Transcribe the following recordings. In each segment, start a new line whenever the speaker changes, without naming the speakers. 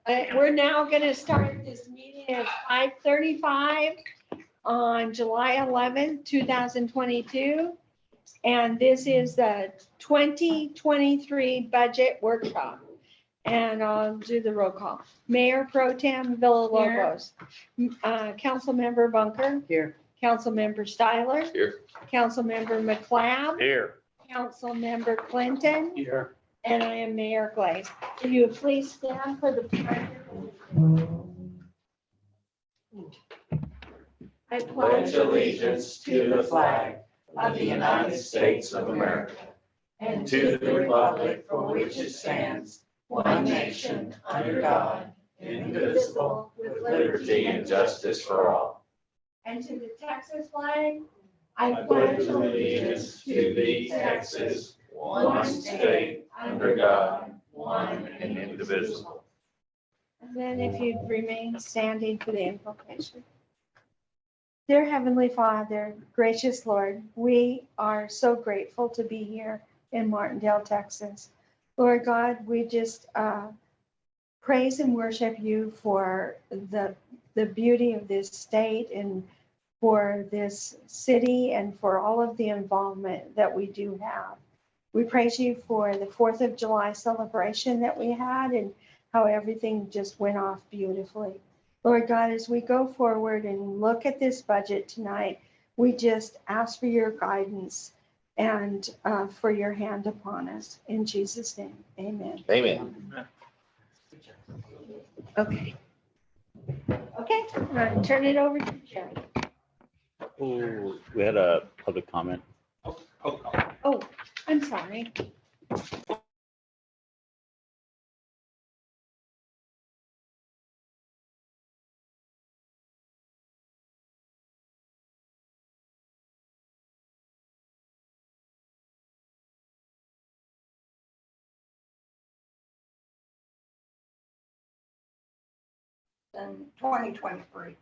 We're now going to start this meeting at 5:35 on July 11th, 2022. And this is the 2023 budget workshop. And I'll do the roll call. Mayor Pro Tem Villalobos. Councilmember Bunker.
Here.
Councilmember Styler.
Here.
Councilmember McLeod.
Here.
Councilmember Clinton.
Here.
And I am Mayor Glaze. Will you please stand for the pledge? I
Pledge allegiance to the flag of the United States of America and to the republic for which it stands, one nation, under God, indivisible, with liberty and justice for all.
And to the Texas flag,
I pledge allegiance to thee, Texas, one state, under God, one and indivisible.
and then if you'd remain standing for the invocation. Dear Heavenly Father, gracious Lord, we are so grateful to be here in Martindale, Texas. Lord God, we just praise and worship you for the beauty of this state and for this city and for all of the involvement that we do have. We praise you for the 4th of July celebration that we had and how everything just went off beautifully. Lord God, as we go forward and look at this budget tonight, we just ask for your guidance and for your hand upon us. In Jesus' name, amen.
Amen.
Okay. Okay, I'm gonna turn it over to Jerry.
Oh, we had a public comment.
Oh, I'm sorry.
In 2023.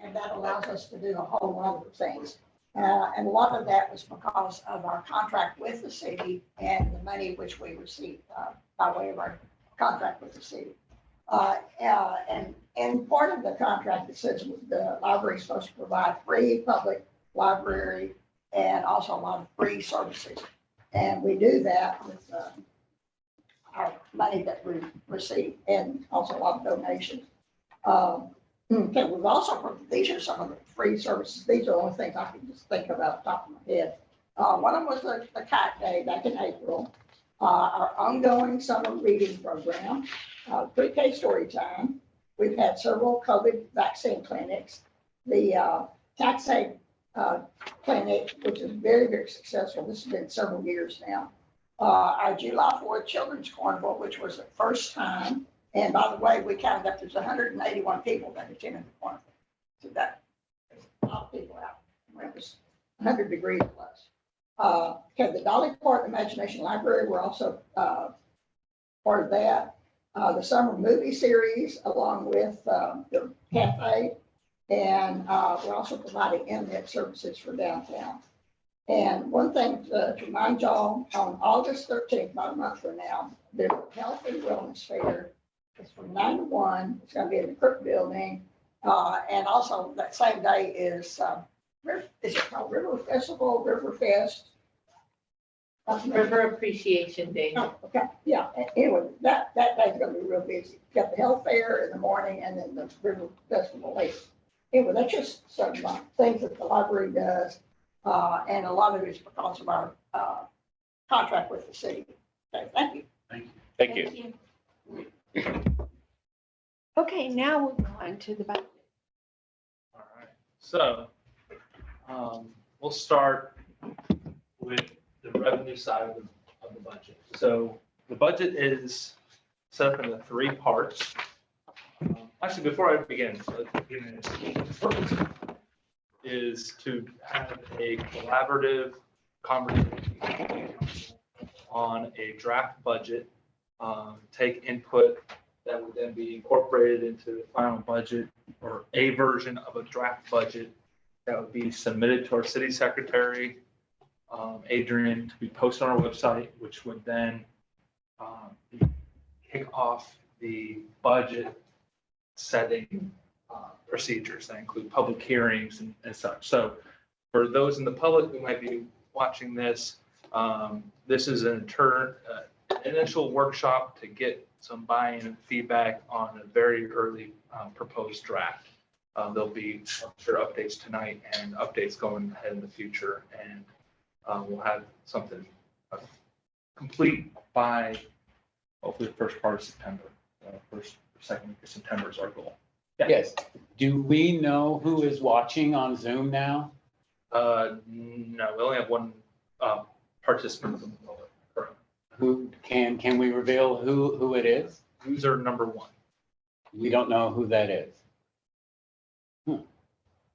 And that allows us to do a whole lot of things. And a lot of that was because of our contract with the city and the money which we received by way of our contract with the city. And part of the contract, it says the library is supposed to provide free public library and also a lot of free services. And we do that with our money that we receive and also a lot of donations. Okay, we've also, these are some of the free services. These are the only things I can just think about the top of my head. One of them was the Cat Day back in April. Our ongoing summer reading program, pre-K story time. We've had several COVID vaccine clinics. The tax aid clinic, which is very, very successful. This has been several years now. Our July 4th Children's Carnival, which was the first time. And by the way, we counted up, there's 181 people that attended the carnival. So that, there's a lot of people out. It was 100 degrees plus. Okay, the Dolly Parton Imagination Library, we're also part of that. The summer movie series, along with the cafe. And we're also providing internet services for downtown. And one thing to remind y'all, on August 13th, about a month from now, there's a health and wellness fair. It's from 9 to 1. It's going to be in the Kirk building. And also that same day is it called River Festival, River Fest?
River Appreciation Day.
Oh, okay, yeah. Anyway, that day's going to be real busy. You got the health fair in the morning and then the River Festival later. Anyway, that's just some things that the library does. And a lot of it is because of our contract with the city. Okay, thank you.
Thank you.
Okay, now we'll go on to the budget.
All right, so we'll start with the revenue side of the budget. So the budget is set up into 3 parts. Actually, before I begin, first is to have a collaborative conversation on a draft budget, take input that would then be incorporated into the final budget or a version of a draft budget that would be submitted to our city secretary, Adrian, to be posted on our website, which would then kick off the budget setting procedures that include public hearings and such. So for those in the public who might be watching this, this is an initial workshop to get some buy-in and feedback on a very early proposed draft. There'll be, I'm sure, updates tonight and updates going ahead in the future. And we'll have something complete by hopefully the first part of September. First, second week of September is our goal. Yeah.
Yes. Do we know who is watching on Zoom now?
No, we only have one participant from the public. currently.
Who can we reveal who it is?
User number one.
We don't know who that is.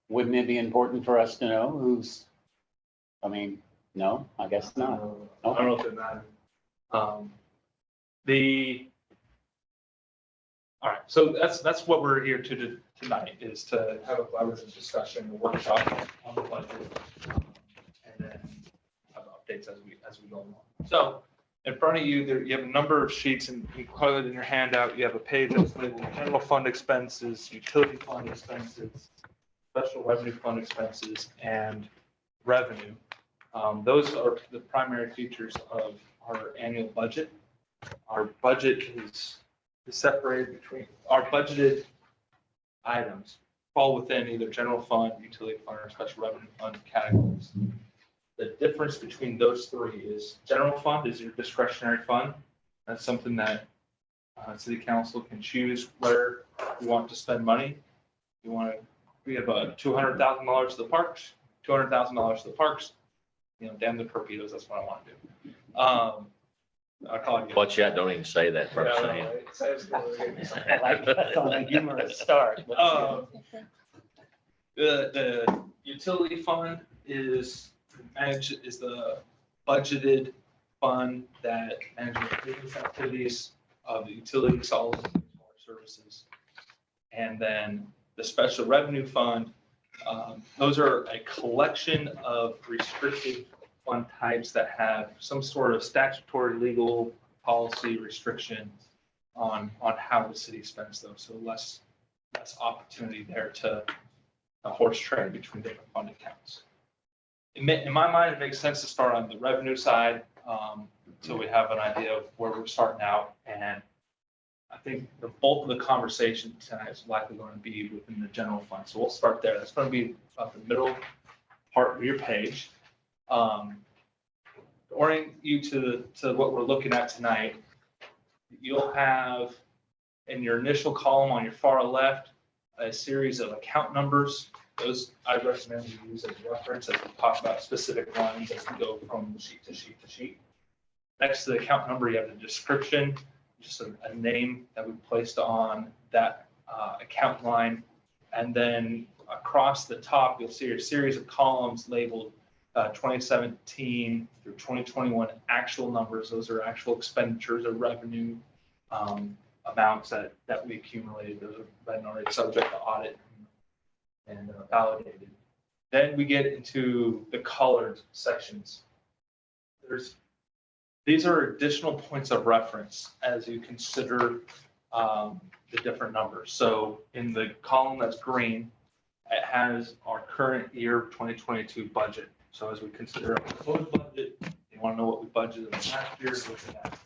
Wouldn't it be important for us to know who's, I mean, no, I guess not.
I don't know if it matters. All right, so that's what we're here to do tonight, is to have a collaborative discussion, a workshop on the budget, and then have updates as we go along. So in front of you, you have a number of sheets, and included in your handout, you have a page that's labeled general fund expenses, utility fund expenses, special revenue fund expenses, and revenue. Those are the primary features of our annual budget. Our budget is separated between, our budgeted items fall within either general fund, utility fund, or special revenue fund categories. The difference between those three is general fund is your discretionary fund. That's something that city council can choose where you want to spend money. You want to, we have $200,000 to the parks, $200,000 to the parks. You know, damn the torpedoes, that's what I want to do. I call it.
Watch out, don't even say that first
Yeah,
thing.
I like that on a humorous start.
The utility fund is the budgeted fund that manages business activities of the utility, solid waste services. And then the special revenue fund, those are a collection of restricted fund types that have some sort of statutory legal policy restriction on how the city spends those. So less opportunity there to horse trade between different fund accounts. In my mind, it makes sense to start on the revenue side, so we have an idea of where we're starting out. And I think the bulk of the conversation tonight is likely going to be within the general fund. So we'll start there. That's going to be about the middle part of your page. To orient you to what we're looking at tonight, you'll have in your initial column on your far left a series of account numbers. Those I recommend you use as reference as we talk about specific lines as we go from sheet to sheet to sheet. Next to the account number, you have the description, just a name that we placed on that account line. And then across the top, you'll see a series of columns labeled 2017 through 2021 actual numbers. Those are actual expenditures or revenue amounts that we accumulated. Those have been already subject to audit and validated. Then we get into the colored sections. These are additional points of reference as you consider the different numbers. So in the column that's green, it has our current year 2022 budget. So as we consider our proposed budget, you want to know what we budgeted last year, look at that.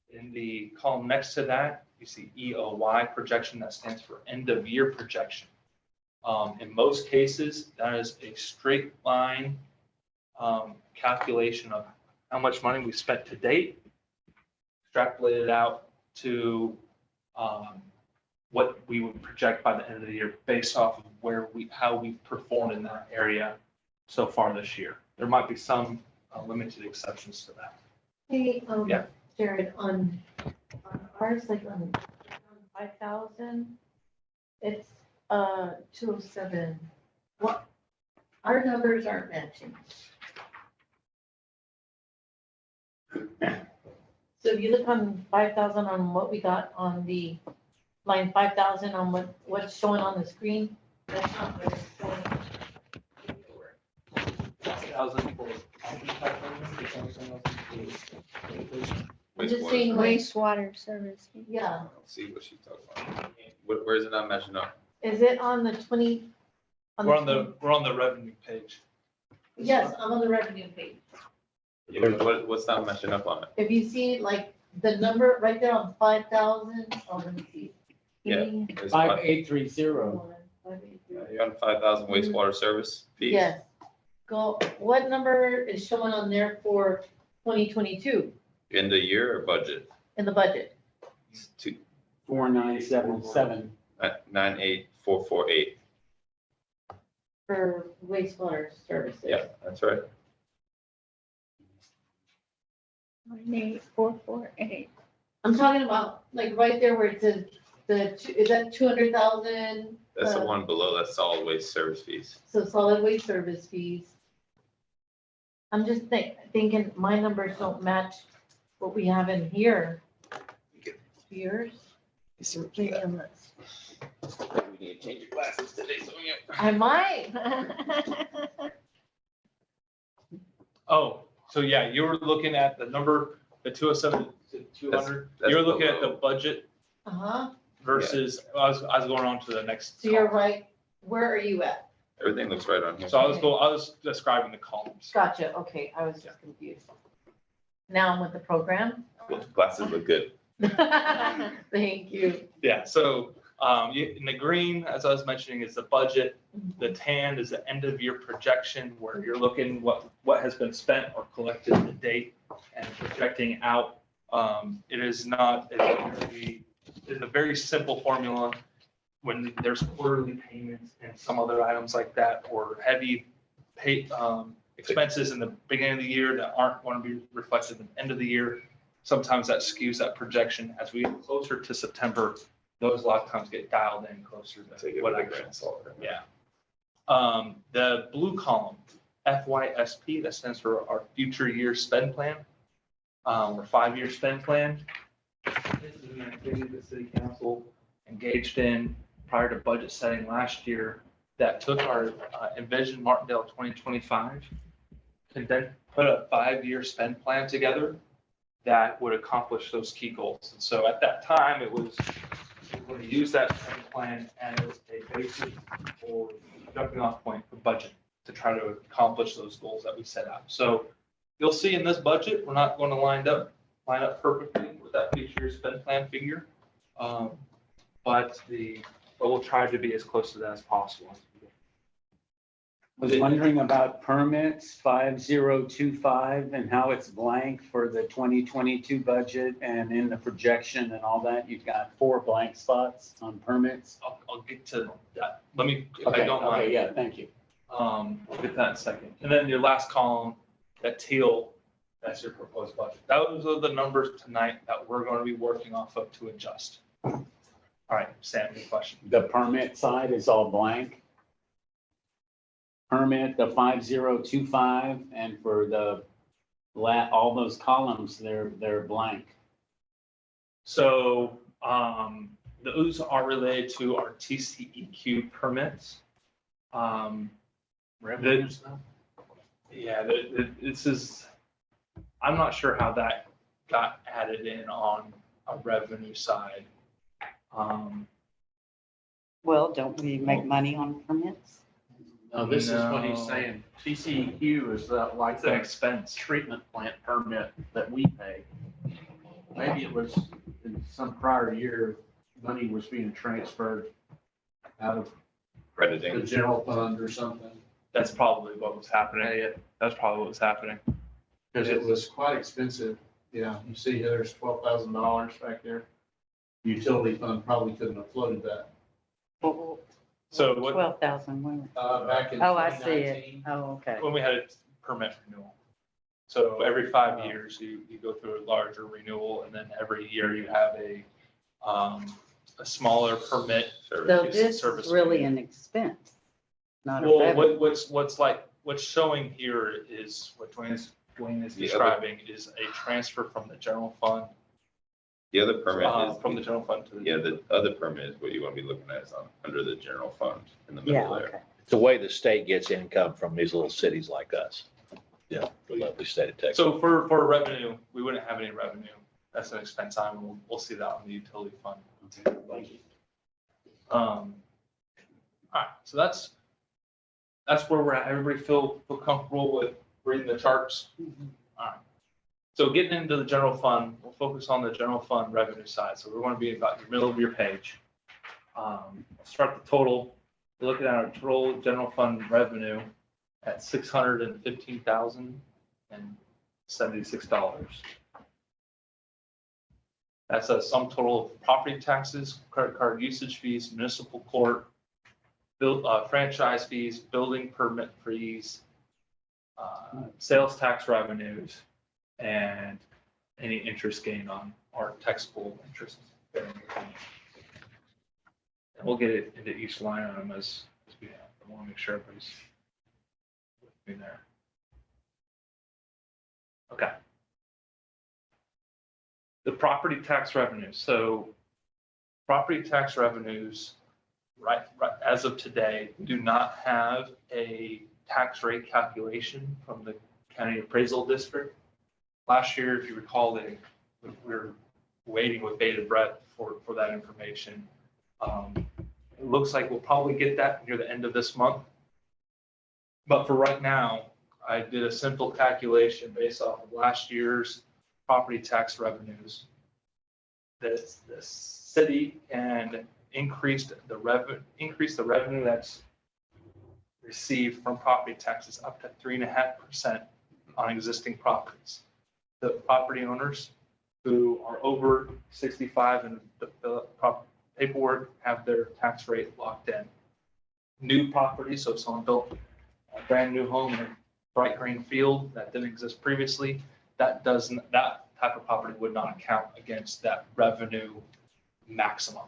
In the column next to that, you see EOY projection, that stands for end of year projection. In most cases, that is a straight line calculation of how much money we spent to date, extrapolated out to what we would project by the end of the year based off of how we've performed in that area so far this year. There might be some limited exceptions to that.
Hey,
Yeah.
Jared, on ours, like on 5,000, it's 207. What, our numbers aren't matching. So if you look on 5,000 on what we got on the line 5,000 on what's showing on the screen, that's not what it's showing.
6,000 for
I'm just
Wastewater
saying, like,
Wastewater service.
yeah,
Let's see what she's talking about. Where is it not matching up?
is it on the 20?
We're on the revenue page.
Yes, I'm on the revenue page.
Yeah, what's not matching up on it?
If you see like the number right there on 5,000, oh, let me see.
Yeah.
Heating,
It's
5830.
5,830.
You're on 5,000 wastewater service fees?
Yes. Go, what number is showing on there for 2022
End of year or budget?
in the budget?
It's
4977.
98448.
For wastewater services?
Yeah, that's right.
98448.
I'm talking about like right there where it says is that 200,000?
That's the one below, that's solid waste service fees.
So solid waste service fees. I'm just thinking my numbers don't match what we have in here. Yours?
We need to change your glasses today, so
I might.
Oh, so yeah, you were looking at the number, the 207 to 200.
That's
You're looking at the
below.
budget
Uh-huh.
versus, I was going on to the next.
So you're
column.
right. Where are you at?
Everything looks right on here.
So I was describing the columns.
Gotcha. Okay, I was just confused. Now I'm with the program.
Glasses look good.
Thank you.
Yeah, so in the green, as I was mentioning, is the budget. The tan is the end of year projection where you're looking what has been spent or collected to date and projecting out. It is not, it's a very simple formula when there's quarterly payments and some other items like that, or heavy expenses in the beginning of the year that aren't going to be reflected at the end of the year. Sometimes that skews that projection. As we get closer to September, those a lot of times get dialed in closer
Take
to
it
what
with a
actually.
grain of salt.
Yeah. The blue column, FYSP, that stands for our future year spend plan, or 5-year spend plan. This is an activity the city council engaged in prior to budget setting last year that took our Envision Martindale 2025, and then put a 5-year spend plan together that would accomplish those key goals. And so at that time, it was, we're going to use that spend plan as a basis or jumping off point for budget to try to accomplish those goals that we set out. So you'll see in this budget, we're not going to line up perfectly with that future spend plan figure. But we'll try to be as close to that as possible.
Was wondering about permits 5025 and how it's blank for the 2022 budget, and in the projection and all that, you've got 4 blank spots on permits.
I'll get to that. Let me, if I
Okay,
don't mind.
okay, yeah, thank you.
I'll get that in a second. And then your last column, that teal, that's your proposed budget. Those are the numbers tonight that we're going to be working off of to adjust. All right, Sam, any question?
The permit side is all blank. Permit, the 5025, and for the all those columns, they're blank.
So those are related to our TCEQ permits.
Revenue
Yeah, this is, I'm not sure how that got added in on a revenue side.
Well, don't we make money on permits?
No, this is what he's
No.
saying. TCEQ is like
It's an
the
expense.
treatment plant permit that we pay. Maybe it was in some prior year, money was being transferred out of the
Crediting.
general fund or something.
That's probably what was happening. That's probably what was happening.
Because it was quite expensive. Yeah, you see here, there's $12,000 back there. Utility fund probably couldn't have floated that.
Well,
So what,
12,000, when?
Back in
Oh, I see it.
2019.
Oh, okay.
when we had a permit renewal. So every 5 years, you go through a larger renewal, and then every year you have a smaller permit.
So
service
this is really
fee.
an expense, not a
Well,
revenue.
what's showing here is what Dwayne is
The other-
describing is a transfer from the general fund,
The other permit
from the
is,
general fund to the.
yeah, the other permit is what you want to be looking at is under the general fund in the middle
Yeah,
there.
okay.
It's the way the state gets income from these little cities like us.
Yeah.
The lovely state of Texas.
So for revenue, we wouldn't have any revenue. that's an expense item. We'll see that on the utility fund.
Thank you.
All right, so that's where we're at. Everybody feel comfortable with reading the charts? All right. So getting into the general fund, we'll focus on the general fund revenue side. So we're going to be about the middle of your page. Start the total. We're looking at our total general fund revenue at $615,076. That's a sum total of property taxes, credit card usage fees, municipal court, franchise fees, building permit fees, sales tax revenues, and any interest gained on our taxable interest. And we'll get it into each line item as we have. I want to make sure everybody's with me there. Okay. The property tax revenues. So property tax revenues, right as of today, do not have a tax rate calculation from the county appraisal district. Last year, if you recall, we were waiting with bated breath for that information. It looks like we'll probably get that near the end of this month. But for right now, I did a simple calculation based off of last year's property tax revenues. The city can increase the revenue that's received from property taxes up to 3.5% on existing properties. The property owners who are over 65 and the paperwork have their tax rate locked in. New properties, so if someone built a brand new home in a bright green field that didn't exist previously, that type of property would not count against that revenue maximum.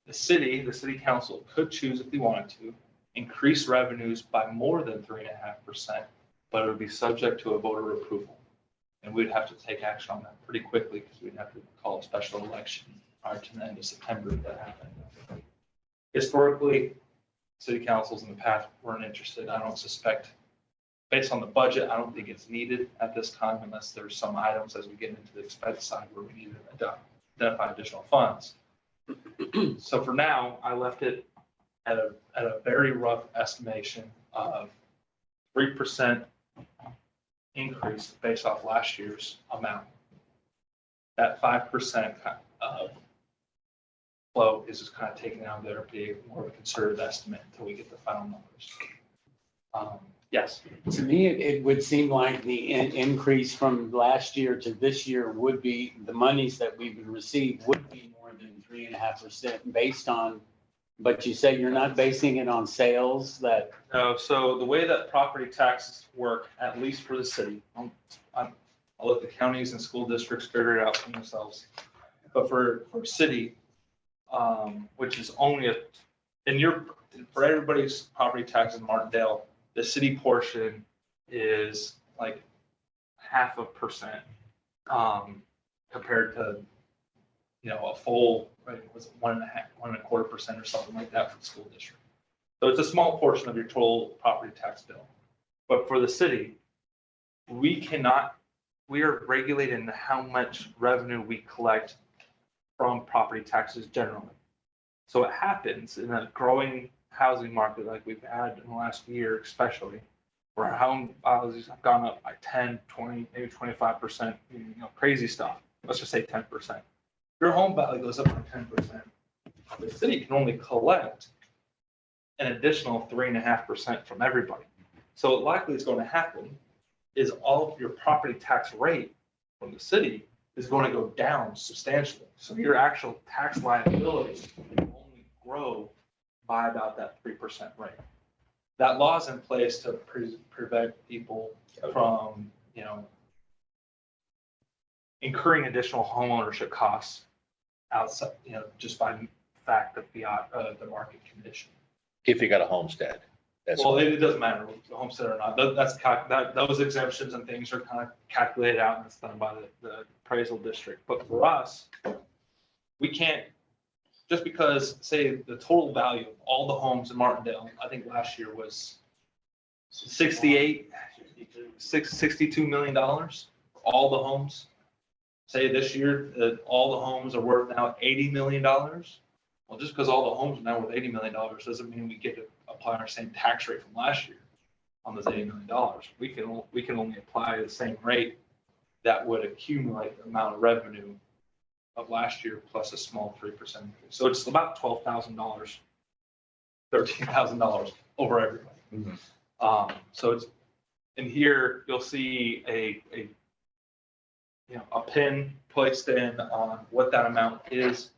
The city council could choose, if they wanted to, increase revenues by more than 3.5%, but it would be subject to a voter approval. And we'd have to take action on that pretty quickly because we'd have to call a special election prior to the end of September if that happened. Historically, city councils in the past weren't interested. I don't suspect, based on the budget, I don't think it's needed at this time unless there's some items as we get into the expense side where we need to identify additional funds. So for now, I left it at a very rough estimation of 3% increase based off last year's amount. That 5% flow is just kind of taken out of there, being more of a conservative estimate until we get the final numbers. Yes.
To me, it would seem like the increase from last year to this year would be, the monies that we would receive would be more than 3.5% based on, but you say you're not basing it on sales that.
No, so the way that property taxes work, at least for the city, I'll let the counties and school districts figure it out for themselves. But for city, which is only for everybody's property tax in Martindale, the city portion is like 0.5%, compared to, a full, right, was it 1.25% or something like that for the school district. So it's a small portion of your total property tax bill. But for the city, we are regulated in how much revenue we collect from property taxes generally. So it happens in a growing housing market like we've had in the last year, especially where home values have gone up by 10, 20, maybe 25%, crazy stuff. Let's just say 10%. Your home value goes up by 10%. The city can only collect an additional 3.5% from everybody. So what likely is going to happen is all of your property tax rate from the city is going to go down substantially. So your actual tax liability will only grow by about that 3% rate. That law is in place to prevent people from, incurring additional home ownership costs outside, just by fact of the market condition.
If you got a homestead.
Well, it doesn't matter the homestead or not. Those exemptions and things are kind of calculated out and it's done by the appraisal district. But for us, we can't, just because, say, the total value of all the homes in Martindale, I think last year was $62 million, all the homes. say this year that all the homes are worth now $80 million. Well, just because all the homes are now worth $80 million doesn't mean we get to apply our same tax rate from last year on those $80 million. We can only apply the same rate that would accumulate the amount of revenue of last year plus a small 3% increase. So it's about $12,000, $13,000 over everybody. So it's, in here, you'll see a pin placed in on what that amount is.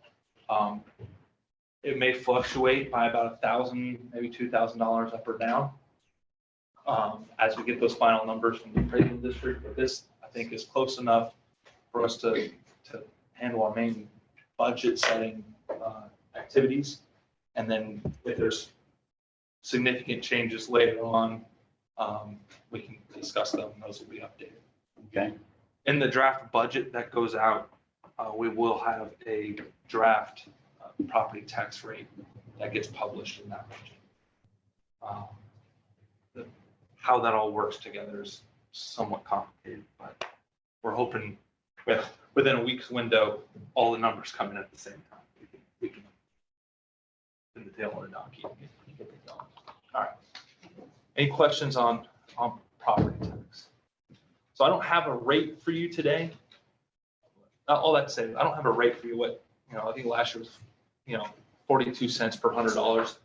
It may fluctuate by about $1,000, maybe $2,000 up or down as we get those final numbers from the appraisal district. But this, I think, is close enough for us to handle our main budget setting activities. And then if there's significant changes later on, we can discuss them, and those will be updated.
Okay.
In the draft budget that goes out, we will have a draft property tax rate that gets published in that budget. How that all works together is somewhat complicated, but we're hoping within a week's window, all the numbers come in at the same time. We can in the tail of the donkey. Get it going. All right. Any questions on property tax? So I don't have a rate for you today. All that to say, I don't have a rate for you. I think last year was, 42 cents per $100.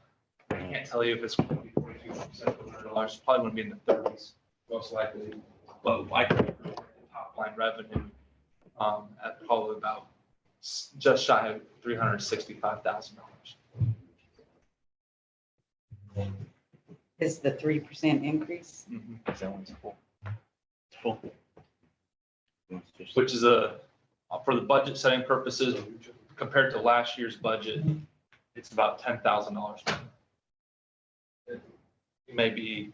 I can't tell you if it's going to be 42 cents per $100. It's probably going to be in the 30s, most likely. But likely top line revenue at probably about just shy of $365,000.
Is the 3% increase?
That one's full. Full.
Which is for the budget setting purposes, compared to last year's budget, it's about $10,000. It may be,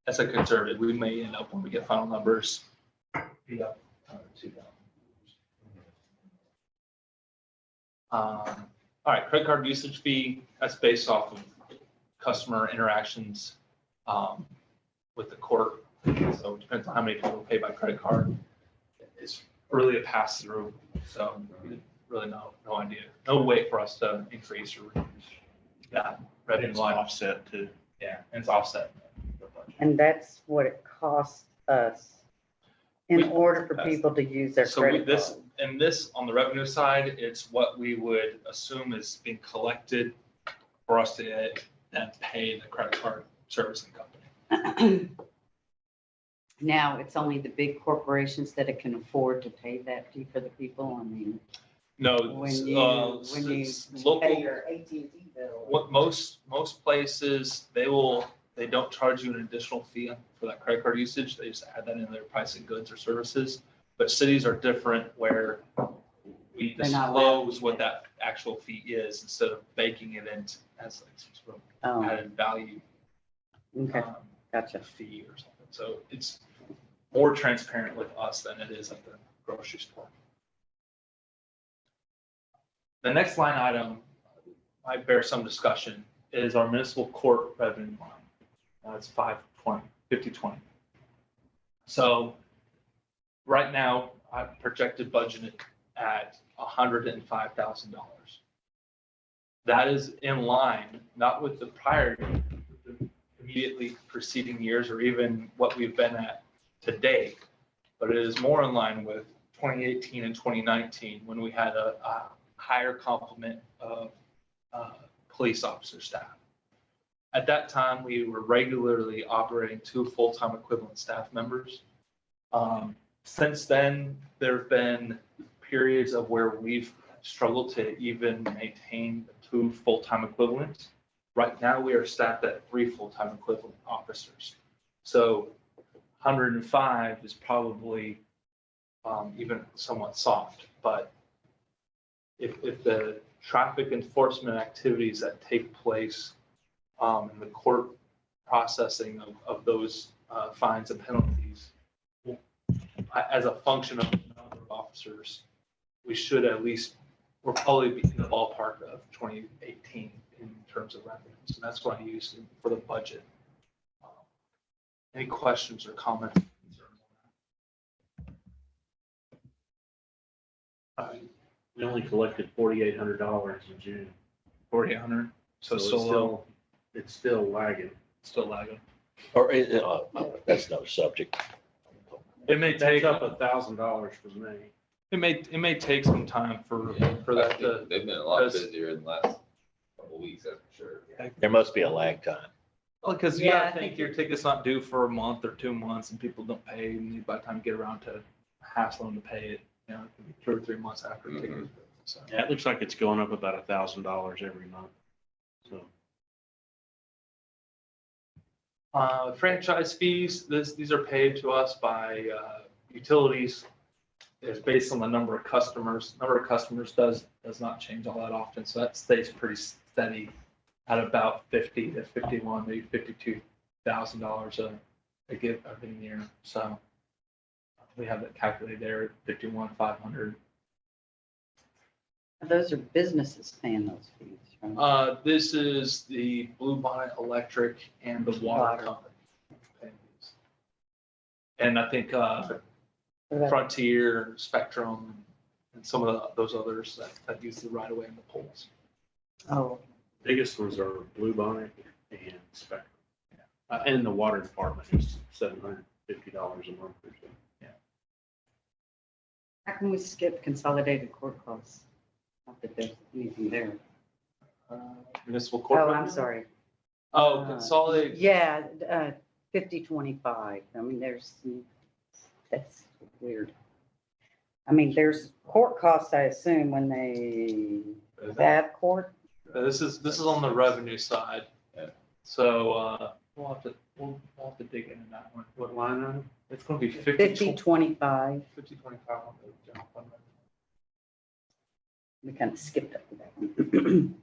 that's a conservative. We may end up, when we get final numbers, be up $2,000. All right, credit card usage fee, that's based off of customer interactions with the court. So it depends on how many people pay by credit card. It's really a pass through. So really no idea. No way for us to increase or reduce that revenue
It's
line.
offset too.
Yeah, and it's offset. the budget.
And that's what it costs us in
We-
order for people to use their
So
credit
this,
card.
and this on the revenue side, it's what we would assume is being collected for us to then pay the credit card servicing company.
Now, it's only the big corporations that it can afford to pay that fee for the people. I mean,
No,
when you
it's local.
pay your AT&T bill.
What most places, they don't charge you an additional fee for that credit card usage. They just add that in their price of goods or services. But cities are different where we
They're not allowed to
disclose what that actual fee is instead of baking it in as like some sort of
Oh,
added value
okay,
um,
gotcha.
fee or something. So it's more transparent with us than it is at the grocery store. The next line item might bear some discussion is our municipal court revenue line. That's 5020. So right now, I've projected budgeted at $105,000. That is in line, not with the prior, with the immediately preceding years or even what we've been at to date, but it is more in line with 2018 and 2019 when we had a higher complement of police officer staff. At that time, we were regularly operating 2 full-time equivalent staff members. Since then, there have been periods of where we've struggled to even maintain the 2 full-time equivalents. Right now, we are staffed at 3 full-time equivalent officers. So 105 is probably even somewhat soft, but if the traffic enforcement activities that take place in the court processing of those fines and penalties, as a function of the number of officers, we should at least, we'll probably be in the ballpark of 2018 in terms of revenues. And that's what I used for the budget. Any questions or comments?
We only collected $4,800 in June.
4,800, so
it's
still low,
It's still lagging.
still lagging.
Or, that's another subject.
It may
That's
take,
up $1,000 for me.
it may take some time for that to,
They've been a lot
because-
busier in the last couple of weeks, that's for sure.
There must be a lag time.
well, because you
Yeah,
gotta
I
think
think
your ticket's not due for a month or 2 months and people don't pay, and by the time you get around to hassle them to pay it, you know, it could be 2 or 3 months after the ticket is due, so.
Yeah, it looks like it's going up about $1,000 every month. So
Franchise fees, these are paid to us by utilities. It's based on the number of customers. Number of customers does not change all that often, so that stays pretty steady at about 50 to 51, maybe $52,000 a given year. So we have that calculated there at 51,500.
Those are businesses paying those fees, right?
This is the Blue Bonnet Electric and the water company. paying these. And I think Frontier, Spectrum, and some of those others that use the right of way and the poles.
Oh,
biggest ones are Bluebonnet and Spectrum. And the water department is $750 a month or so.
how can we skip consolidated court costs? Not that there's anything there.
Municipal court.
Oh, I'm
revenue?
sorry.
Oh, consolidate.
Yeah, 5025. I mean, that's weird. I mean, there's court costs, I assume, when they have court.
This is on the revenue side.
Yeah.
So we'll have to dig into that one.
What line item?
It's going to be
5025.
5025 on the general fund revenue.
We kind of skipped up that one.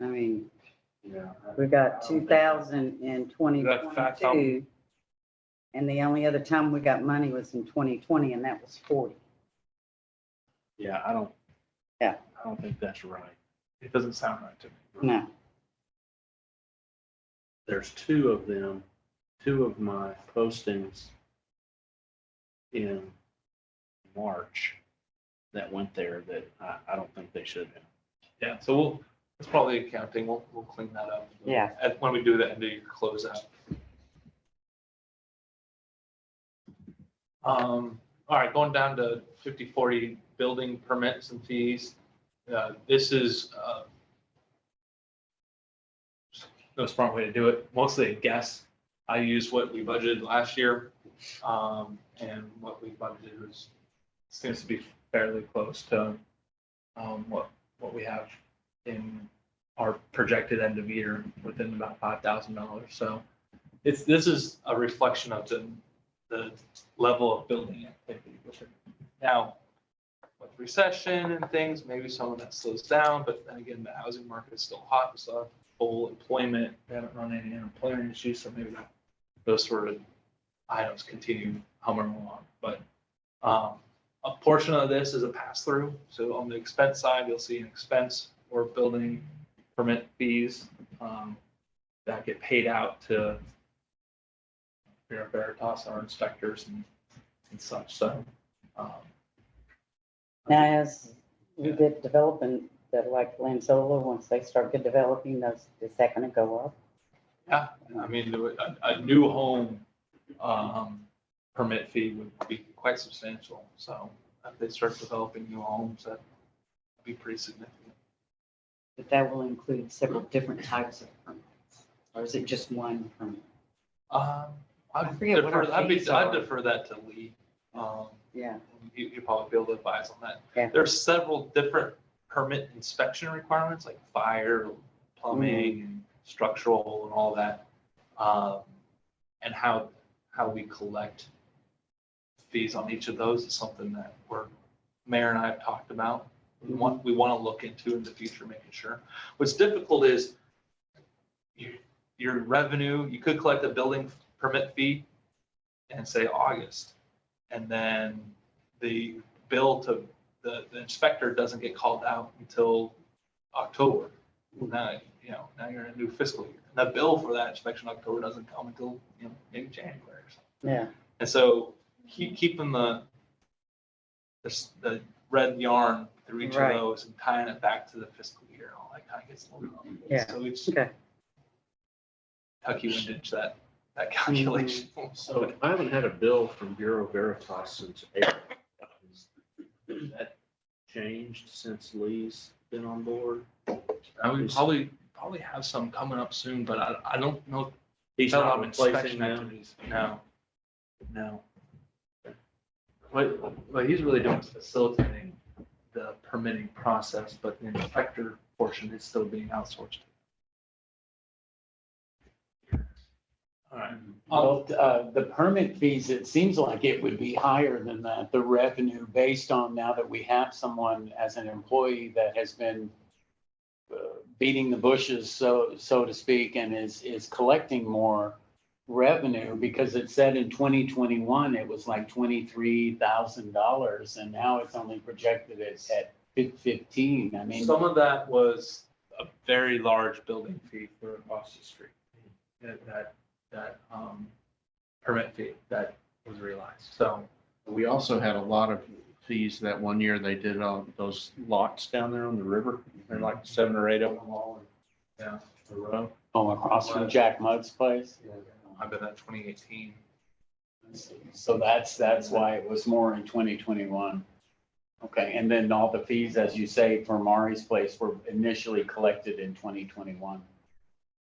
I mean,
Yeah.
we got 2000 in
That fact out.
2022. And the only other time we got money was in 2020, and that was 40.
Yeah, I don't.
Yeah.
I don't think that's right.
It doesn't sound right to me.
No,
There's two of them, two of my postings in March that went there that I don't think they should have.
Yeah, so it's probably accounting. We'll clean that up.
Yeah.
When we do the end of year closeout. All right, going down to 5040 building permits and fees. This is no smart way to do it. Mostly a guess. I use what we budgeted last year, and what we budgeted seems to be fairly close to what we have in our projected end of year, within about $5,000. So this is a reflection of the level of building activity. Now, with recession and things, maybe some of that slows down, but then again, the housing market is still hot, so full employment, we haven't run any unemployment issues, so maybe those sort of items continue humming along. But a portion of this is a pass-through. So on the expense side, you'll see an expense or building permit fees that get paid out to Bureau Veritas, our inspectors and such. So
now as we get developing, that like Lanzola, once they start good developing, those, is that going to go up?
yeah, I mean, a new home permit fee would be quite substantial. So if they start developing new homes, that'd be pretty significant.
But that will include several different types of permits, or is it just one permit?
I'd
forget what our fees are.
I'd defer that to Lee.
Yeah,
You probably be able to advise on that.
Yeah.
There's several different permit inspection requirements, like fire, plumbing, and structural and all that. And how we collect fees on each of those is something that Mayor and I have talked about. We want to look into in the future, making sure. What's difficult is your revenue, you could collect a building permit fee and say August, and then the bill to the inspector doesn't get called out until October. Now, now you're in a new fiscal year. the bill for that inspection in October doesn't come until, maybe January or something.
Yeah,
And so keeping the red yarn through each of
Right.
those and tying it back to the fiscal year, and all that kind of gets a little.
Yeah.
So it's
okay.
tuck you into that calculation.
So I haven't had a bill from Bureau Veritas since April. Has that changed since Lee's been on board?
I would probably have some coming up soon, but I don't know.
He's
a lot
not
of
replacing
inspection
them?
activities. No. What he's really doing is facilitating the permitting process, but the inspector portion is still being outsourced. All right.
Well, the permit fees, it seems like it would be higher than that, the revenue based on now that we have someone as an employee that has been beating the bushes, so to speak, and is collecting more revenue, because it said in 2021, it was like $23,000, and now it's only projected at 15. I mean,
Some of that was a very large building fee for across the street. That permit fee that was realized. So
We also had a lot of fees that one year they did on those lots down there on the river. They're like 7 or 8 of them all
yeah,
in a row.
oh, across from Jack Mudd's place.
I've been at 2018.
So that's why it was more in 2021. Okay, and then all the fees, as you say, for Mari's place were initially collected in 2021.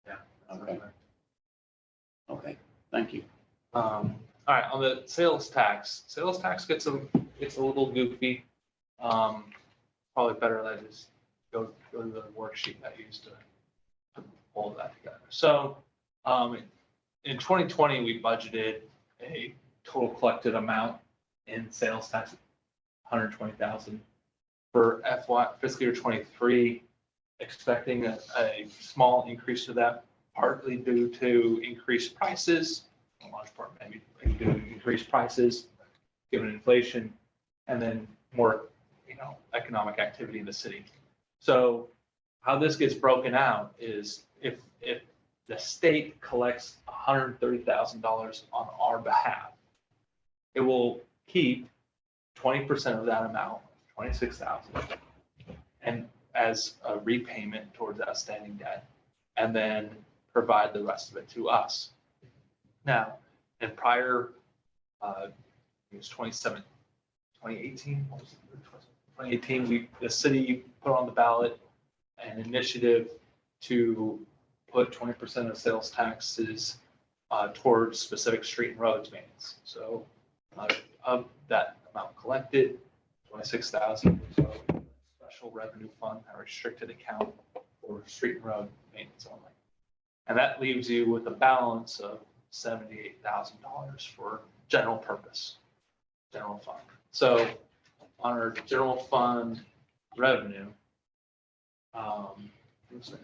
Yeah.
Okay, thank you.
All right, on the sales tax gets a little goofy. Probably better that I just go to the worksheet that I used to pull that together. So, in 2020, we budgeted a total collected amount in sales tax, 120,000. For fiscal year 23, expecting a small increase to that, partly due to increased prices, a large part maybe due to increased prices, given inflation, and then more, economic activity in the city. So how this gets broken out is if the state collects $130,000 on our behalf, it will keep 20% of that amount, 26,000, and as a repayment towards outstanding debt, and then provide the rest of it to us. Now, in prior, it was 2018, what was it? 2018, the city put on the ballot an initiative to put 20% of sales taxes towards specific street and roads maintenance. So of that amount collected, 26,000 was a special revenue fund, a restricted account for street and road maintenance only. And that leaves you with a balance of $78,000 for general purpose, general fund. So on our general fund revenue, looks like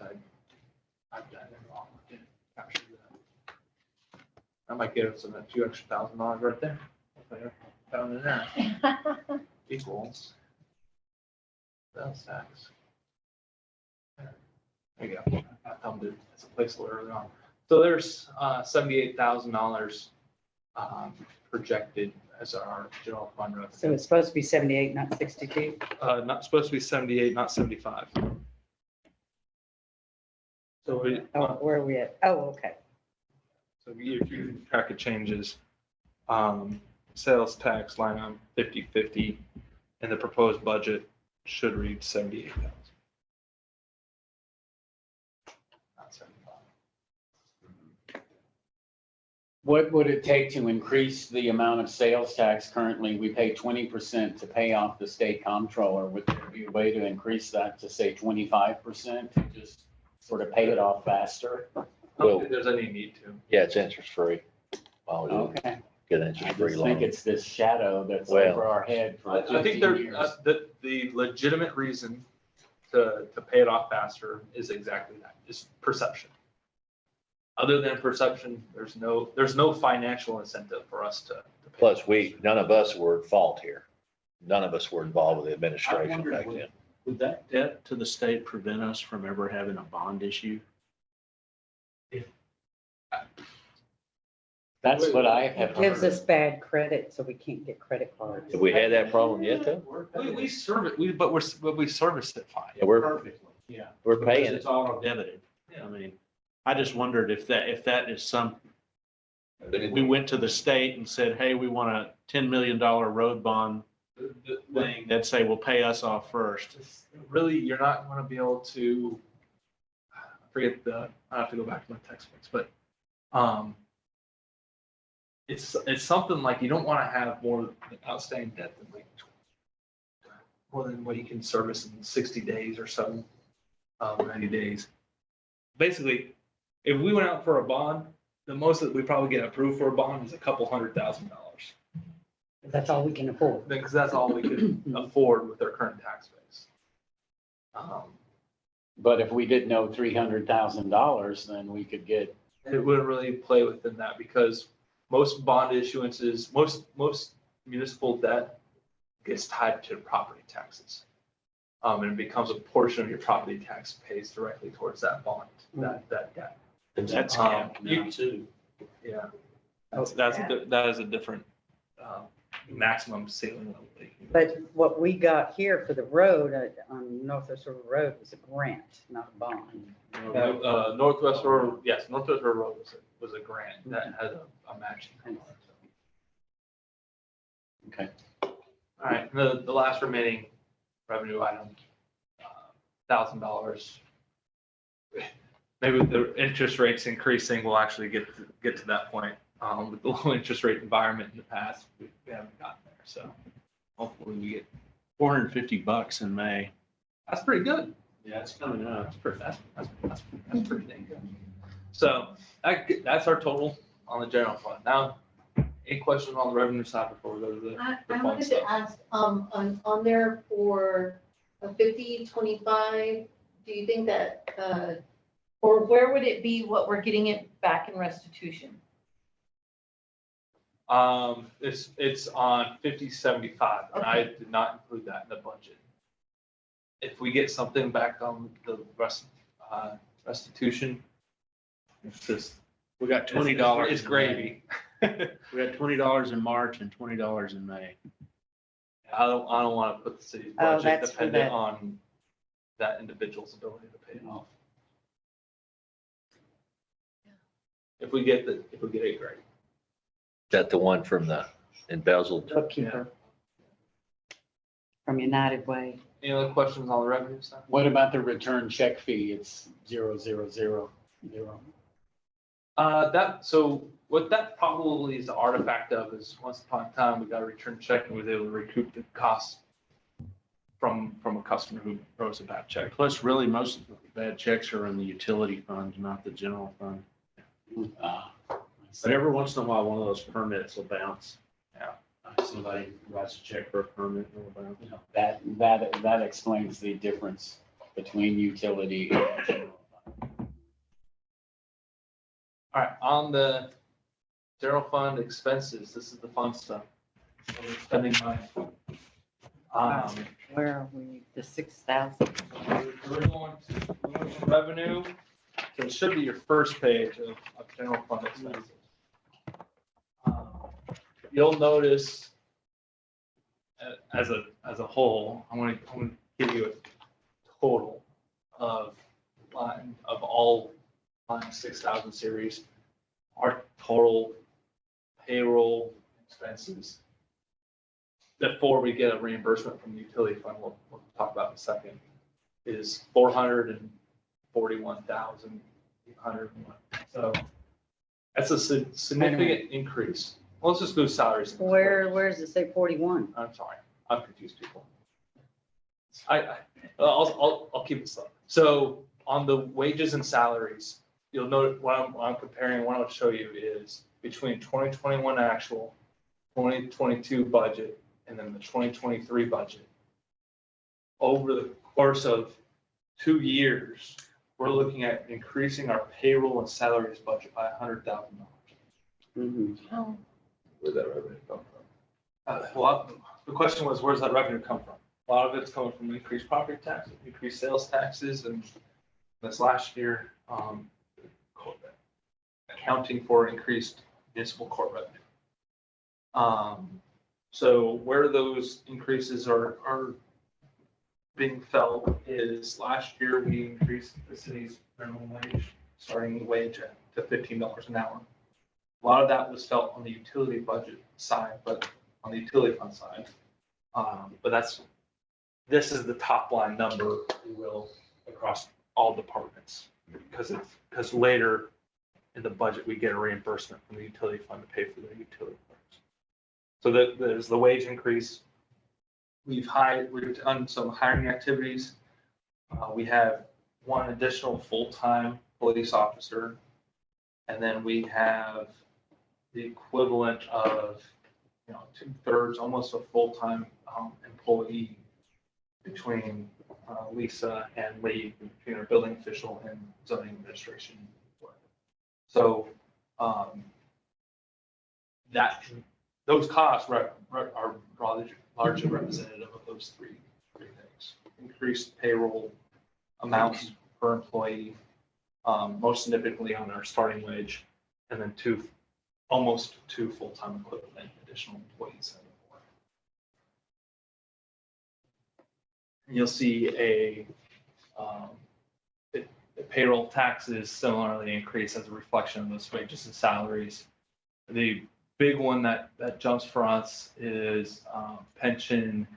I've done it wrong. I didn't capture that. I might give us a few extra $1,000 right there. Down in there equals sales tax. There you go. I thumbed it as a placeholder early on. So there's $78,000 projected as our general fund revenue.
So it's supposed to be 78, not 62?
Not supposed to be 78, not 75. So we,
Oh, where are we at? Oh, okay.
so if you keep track of changes, sales tax line on 50/50 in the proposed budget should read 78,000. Not 75.
What would it take to increase the amount of sales tax? Currently, we pay 20% to pay off the state comptroller. Would there be a way to increase that to say 25% to just sort of pay it off faster?
I don't think there's any need to.
Yeah, it's interest free. Why would we
Okay,
get
I
interest free
just think
loan?
it's this shadow that's
Well,
over our head for
I
15
think
years.
the legitimate reason to pay it off faster is exactly that, is perception. Other than perception, there's no financial incentive for us to pay.
Plus, none of us were at fault here. None of us were involved with the
I
administration
wondered,
back then.
would that debt to the state prevent us from ever having a bond issue?
That's what I have
It gives
heard.
us bad credit, so we can't get credit cards.
Have we had that problem yet though?
We service, but we service it fine.
Yeah, we're,
Perfectly, yeah.
we're
Because
paying it.
it's all debited. I mean, I just wondered if that is some, we went to the state and said, hey, we want a $10 million road bond thing, they'd say, well, pay us off first.
Really, you're not gonna be able to, I forget I have to go back to my textbooks, but, it's something like you don't wanna have more outstanding debt than like more than what you can service in 60 days or so, 90 days. Basically, if we went out for a bond, the most that we probably get approved for a bond is $200,000.
That's all we can afford.
Because that's all we could afford with our current tax base.
But if we did know $300,000, then we could get,
It wouldn't really play within that because most bond issuances, most municipal debt gets tied to property taxes. And it becomes a portion of your property tax pays directly towards that bond, that debt.
And that's capped now too.
Yeah,
Oh,
that is a different maximum ceiling level. that you can go
But
to.
what we got here for the road on Northwest River Road was a grant, not a bond.
Northwest River, yes, Northwest River Road was a grant that had a matching. component.
okay.
All right, the last remaining revenue item, $1,000. Maybe with the interest rates increasing, we'll actually get to that point. With the low interest rate environment in the past, we haven't gotten there, so hopefully we get,
$450 in May.
that's pretty good.
Yeah, it's coming up.
That's pretty dang good. So that's our total on the general fund. Now, any questions on the revenue side before we go to the
I
fun
wanted
stuff?
to ask, on there for a 50-25, do you think that, or where would it be, what we're getting it back in restitution?
It's on 5075, and I did not include that in the budget. If we get something back on the restitution, it's just,
We got $20.
it's
in
gravy.
May. We got $20 in March and $20 in May.
I don't want to put the city's
Oh,
budget
that's for
dependent
that.
on that individual's ability to pay it off. If we get it, great.
Is that the one from the embezzled?
Bookkeeper from United Way.
Any other questions on the revenue side?
What about the return check fee? It's 000.
So what that probably is the artifact of is once upon a time, we got a return check and was able to recoup the costs from a customer who wrote us a bad check.
Plus, really, most of the bad checks are in the utility fund, not the general fund. But every once in a while, one of those permits will bounce.
Yeah.
Somebody writes a check for a permit and it'll bounce.
That explains the difference between utility and general fund.
All right, on the general fund expenses, this is the fun stuff. Where we're spending money.
Where are we? The 6,000?
We're going to revenue, so it should be your first page of general fund expenses. You'll notice as a whole, I'm going to give you a total of all line 6,000 series. Our total payroll expenses before we get a reimbursement from the utility fund, we'll talk about in a second, is 441,801. So that's a significant increase. Well, let's just go salaries.
Where does it say 41?
I'm sorry, I've confused people. I'll keep it slow. So on the wages and salaries, you'll note what I'm comparing, what I'll show you is between 2021 actual, 2022 budget, and then the 2023 budget. Over the course of 2 years, we're looking at increasing our payroll and salaries budget by $100,000.
Mhm.
Oh,
Where's that revenue come from? Well, the question was, where's that revenue come from? A lot of it's coming from increased property taxes, increased sales taxes, and this last year, accounting for increased municipal court revenue. So where those increases are being felt is last year we increased the city's minimum wage, starting wage to $15 an hour. A lot of that was felt on the utility budget side, but on the utility fund side. But this is the top line number, if you will, across all departments. Because later in the budget, we get a reimbursement from the utility fund to pay for the utility funds. So there's the wage increase. We've done some hiring activities. We have one additional full-time police officer. And then we have the equivalent of, 2/3, almost a full-time employee between Lisa and Lee, between our building official and zoning administration. So those costs are largely representative of those three things. Increased payroll amounts per employee, most significantly on our starting wage, and then almost two full-time equivalent additional employees. You'll see the payroll taxes similarly increase as a reflection of those wages and salaries. The big one that jumps for us is pension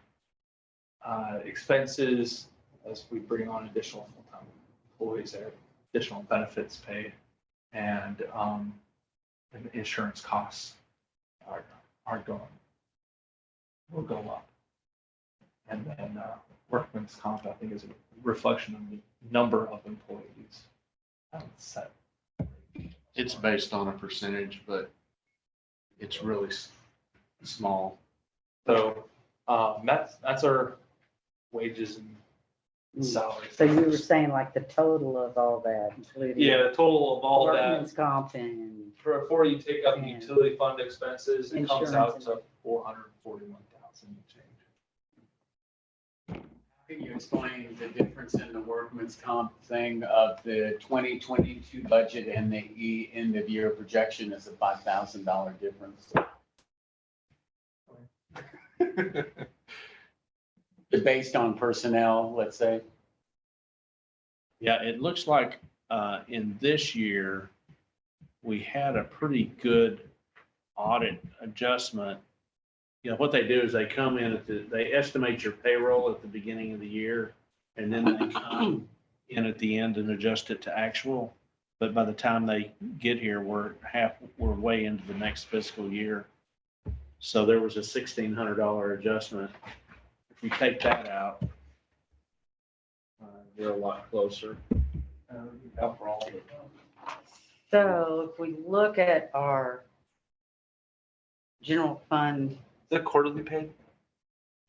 expenses as we bring on additional full-time employees, there, additional benefits paid, and insurance costs will go up. And then workman's comp, I think, is a reflection of the number of employees. Set.
It's based on a percentage, but it's really small.
So that's our wages and salaries.
So you were saying like the total of all that, including.
Yeah, the total of all that,
Workman's comp and,
before you take up the
And
utility fund expenses, it comes out
insurance.
to 441,000 change.
How can you explain the difference in the workman's comp thing of the 2022 budget and the end of year projection is a $5,000 difference? Based on personnel, let's say.
Yeah, it looks like in this year, we had a pretty good audit adjustment. What they do is they come in they estimate your payroll at the beginning of the year, and then they come in at the end and adjust it to actual. But by the time they get here, we're way into the next fiscal year. So there was a $1,600 adjustment. If you take that out, we're a lot closer. Overall,
so if we look at our general fund
Is it quarterly paid?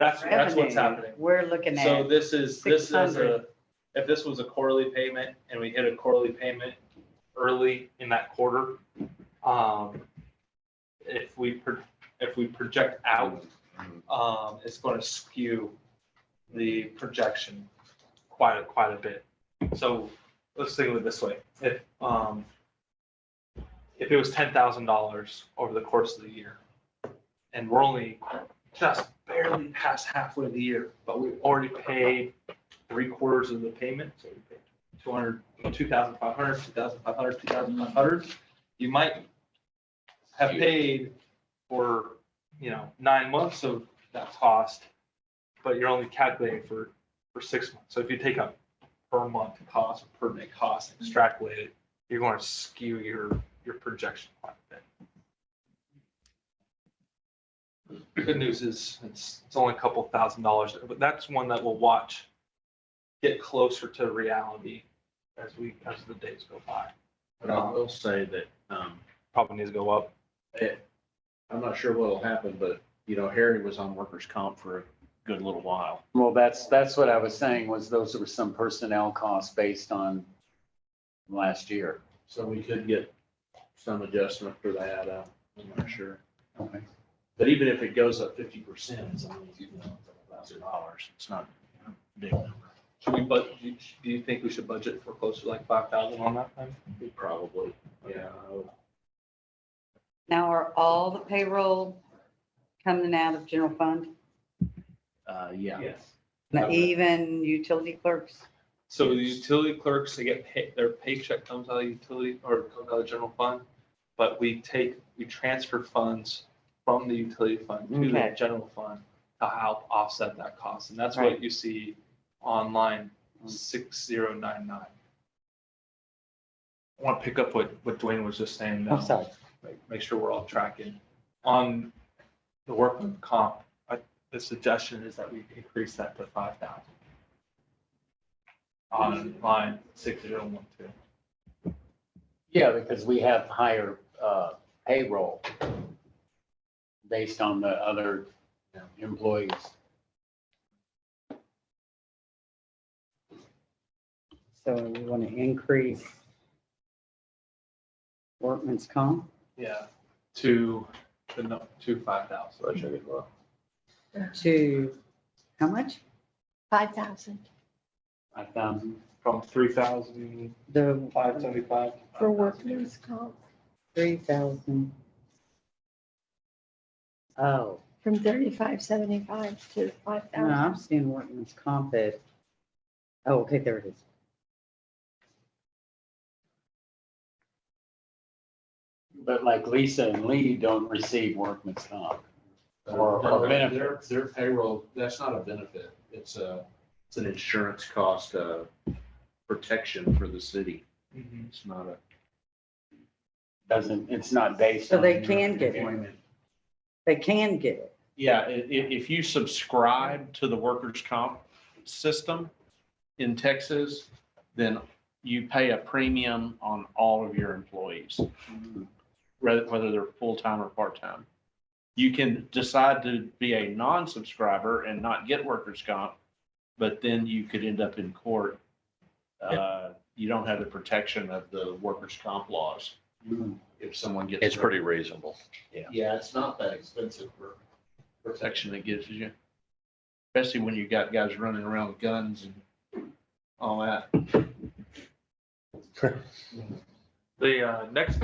That's what's
revenue,
happening.
we're looking
So
at,
this is if this was a quarterly payment and we hit a quarterly payment early in that quarter, if we project out, it's going to skew the projection quite a bit. So let's think of it this way: if it was $10,000 over the course of the year, and we're only just barely past halfway of the year, but we've already paid 3/4 of the payment, so we paid 2,500, 2,500, 2,500. You might have paid for 9 months of that cost, but you're only calculating for 6 months. So if you take a per month cost or per day cost and extrapolate it, you're going to skew your projection quite a bit. The good news is it's only a couple $1,000s, but that's one that we'll watch get closer to reality as the days go by.
But I will say that
Probably needs to go up.
I'm not sure what'll happen, but Harry was on workers' comp for a good little while.
Well, that's what I was saying, was those were some personnel costs based on last year.
So we could get some adjustment for that. I'm not sure.
Okay.
But even if it goes up 50%, it's only $1,000. It's not a big number.
Do you think we should budget for closer to like 5,000 on that then?
Probably, yeah.
Now, are all the payroll coming out of general fund?
Yeah.
Yes.
Now,
Okay.
even utility clerks?
So the utility clerks, they get paid, their paycheck comes out of utility or comes out of general fund. But we transfer funds from the utility fund to the
Okay.
general fund to help offset that cost. And that's
Right.
what you see on line 6099. I want to pick up what Dwayne was just saying.
Oh, sorry.
Make sure we're all tracking. On the workman comp, the suggestion is that we increase that to 5,000. On line 6012.
Yeah, because we have higher payroll based on the other employees.
So you want to increase workman's comp?
Yeah, to 5,000.
To, how much?
5,000
5,000.
From 3,575.
The
for workman's comp,
3,000. Oh,
from 3575 to
no,
5,000.
I'm seeing workman's comp at, oh, okay, there it is.
But like Lisa and Lee don't receive workman's comp. Or benefits.
Their payroll, that's not a benefit. It's an insurance cost, protection for the city. It's not a.
It's not based
So
on.
they
your
can get it.
employment.
They can get it.
Yeah, if you subscribe to the workers' comp system in Texas, then you pay a premium on all of your employees, whether they're full-time or part-time. You can decide to be a non-subscriber and not get workers' comp, but then you could end up in court. You don't have the protection of the workers' comp laws if someone gets.
It's pretty reasonable.
Yeah, it's not that expensive for.
Protection it gives you, especially when you got guys running around with guns and all that.
The next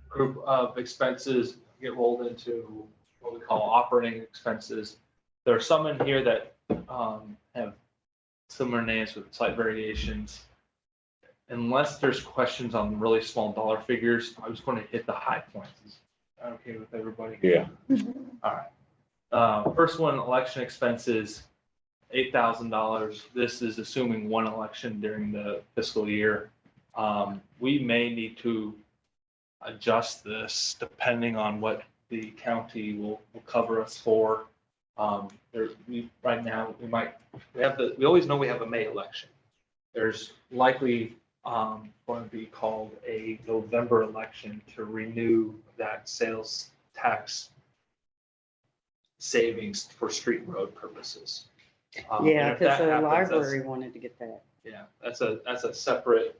group of expenses get rolled into what we call operating expenses. There are some in here that have similar names with slight variations. Unless there's questions on really small dollar figures, I was going to hit the high points. Is that okay with everybody?
Yeah.
All right. First one, election expenses, $8,000. This is assuming one election during the fiscal year. We may need to adjust this depending on what the county will cover us for. Right now, we always know we have a May election. There's likely going to be called a November election to renew that sales tax savings for street and road purposes.
Yeah,
and if
because
that
the
happens, that's-
library wanted to get that.
Yeah, that's a separate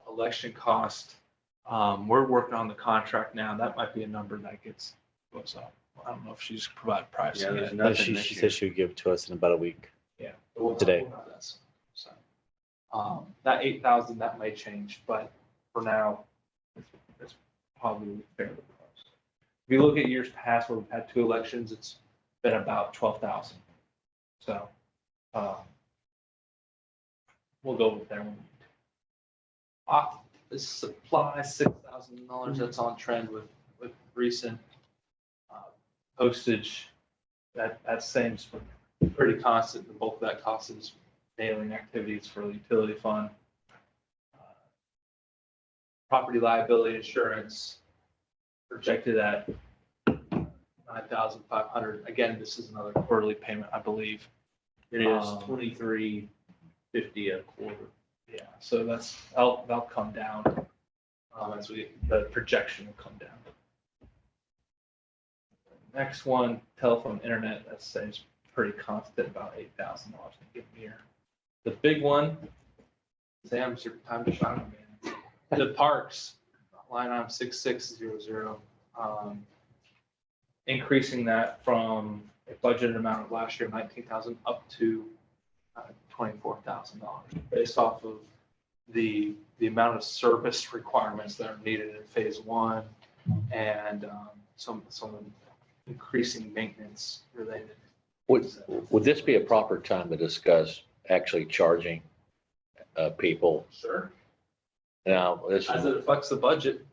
election cost. We're working on the contract now. That might be a number that goes up. I don't know if she's provided pricing
Yeah, there's
yet.
nothing
She
this
she
year.
said she would give it to us in about a week.
Yeah. We'll
Today.
have that soon. So, that 8,000, that may change, but for now, it's probably fairly close. If you look at years past where we've had two elections, it's been about 12,000. So, we'll go with there. This supply, $6,000, that's on trend with recent postage. That seems pretty constant. The bulk of that cost is mailing activities for the utility fund. Property liability insurance projected at $9,500. Again, this is another quarterly payment, I believe.
It is $23.50 a quarter.
Yeah, so that'll come down. As the projection will come down. Next one, telephone, internet, that stays pretty constant, about $8,000 a given year. The big one, Sam, it's your time to shine, man. The parks, line item 6600, increasing that from a budgeted amount of last year, 19,000, up to $24,000, based off of the amount of service requirements that are needed in phase one and some increasing maintenance related.
Would this be a proper time to discuss actually charging people?
Sure.
Now, this
As
is,
it affects the budget.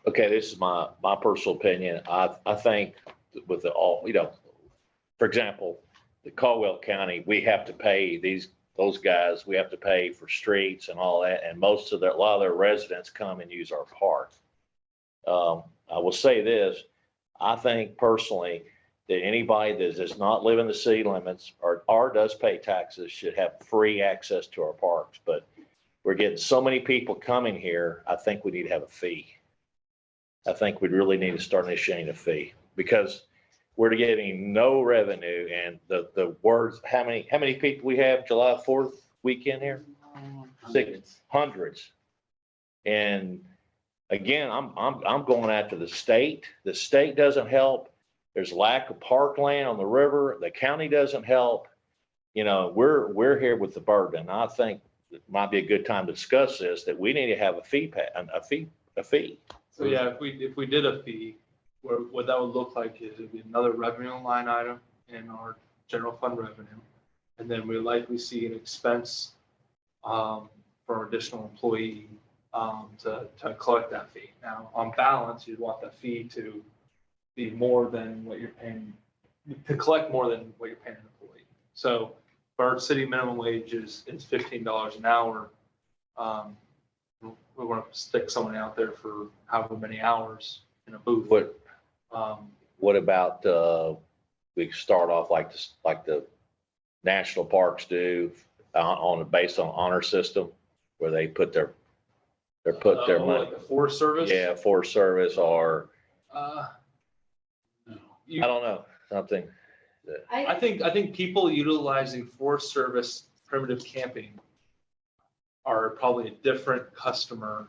okay, this is my personal opinion. I think with the all, for example, the Caldwell County, we have to pay those guys, we have to pay for streets and all that, and a lot of their residents come and use our park. I will say this, I think personally that anybody that does not live in the city limits or does pay taxes should have free access to our parks. But we're getting so many people coming here, I think we need to have a fee. I think we really need to start initiating a fee because we're getting no revenue, and the words, how many people we have July 4th weekend here? 600. And again, I'm going after the state. The state doesn't help. There's lack of parkland on the river. The county doesn't help. We're here with the burden. I think it might be a good time to discuss this, that we need to have a fee.
So yeah, if we did a fee, what that would look like is it'd be another revenue line item in our general fund revenue. And then we likely see an expense for additional employee to collect that fee. Now, on balance, you'd want that fee to be more than what you're paying, to collect more than what you're paying an employee. So if our city minimum wage is $15 an hour, we want to stick someone out there for however many hours in a booth.
What about, we start off like the national parks do based on honor system, where they put their money.
Like the Forest Service?
Yeah, Forest Service or,
I
I don't know, something.
think people utilizing Forest Service primitive camping are probably a different customer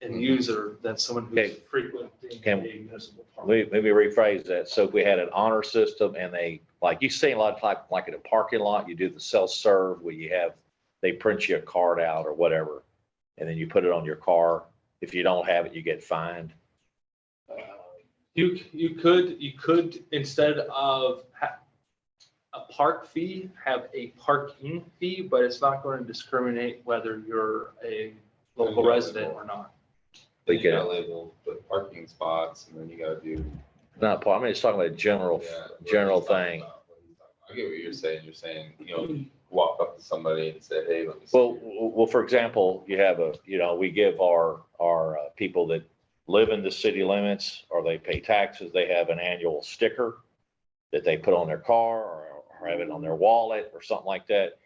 and user than someone who's
Okay.
frequenting
Can-
a municipal park.
Maybe rephrase that. So if we had an honor system and like you see a lot of like in a parking lot, you do the self-serve where they print you a card out or whatever, and then you put it on your car. If you don't have it, you get fined.
You could instead of a park fee, have a parking fee, but it's not going to discriminate whether you're a local resident or not.
They
You
get
gotta label the parking spots and then you gotta do.
not, I mean, it's talking about a general
Yeah, what
general
he's talking
thing.
about, what he's talking about. I get what you're saying. You're saying, walk up to somebody and say, hey, let me see.
Well, for example, you have we give our people that live in the city limits or they pay taxes, they have an annual sticker that they put on their car or have it on their wallet or something like that.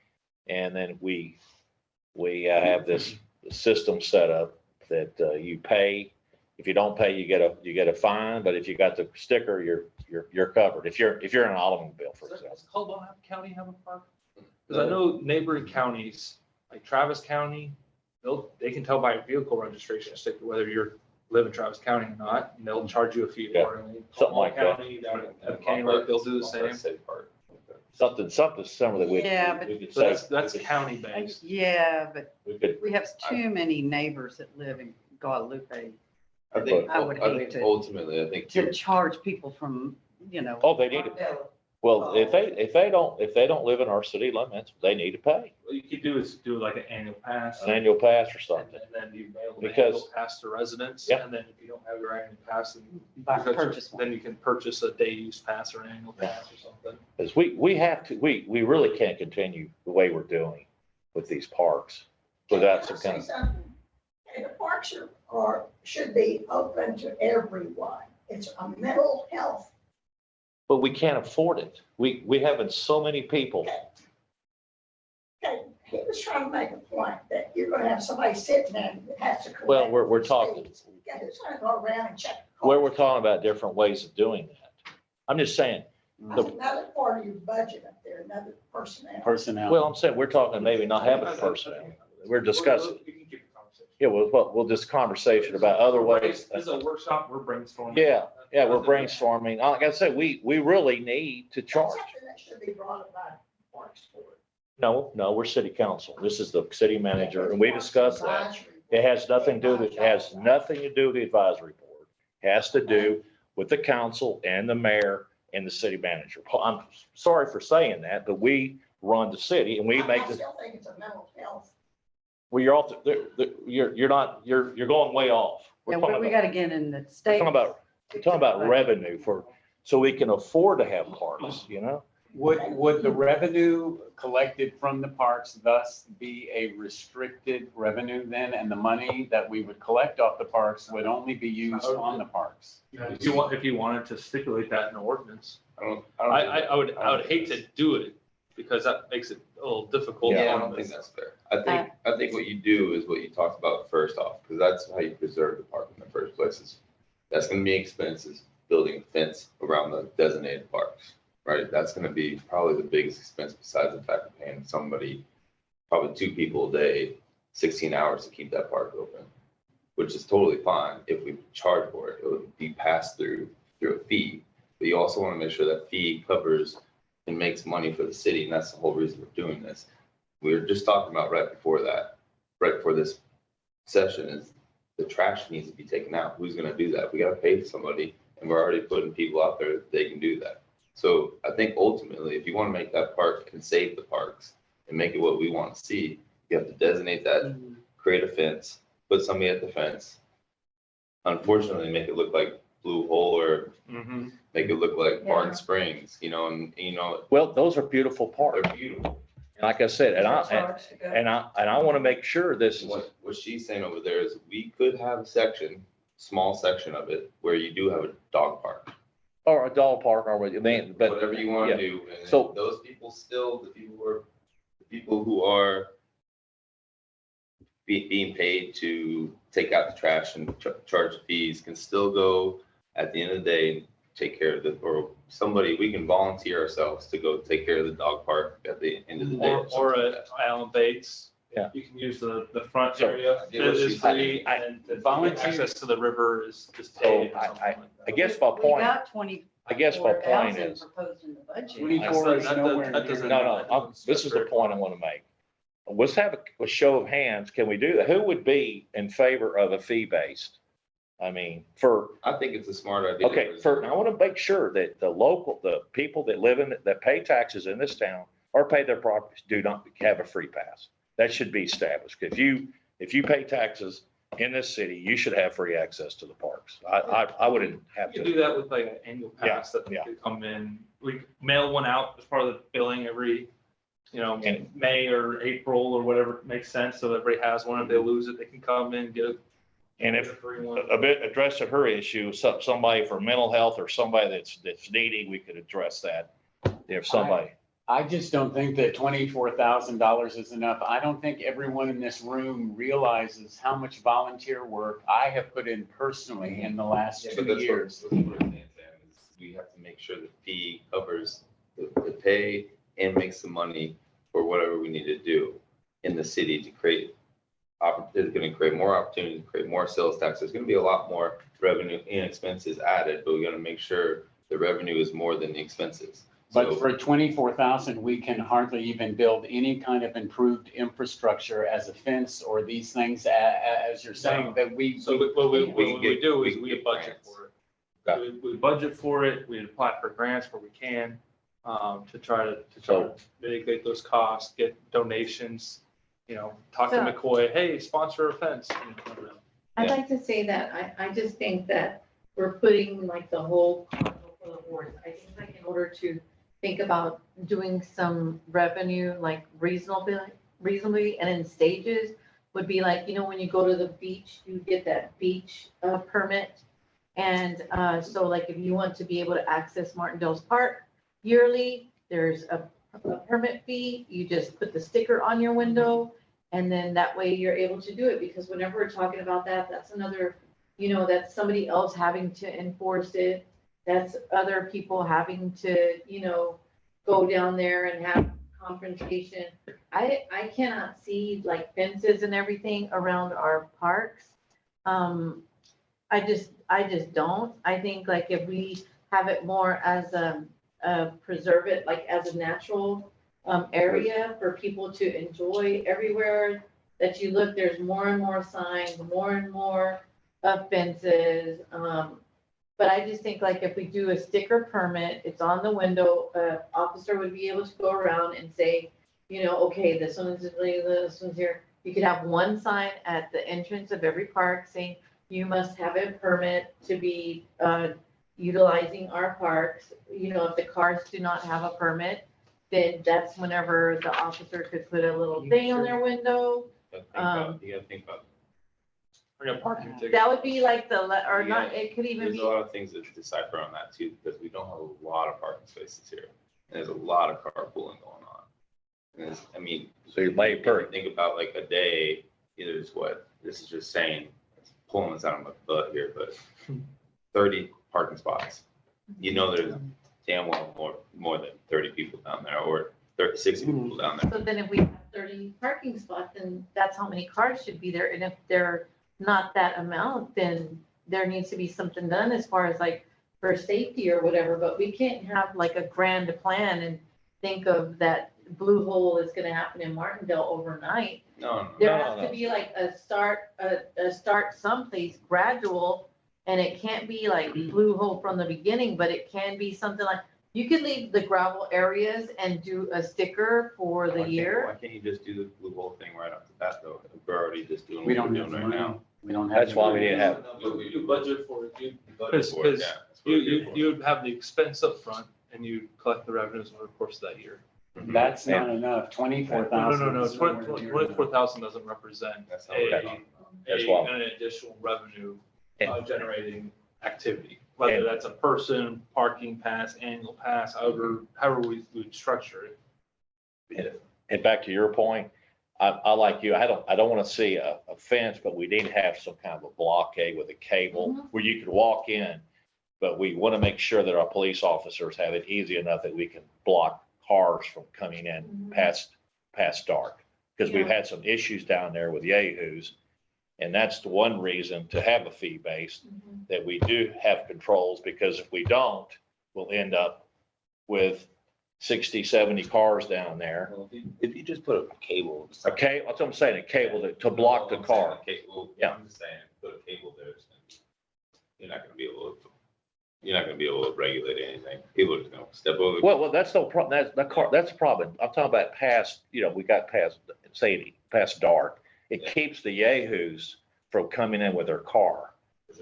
And then we have this system set up that you pay. If you don't pay, you get a fine, but if you got the sticker, you're covered. If you're in an automobile, for example.
Does Caldwell County have a park? Because I know neighboring counties, like Travis County, they can tell by your vehicle registration sticker whether you live in Travis County or not, and they'll charge you a fee
Yeah,
accordingly.
something like that.
County, down at County Road, they'll do the same.
City park.
Something similar that
Yeah, but-
we could
So
say.
that's county based.
Yeah, but
We could,
we have too many neighbors that live in Guadalupe
I think,
I would hate to-
ultimately, I think.
to charge people from,
oh, they need to, well, if they don't live in our city limits, they need to pay
What you could do is do like an annual pass.
an annual pass or
And
something.
then you mail the
Because-
annual pass to residents,
Yeah.
and then if you don't have your annual pass,
Buy- purchase one.
then you can purchase a day use pass or an annual pass or something.
Because we have to, we really can't continue the way we're doing with these parks without some kind of,
Say something. And the parks should be open to everyone. It's a mental health.
but we can't afford it. We having so many people.
Okay, he was trying to make a point that you're gonna have somebody sitting there that has to.
Well,
collect
we're
the
talking-
receipts. Yeah, who's gonna go around and check?
Where we're talking about different ways of doing that. I'm just saying,
That's another part of your budget up there, another personnel.
Personnel.
well, I'm saying, we're talking maybe not having personnel. We're discussing,
We can keep the conversation.
yeah, we'll just conversation about other ways.
This is a workshop, we're brainstorming.
Yeah, we're brainstorming. Like I said, we really need to
That's
charge.
something that should be brought up by Parks Board.
No, we're city council. This is the city manager, and we discussed that. It has nothing to do with the advisory board. has to do with the council and the mayor and the city manager. I'm sorry for saying that, but we run the city and we make
I
the,
still think it's a mental health.
well, you're all, you're not, you're going way off. We're
Yeah,
talking
what we
about,
gotta get in the
we're
state.
talking about revenue for, so we can afford to have parks, you know?
Would the revenue collected from the parks thus be a restricted revenue then? And the money that we would collect off the parks would only be used on the parks?
If you wanted to stipulate that in the ordinance.
I don't
I would hate to do it because that makes it a little difficult.
Yeah, I don't think that's fair. I think what you do is what you talked about first off, because that's how you preserve the park in the first place. Is that's gonna be expenses, building a fence around the designated parks, right? That's gonna be probably the biggest expense besides the fact of paying somebody, probably 2 people a day, 16 hours to keep that park open, which is totally fine. If we charge for it, it would be passed through a fee. But you also wanna make sure that fee covers and makes money for the city, and that's the whole reason we're doing this. We were just talking about right before this session, is the trash needs to be taken out. Who's gonna do that? We gotta pay somebody, and we're already putting people out there that they can do that. So I think ultimately, if you wanna make that park and save the parks and make it what we want to see, you have to designate that, create a fence, put somebody at the fence. Unfortunately, make it look like Blue Hole or make it look like Barton Springs, and
Well, those are beautiful parks.
they're beautiful.
Like I said, and I want to make sure this is,
What she's saying over there is we could have a section, small section of it, where you do have a dog park.
or a dog park or what, man, but.
Whatever you want
yeah.
to do. And
So-
those people still, the people who are being paid to take out the trash and charge fees can still go at the end of the day, take care of or somebody, we can volunteer ourselves to go take care of the dog park at the end of the day.
Or
something like
at
that.
Alan Bates.
Yeah.
You can use the front
So,
area.
I get what
It is
she's
free
saying.
and the
Volunteer-
access to the river is
So
paid or something like that.
I guess my
We
point,
got 20.
I guess my point
4,000
is,
proposed in the budget.
24 is
That
nowhere
doesn't-
near.
no, this is the point I want to make. Let's have a show of hands. Can we do that? Who would be in favor of a fee-based? I mean,
I think it's a smart idea.
okay, I want to make sure that the people that live that pay taxes in this town or pay their properties do not have a free pass. That should be established. If you pay taxes in this city, you should have free access to the parks. I wouldn't have
You
to.
can do that with like an annual pass that
yeah.
they come in. We mail one out as part of the billing every,
And-
May or April or whatever makes sense. So everybody has one. If they lose it, they can come in and get a
And if
free one.
a bit addressing her issue, somebody for mental health or somebody that's needy, we could address that. If somebody,
I just don't think that $24,000 is enough. I don't think everyone in this room realizes how much volunteer work I have put in personally in the last
Yeah,
2
but that's
years.
what I'm saying, Sam, is we have to make sure the fee covers the pay and makes the money for whatever we need to do in the city to create. It's going to create more opportunities, create more sales tax. There's going to be a lot more revenue and expenses added, but we're going to make sure the revenue is more than the expenses.
But
So-
for 24,000, we can hardly even build any kind of improved infrastructure as a fence or these things, as you're saying, that we.
So what we
get-
do
we
is
can
we
get
budget
grants.
for it.
Okay.
We budget for it, we apply for grants where we can, to try to mitigate those costs, get donations, talk to
So-
McCoy, hey, sponsor a fence.
I'd like to say that I just think that we're putting like the whole cart before the horse. I think like in order to think about doing some revenue, like reasonably and in stages would be like, when you go to the beach, you get that beach permit. And so like if you want to be able to access Martindale's Park yearly, there's a permit fee. You just put the sticker on your window. And then that way you're able to do it, because whenever we're talking about that, that's another, that's somebody else having to enforce it. That's other people having to, go down there and have confrontation. I cannot see like fences and everything around our parks. I just don't. I think like if we have it more as preserve it like as a natural area for people to enjoy. Everywhere that you look, there's more and more signs, more and more fences. But I just think like if we do a sticker permit, it's on the window, officer would be able to go around and say, you know, okay, this one's illegal, this one's here. You could have one sign at the entrance of every park saying, you must have a permit to be, utilizing our parks. You know, if the cars do not have a permit, then that's whenever the officer could put a little thing on their window.
You gotta think about,
Or a parking ticket.
That would be like or
Yeah.
not, it could even
there's
be.
a lot of things to decipher on that too, because we don't have a lot of parking spaces here. There's a lot of carpooling going on. And it's, I mean.
So you're paying per-
Think about like a day, either it's what, this is just saying, pulling this out of my butt here, but 30 parking spots. You know, there's damn well more than 30 people down there, or 60 people down there.
So then if we have 30 parking spots, then that's how many cars should be there. And if they're not that amount, then there needs to be something done as far as like for safety or whatever. But we can't have like a grand plan and think of that blue hole is gonna happen in Martindale overnight.
No,
There has to be like a start someplace gradual, and it can't be like blue hole from the beginning, but it can be something like, you could leave the gravel areas and do a sticker for the
Why
year.
can't you just do the blue hole thing right off the bat though? We're already just doing
We
what we're
don't have
doing
the
right
money.
now.
We don't have.
That's
the
why we
money.
didn't have,
You budget for it, you
Budget for it, yeah, that's what we're here for.
you would have the expense up front, and you collect the revenues over the course of that year.
That's not enough, 24,000.
No, 24,000 doesn't represent
That's not what we're
a,
talking about.
That's why.
an additional revenue
And-
generating activity. Whether that's a person, parking pass, annual pass, however we would structure it.
and back to your point, I like you, I don't want to see a fence, but we need to have some kind of a blockade with a cable
Mhm.
where you could walk in. But we want to make sure that our police officers have it easy enough that we can block cars from coming in
Mhm.
past dark. Because we've
Yeah.
had some issues down there with yahoos. And that's the one reason to have a fee base,
Mhm.
that we do have controls, because if we don't, we'll end up with 60, 70 cars down there.
Well, if you just put a cable.
Okay, that's what I'm saying, a cable to block the
I'm saying
car.
a cable,
Yeah.
I'm just saying, put a cable there, you're not gonna be able to regulate anything. People are just gonna step over.
Well, that's no problem, that's the problem. I'm talking about past, we got past, past dark. It keeps the yahoos from coming in with their car.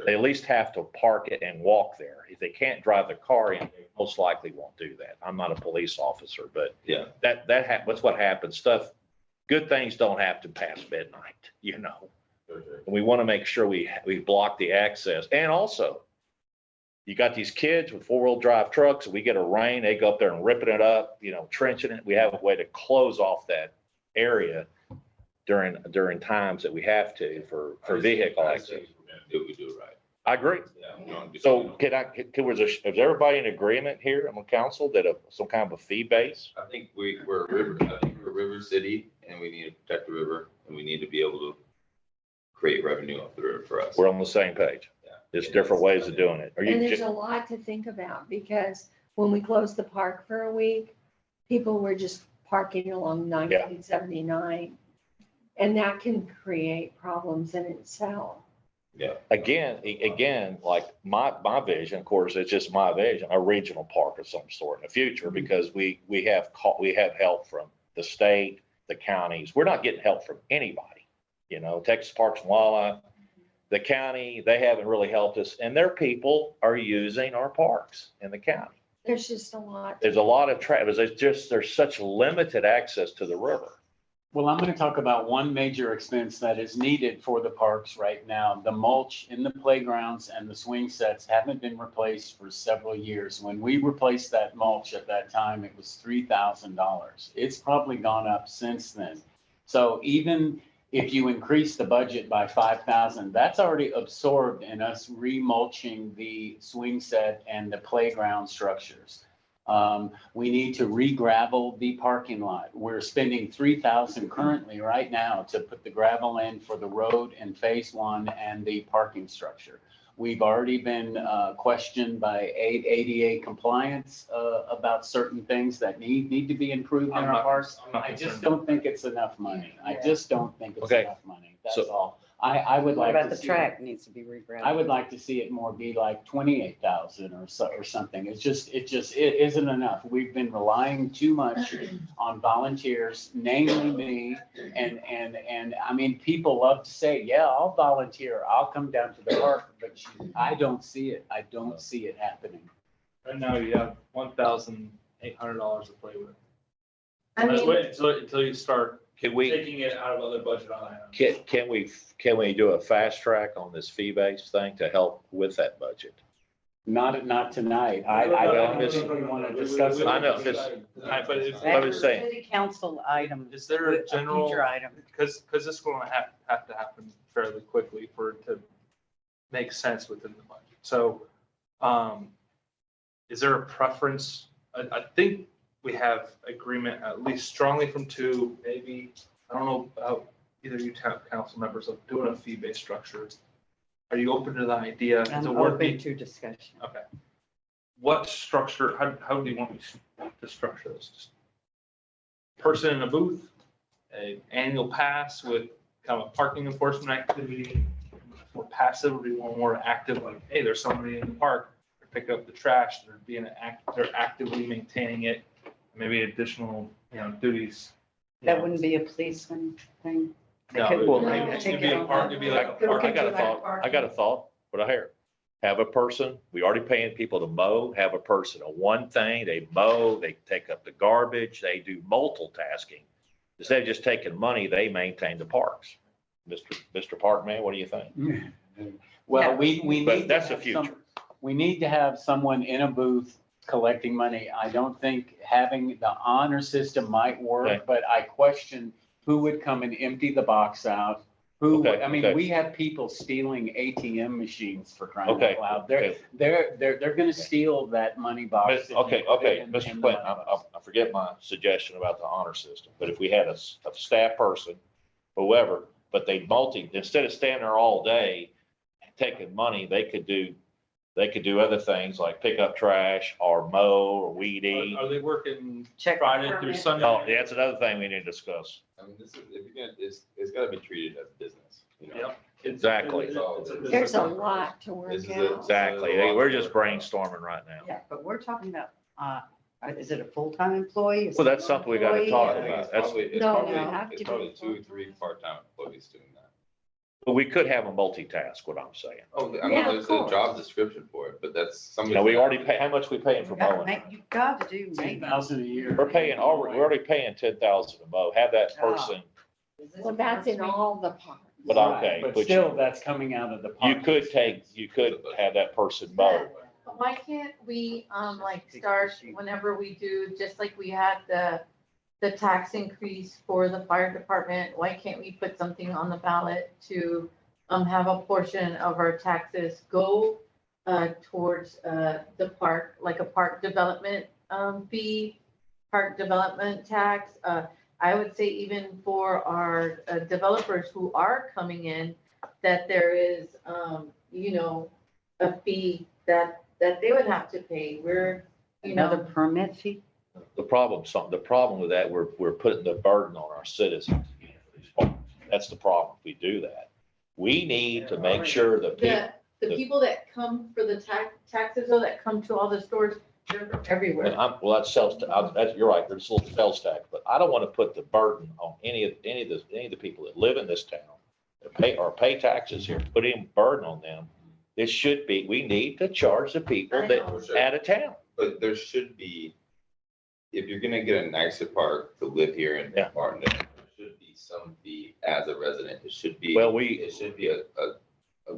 They at least have to park it and walk there. If they can't drive the car in, they most likely won't do that. I'm not a police officer, but
Yeah.
that's what happens. Good things don't happen past midnight, And we want to make sure we block the access. And also, you got these kids with 4-wheel drive trucks, and we get a rain, they go up there and ripping it up, trenching it. We have a way to close off that area during times that we have to for vehicle access.
We're gonna do it, we do it right.
I agree.
Yeah. we don't do-
So is everybody in agreement here on the council that some kind of a fee base?
I think we're a river city, and we need to protect the river, and we need to be able to create revenue off the river for us.
We're on the same page.
Yeah.
There's different ways of doing it. Are
And
you
there's
just,
a lot to think about, because when we closed the park for a week, people were just parking along 1979. And that can create problems in itself.
Yeah.
again, like my vision, of course, it's just my vision, a regional park of some sort in the future, because we have help from the state, the counties. We're not getting help from anybody. Texas Parks and Wildlife, the county, they haven't really helped us, and their people are using our parks in the county.
There's just a lot.
There's a lot of traffic. There's such limited access to the river.
Well, I'm going to talk about one major expense that is needed for the parks right now. The mulch in the playgrounds and the swing sets haven't been replaced for several years. When we replaced that mulch at that time, it was $3,000. It's probably gone up since then. So even if you increase the budget by $5,000, that's already absorbed in us remulching the swing set and the playground structures. We need to re-gravel the parking lot. We're spending $3,000 currently right now to put the gravel in for the road and phase 1 and the parking structure. We've already been questioned by ADA compliance about certain things that need to be improved in our parks. I just don't think it's enough money. I just don't think it's
Okay.
enough money. That's
So-
all. I would
What
like
about
to
the
see.
track needs to be rerouted?
I would like to see it more be like 28,000 or so, or something. It isn't enough. We've been relying too much on volunteers, namely me. And I mean, people love to say, yeah, I'll volunteer. I'll come down to the park, but I don't see it. I don't see it happening.
Right now you have $1,800 to play with.
I mean,
Wait until you start
Can we,
taking it out of other budget items.
can we do a fast track on this fee-based thing to help with that budget?
Not tonight. I don't think we want to discuss it.
I know, just-
But is
I was saying-
City council item.
Is there a general,
Future item.
because this is going to have to happen fairly quickly for it to make sense within the budget. So, is there a preference? I think we have agreement, at least strongly from two, maybe, I don't know about either you town council members of doing a fee-based structure. Are you open to the idea? Is
I'm
it worth
open
it?
to discussion.
Okay. What structure, how do you want me to structure this? Just person in a booth, an annual pass with kind of a parking enforcement activity, more passive, or do you want more active, like, hey, there's somebody in the park, they're picking up the trash, they're actively maintaining it, maybe additional, duties.
That wouldn't be a policeman thing. They
No,
couldn't
well,
do
maybe
that.
it'd
Take
be
it
a
on
park, it'd be like a
Go
park.
I got a thought, what I hear. Have a person, we already paying people to mow, have a person, a one thing, they mow, they take up the garbage, they do multitasking. Instead of just taking money, they maintain the parks. Mr. Parkman, what do you think?
Well, we need.
But
to
that's the
have some-
future.
We need to have someone in a booth collecting money. I don't think having the honor system might
Okay.
work, but I question who would come and empty the box out. Who,
Okay,
I mean,
okay.
we have people stealing ATM machines for crying
Okay,
out loud.
okay.
They're gonna steal that money box.
Okay,
and put it
okay,
in-
Mr.
in the
Clinton,
money box.
I forget my suggestion about the honor system, but if we had a staff person, whoever, but instead of standing there all day taking money, they could do other things like pick up trash or mow or weed eat.
Are they working
Check.
Friday through
permit.
Sunday?
Oh, that's another thing we need to discuss.
I mean, this is, if you're gonna, it's gotta be treated as business, you know?
Yep.
Exactly.
It's a business.
there's a lot to work
This is
out.
Exactly. We're just brainstorming right now.
Yeah, but we're talking about, is it a full-time employee?
Well, that's something we gotta talk
I think
about.
it's
That's,
probably, it's
No,
probably,
you have to
it's
be
probably 2 or 3
full-time.
part-time employees doing that.
but we could have a multitask, what I'm saying.
Oh, I
Yeah,
mean,
of
there's a
course.
job description for it, but that's somebody.
You know, we already pay, how much we paying for mowing?
You've got to do maintenance.
10,000 a year.
We're already paying 10,000 to mow. Have that person,
Is this
Well,
a
that's in
parks meeting?
all the parks.
but
Right,
okay.
But
but
still, that's coming out of the.
You
park.
could have that person mow.
Why can't we, like, start whenever we do, just like we had the tax increase for the fire department, why can't we put something on the ballot to, have a portion of our taxes go, towards, the park, like a park development, fee, park development tax? I would say even for our developers who are coming in, that there is, a fee that they would have to pay. We're,
Another permit fee?
The problem with that, we're putting the burden on our citizens. That's the problem. If we do that, we need to make sure that people.
the people that come for the taxes, though, that come to all the stores, they're from everywhere.
Well, that's you're right, there's a little sales tax, but I don't want to put the burden on any of the people that live in this town, that pay taxes here, put any burden on them. It should be, we need to charge the people
I
that
know.
out of town.
But there should be, if you're gonna get a nicer park to live here in
Yeah.
Martindale, there should be some fee as a resident. It should be.
Well,
It should be a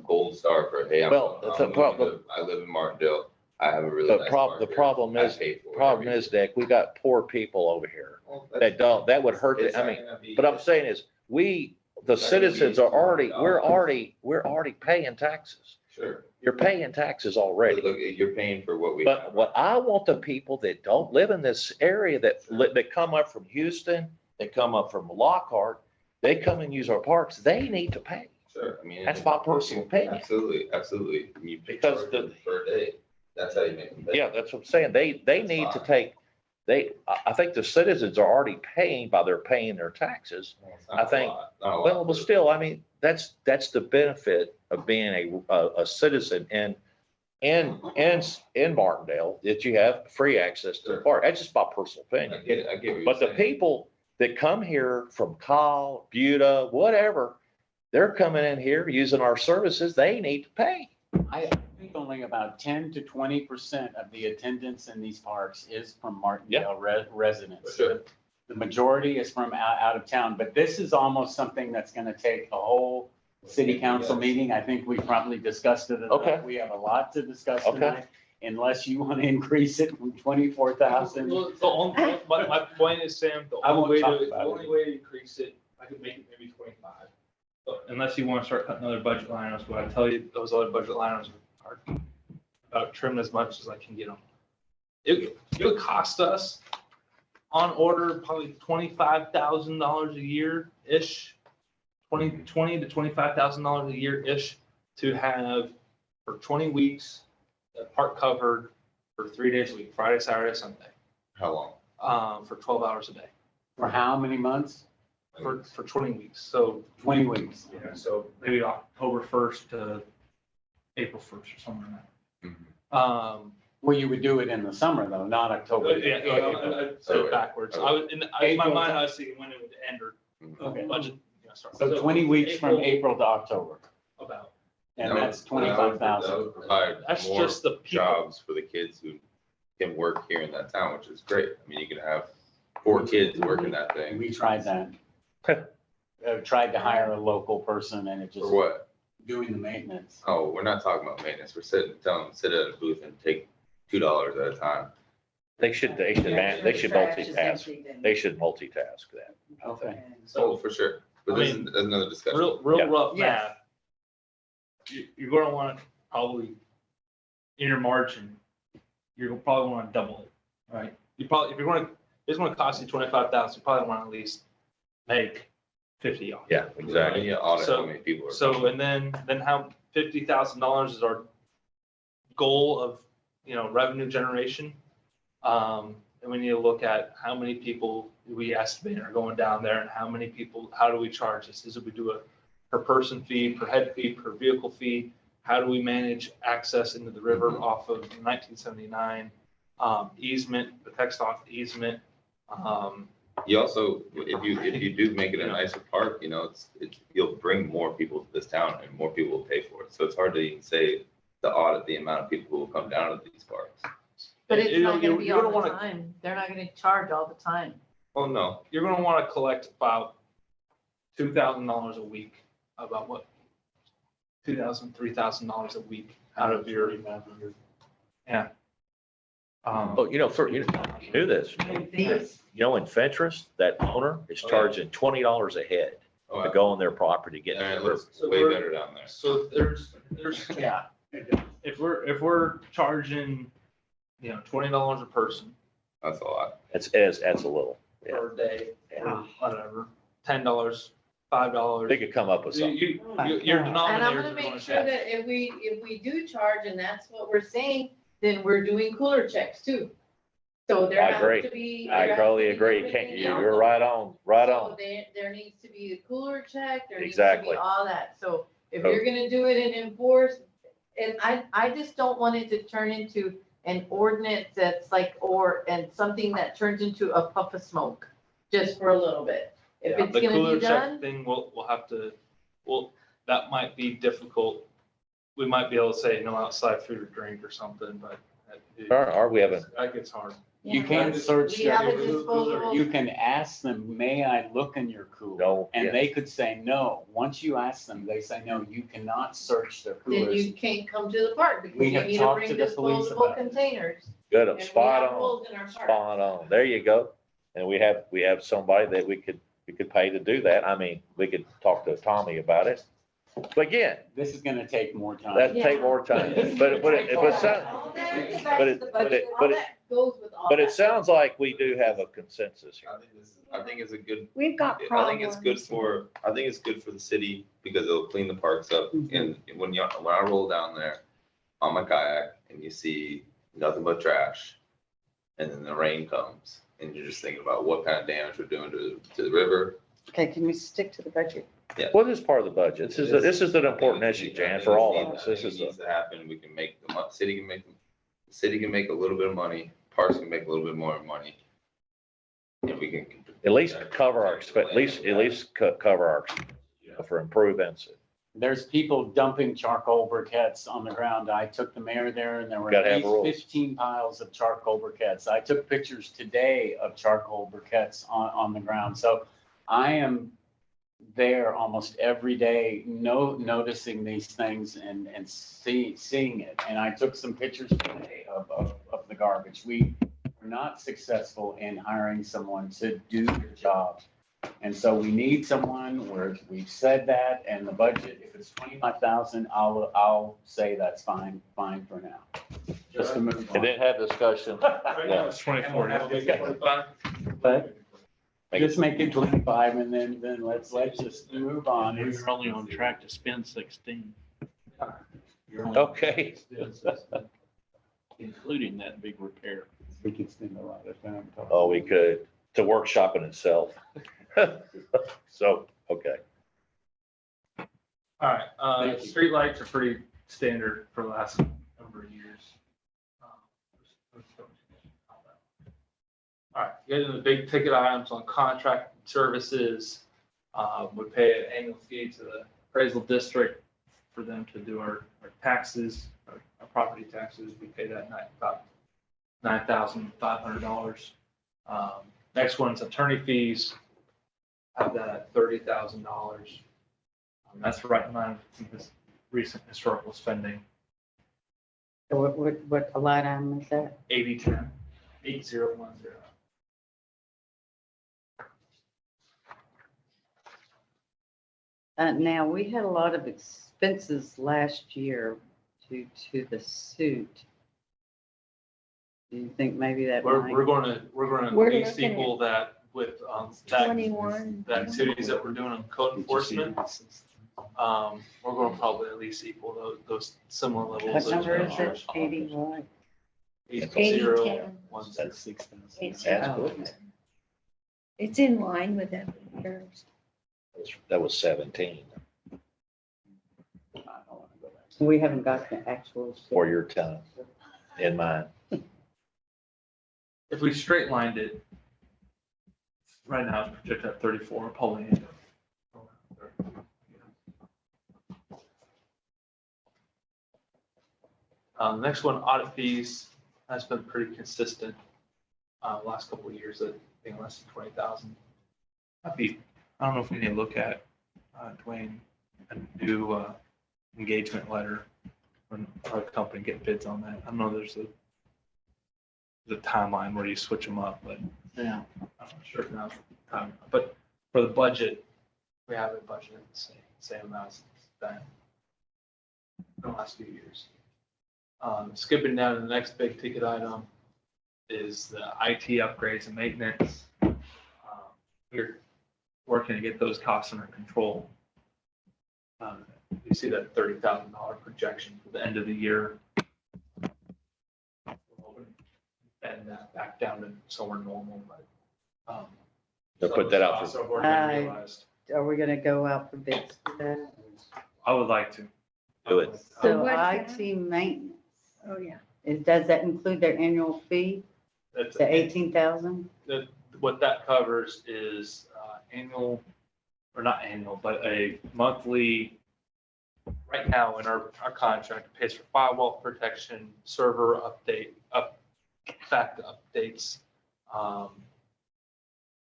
gold star for, hey,
Well, that's a problem.
I live in Martindale. I have a really nice park
The
here.
problem
I
is,
pay for it
problem
every
is, Dick, we got poor people over here
Well,
that that would hurt,
it's
I
not
mean,
gonna be-
but I'm saying is, the citizens are already, we're already paying taxes.
Sure.
You're paying taxes
But
already.
look, you're paying for what we
But
have.
what I want the people that don't live in this area that come up from Houston, that come up from Lockhart, they come and use our parks, they need to pay.
Sure, I mean.
That's my personal opinion.
Absolutely, absolutely. You pay
Because
charge them per day. That's how you make them pay.
Yeah, that's what I'm saying. They
That's
need to
fine.
take, I think the citizens are already paying by their paying their taxes.
Well, it's not
I
a
think-
lot, not a lot.
Well, but still, I mean, that's the benefit of being a citizen in Martindale, that you have free access to the park. That's just my personal
I
opinion.
get it, I get what you're
But the
saying.
people that come here from Call, Buda, whatever, they're coming in here using our services, they need to pay.
I think only about 10 to 20% of the attendance in these parks is from Martindale residents.
Sure.
The majority is from out of town, but this is almost something that's gonna take a whole city council meeting. I think we probably discussed it enough.
Okay.
We have a lot to discuss
Okay.
tonight, unless you want to increase it from 24,000.
Well, my point is, Sam, the
I won't
only way
talk
to,
about
the
it.
only way to increase it, I could make it maybe 25. But unless you want to start cutting other budget line items, but I tell you, those other budget line items are about trimmed as much as I can get them. It would cost us on order probably $25,000 a year-ish, $20 to $25,000 a year-ish to have for 20 weeks, the park covered for 3 days a week, Friday, Saturday, Sunday,
How long?
for 12 hours a day,
For how many months?
for 20 weeks. So,
20 weeks.
yeah, so maybe October 1st to April 1st or something like
Mhm.
that.
Well, you would do it in the summer though, not October.
Yeah, I said it backwards. I was, in my mind, I was thinking when it would end or
Okay.
budget. Start.
So 20 weeks from
April,
April to October,
About.
and
That would-
that's
that would
25,000.
Provide
That's
more
just the people.
jobs for the kids who can work here in that town, which is great. I mean, you can have 4 kids working that thing.
We tried that. Tried to hire a local person and it just
For what?
doing the maintenance.
Oh, we're not talking about maintenance. We're telling them, sit at a booth and take $2 at a time.
They should multitask. They should multitask that.
Okay.
Oh,
So
for sure. But
I
this
mean,
is another discussion.
real
Yeah.
rough
Yes.
math. You're gonna want to probably, in your margin, you're gonna probably want to double it, right? You probably, if you're going to, it's going to cost you 25,000, you probably want to at least make 50 off.
Yeah,
I
exactly.
need to audit
So-
how many people are.
So, and then how $50,000 is our goal of, revenue generation. And we need to look at how many people we estimate are going down there and how many people, how do we charge this? Is it we do a per person fee, per head fee, per vehicle fee? How do we manage access into the river off of 1979 easement, the text off easement?
You also, if you do make it a nicer park, you'll bring more people to this town and more people will pay for it. So it's hard to even say to audit the amount of people who will come down to these parks.
But it's not gonna be
You
all
don't
the
wanna-
time. They're not gonna charge all the time.
Oh, no.
You're gonna want to collect about $2,000 a week, about what? $2,000, $3,000 a week out of your, yeah.
Oh, you knew this. In Fentress, that owner is
Oh, yeah.
charging $20 a head
Oh,
to go on their property, get
Yeah,
in
it
the river.
looks way better down there.
So there's,
Yeah.
if we're charging, $20 a person
That's a lot.
That's a little, yeah.
per day, or
Yeah.
whatever, $10, $5.
They could come up with something.
Your
And I'm
denominators
gonna
are
make
going
sure
to.
that if we do charge, and that's what we're saying, then we're doing cooler checks too. So there
I
has
agree.
to be.
I
there has to
totally
be
agree.
everything
You're
else.
right on, right
So
on.
there needs to be a cooler check, there needs to be
Exactly.
all that. So if
Oh.
you're gonna do it and enforce, and I just don't want it to turn into an ordinance that's like, and something that turns into a puff of smoke, just for a little bit. If
Yeah,
it's
the
gonna
cooler
be
check
done,
thing, we'll have to, that might be difficult. We might be able to say no outside food or drink or something, but
Or we haven't,
that gets hard.
You
Yeah.
can search,
We have a
their-
disposable.
you can ask them, may I look in your cooler?
No,
And
yeah.
they could say no. Once you ask them, they say, no, you cannot search their
then
coolers.
you can't come to the park because
We
you
have
need to
talked
bring
to the police
disposable
about it.
containers.
good,
And we
spot
have
on,
holes in our park.
spot on. There you go. And we have somebody that we could pay to do that. I mean, we could talk to Tommy about it. But again,
This is gonna take more time.
that'd take more time, but it,
All that goes
but it-
to the
but
budget.
it-
All
but it-
that goes with all
but it
that.
sounds like we do have a consensus here.
I think it's a good,
We've got
I
problems.
think it's good for the city because it'll clean the parks up. And when I roll down there on my kayak and you see nothing but trash, and then the rain comes and you're just thinking about what kind of damage we're doing to the river,
Okay, can we stick to the budget?
Well, this is part of the budget. This is an important issue, Jan, for all of us. This is,
Needs to happen. We can make city can make a little bit of money, parks can make a little bit more money. And we can.
at least cover our, at least cover our, for improvements.
There's people dumping charcoal briquettes on the ground. I took the mayor there and there were
Gotta
at
have rules.
least 15 piles of charcoal briquettes. I took pictures today of charcoal briquettes on the ground. So I am there almost every day, noticing these things and seeing it. And I took some pictures today of the garbage. We were not successful in hiring someone to do the job. And so we need someone where we've said that, and the budget, if it's 25,000, I'll say that's fine for now. Just to move
And
on.
then have discussion.
Right now it's 24. Now we get 25.
But just make it 25 and then let's just move on. It's-
You're only on track to spend 16. You're only-
Okay.
Including that big repair.
We could spend a lot of time talking.
Oh, we could. It's a workshop in itself. So, okay.
All right,
Thank you.
streetlights are pretty standard for the last number of years. All right, getting the big ticket items on contract services. We pay an annual fee to the appraisal district for them to do our taxes, our property taxes. We pay that about $9,500. Next one's attorney fees. Have that at $30,000. That's right in line with this recent historical spending,
So what line item is that?
8010.
Now, we had a lot of expenses last year due to the suit. Do you think maybe that
We're
might?
gonna
We're
lease
looking at
equal that with, the
21.
activities that we're doing on code enforcement. We're gonna probably at least equal those similar levels.
What
of
number is it?
expenditures.
80 what?
8010.
That's
6,000.
That's
Oh,
good.
okay.
It's in line with that. Yours.
That was 17
I don't wanna go back.
We haven't got the actual.
for your time in mind.
If we straight lined it, right now it's projected at 34, probably. Next one, audit fees, that's been pretty consistent, last couple of years at being less than 20,000. I don't know if we need to look at, Dwayne, a new, engagement letter when our company get bids on that. I know there's the timeline where you switch them up, but
Yeah.
I'm not sure if now's the time. But for the budget, we have it budgeted the same amount as it's been in the last few years. Skipping down to the next big ticket item is the IT upgrades and maintenance. We're working to get those costs under control. You see that $30,000 projection for the end of the year. And that back down to somewhere normal, but.
They'll put that out for-
So we're gonna realize-
Are we gonna go out for bids for that?
I would like to.
Do it.
So
So
what's that?
IT maintenance,
Oh, yeah.
does that include their annual fee,
That's,
the 18,000?
what that covers is annual, or not annual, but a monthly, right now in our contract, it pays for firewall protection, server back updates,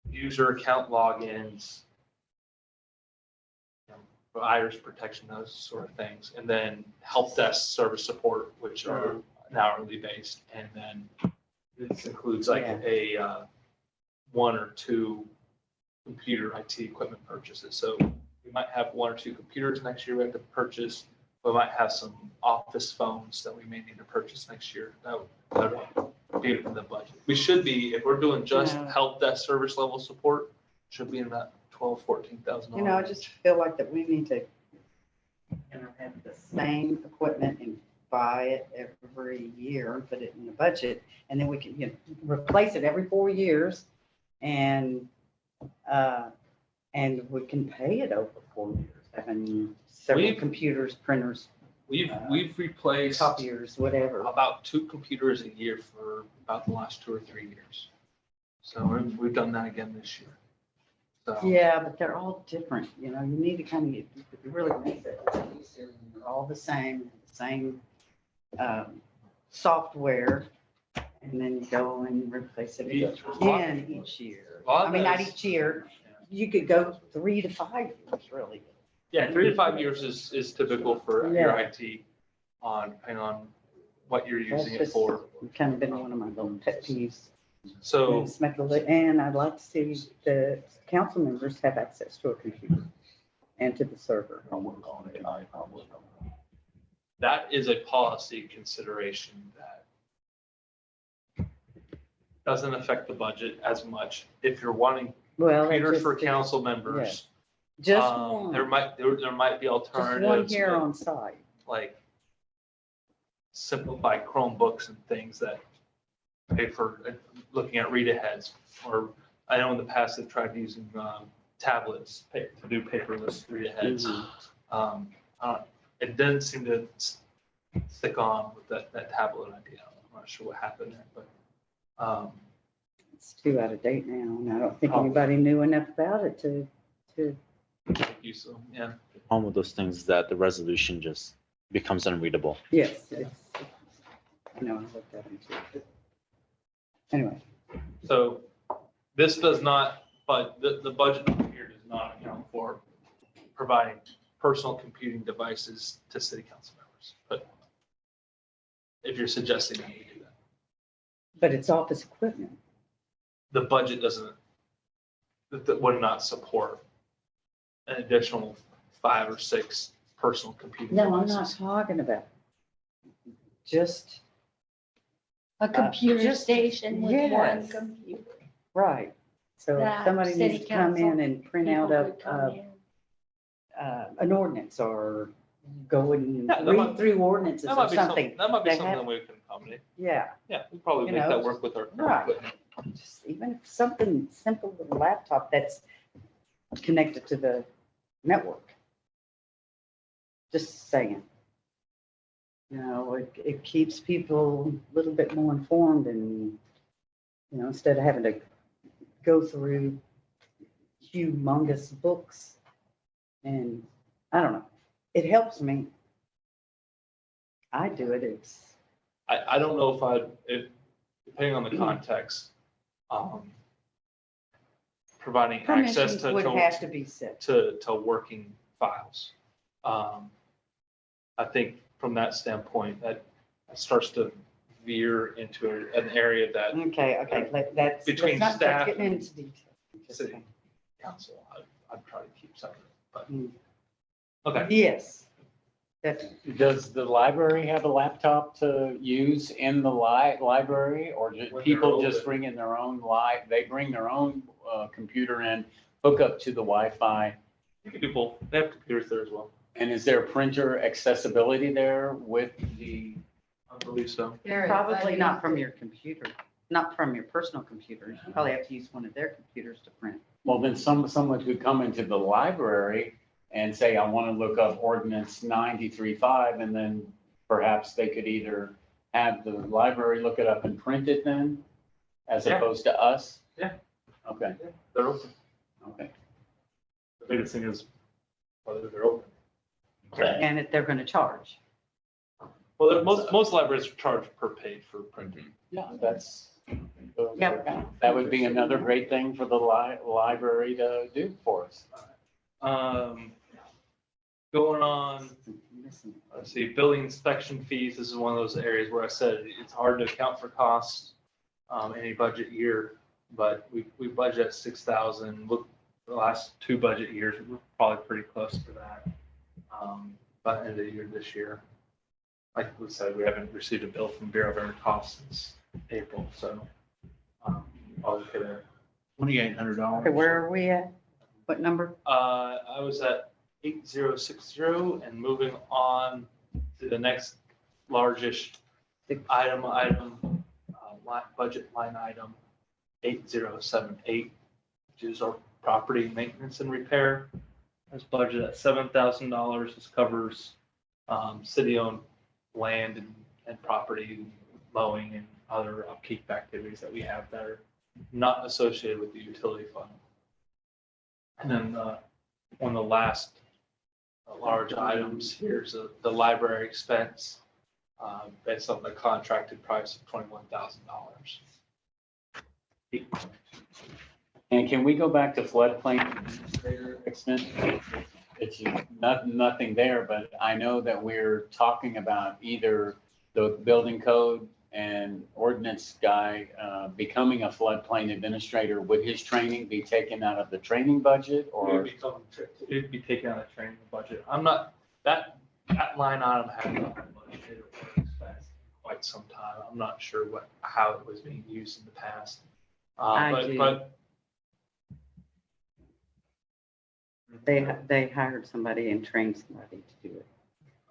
user account logins, virus protection, those sort of things. And then help desk service support, which are an hourly based. And then this includes like a one or two computer IT equipment purchases. So we might have one or two computers next year we have to purchase. We might have some office phones that we may need to purchase next year. That would be in the budget. We should be, if we're doing just
Yeah.
help desk service level support, should be in that $14,000.
You know, I just feel like that we need to, have the same equipment and buy it every year and put it in the budget. And then we can, replace it every 4 years. And, And we can pay it over 4 years, having several
We've-
computers, printers,
We've replaced
copiers, whatever.
about 2 computers a year for about the last 2 or 3 years. So we've done that again this year. So,
Yeah, but they're all different, you know, you need to kind of really make it easier. They're all the same software. And then you go and replace it again each year.
A lot
I
of
mean, not
those-
each year. You could go 3 to 5 years, really.
yeah, 3 to 5 years is typical for your
Yeah.
IT depending on what you're
That's
using it
just
for.
kind of been one of my little pet peeves.
So,
And I'd like to see the council members have access to a computer and to the server.
that is a policy consideration that doesn't affect the budget as much. If you're wanting
Well,
computers for council members,
Just
there
one,
might be
just one
alternatives,
here
but
on site.
like simplify Chromebooks and things that pay for looking at read aheads. Or I know in the past they've tried using tablets to do paperless read aheads. It didn't seem to stick on with that tablet idea. I'm not sure what happened there, but
It's too out of date now, and I don't think
Oh.
anybody knew enough about it to,
use them, yeah.
Problem with those things is that the resolution just becomes unreadable.
yes, I know, I looked at them too. but Anyway,
So this does not, but the budget here does not account for providing personal computing devices to city council members. But if you're suggesting that we do that,
but it's office equipment.
the budget doesn't, that would not support an additional 5 or 6 personal computing
No, I'm not
devices.
talking about just,
A computer
just-
station with one
yes.
computer.
right. So if
That
somebody
city
needs to come in
council
and print out
People would come
a,
in.
an ordinance or go and
Yeah, that might-
read through ordinances
That
or
might be
something.
that might be
they
something
have-
we can accommodate.
Yeah,
Yeah, we probably
You
make
know,
that work with our
right.
equipment.
just even if something simple with a laptop that's connected to the network. Just saying. You know, it keeps people a little bit more informed and, you know, instead of having to go through humongous books. And I don't know, it helps me. I do it, it's,
I don't know if depending on the context, providing access
permissions
to,
would have to be set.
to working files. I think from that standpoint, that starts to veer into an area that
Okay, that's,
Between
let's not
staff
start getting into detail. Just
city
saying.
council, I'd try to keep separate, but,
Mm.
okay.
Yes. Definitely.
Does the library have a laptop to use in the library, or do
When
people
they're
just
open.
bring in their own they bring their own computer in, hook up to the Wi-Fi?
You can do both. They have computers there as well.
And is there printer accessibility there with the,
I believe so.
Probably not from your computer, not from your personal computer. You probably have to use one of their computers to print.
well, then someone could come into the library and say, I want to look up ordinance 93.5, and then perhaps they could either have the library look it up and print it then, as
Yeah.
opposed to us?
Yeah.
Okay,
They're open.
okay.
The biggest thing is whether they're open.
And if they're going to charge.
Well, most libraries charge per page for printing.
Yeah, that's,
Yep.
that would be another great thing for the library to do for us.
Going on, let's see, building inspection fees. This is one of those areas where I said it's hard to account for costs any budget year, but we budget at 6,000. Look, the last 2 budget years, we're probably pretty close to that. By the end of the year this year. Like we said, we haven't received a bill from Bureau of Veritas since April, so I'll look at it.
$2,800.
Okay, where are we at? What number?
I was at 8060 and moving on to the next largest budget line item, 8078, which is our property maintenance and repair. It's budgeted at $7,000. This covers city-owned land and property mowing and other upkeep activities that we have that are not associated with the utility fund. And then one of the last large items here is the library expense based on the contracted price of $21,000.
And can we go back to floodplain administrator expense? It's nothing there, but I know that we're talking about either the building code and ordinance guy becoming a floodplain administrator. Would his training be taken out of the training budget or?
It'd be taken out of training budget. I'm not, that line item had not been budgeted or expense in quite some time. I'm not sure how it was being used in the past. But
They hired somebody and trained somebody to do it.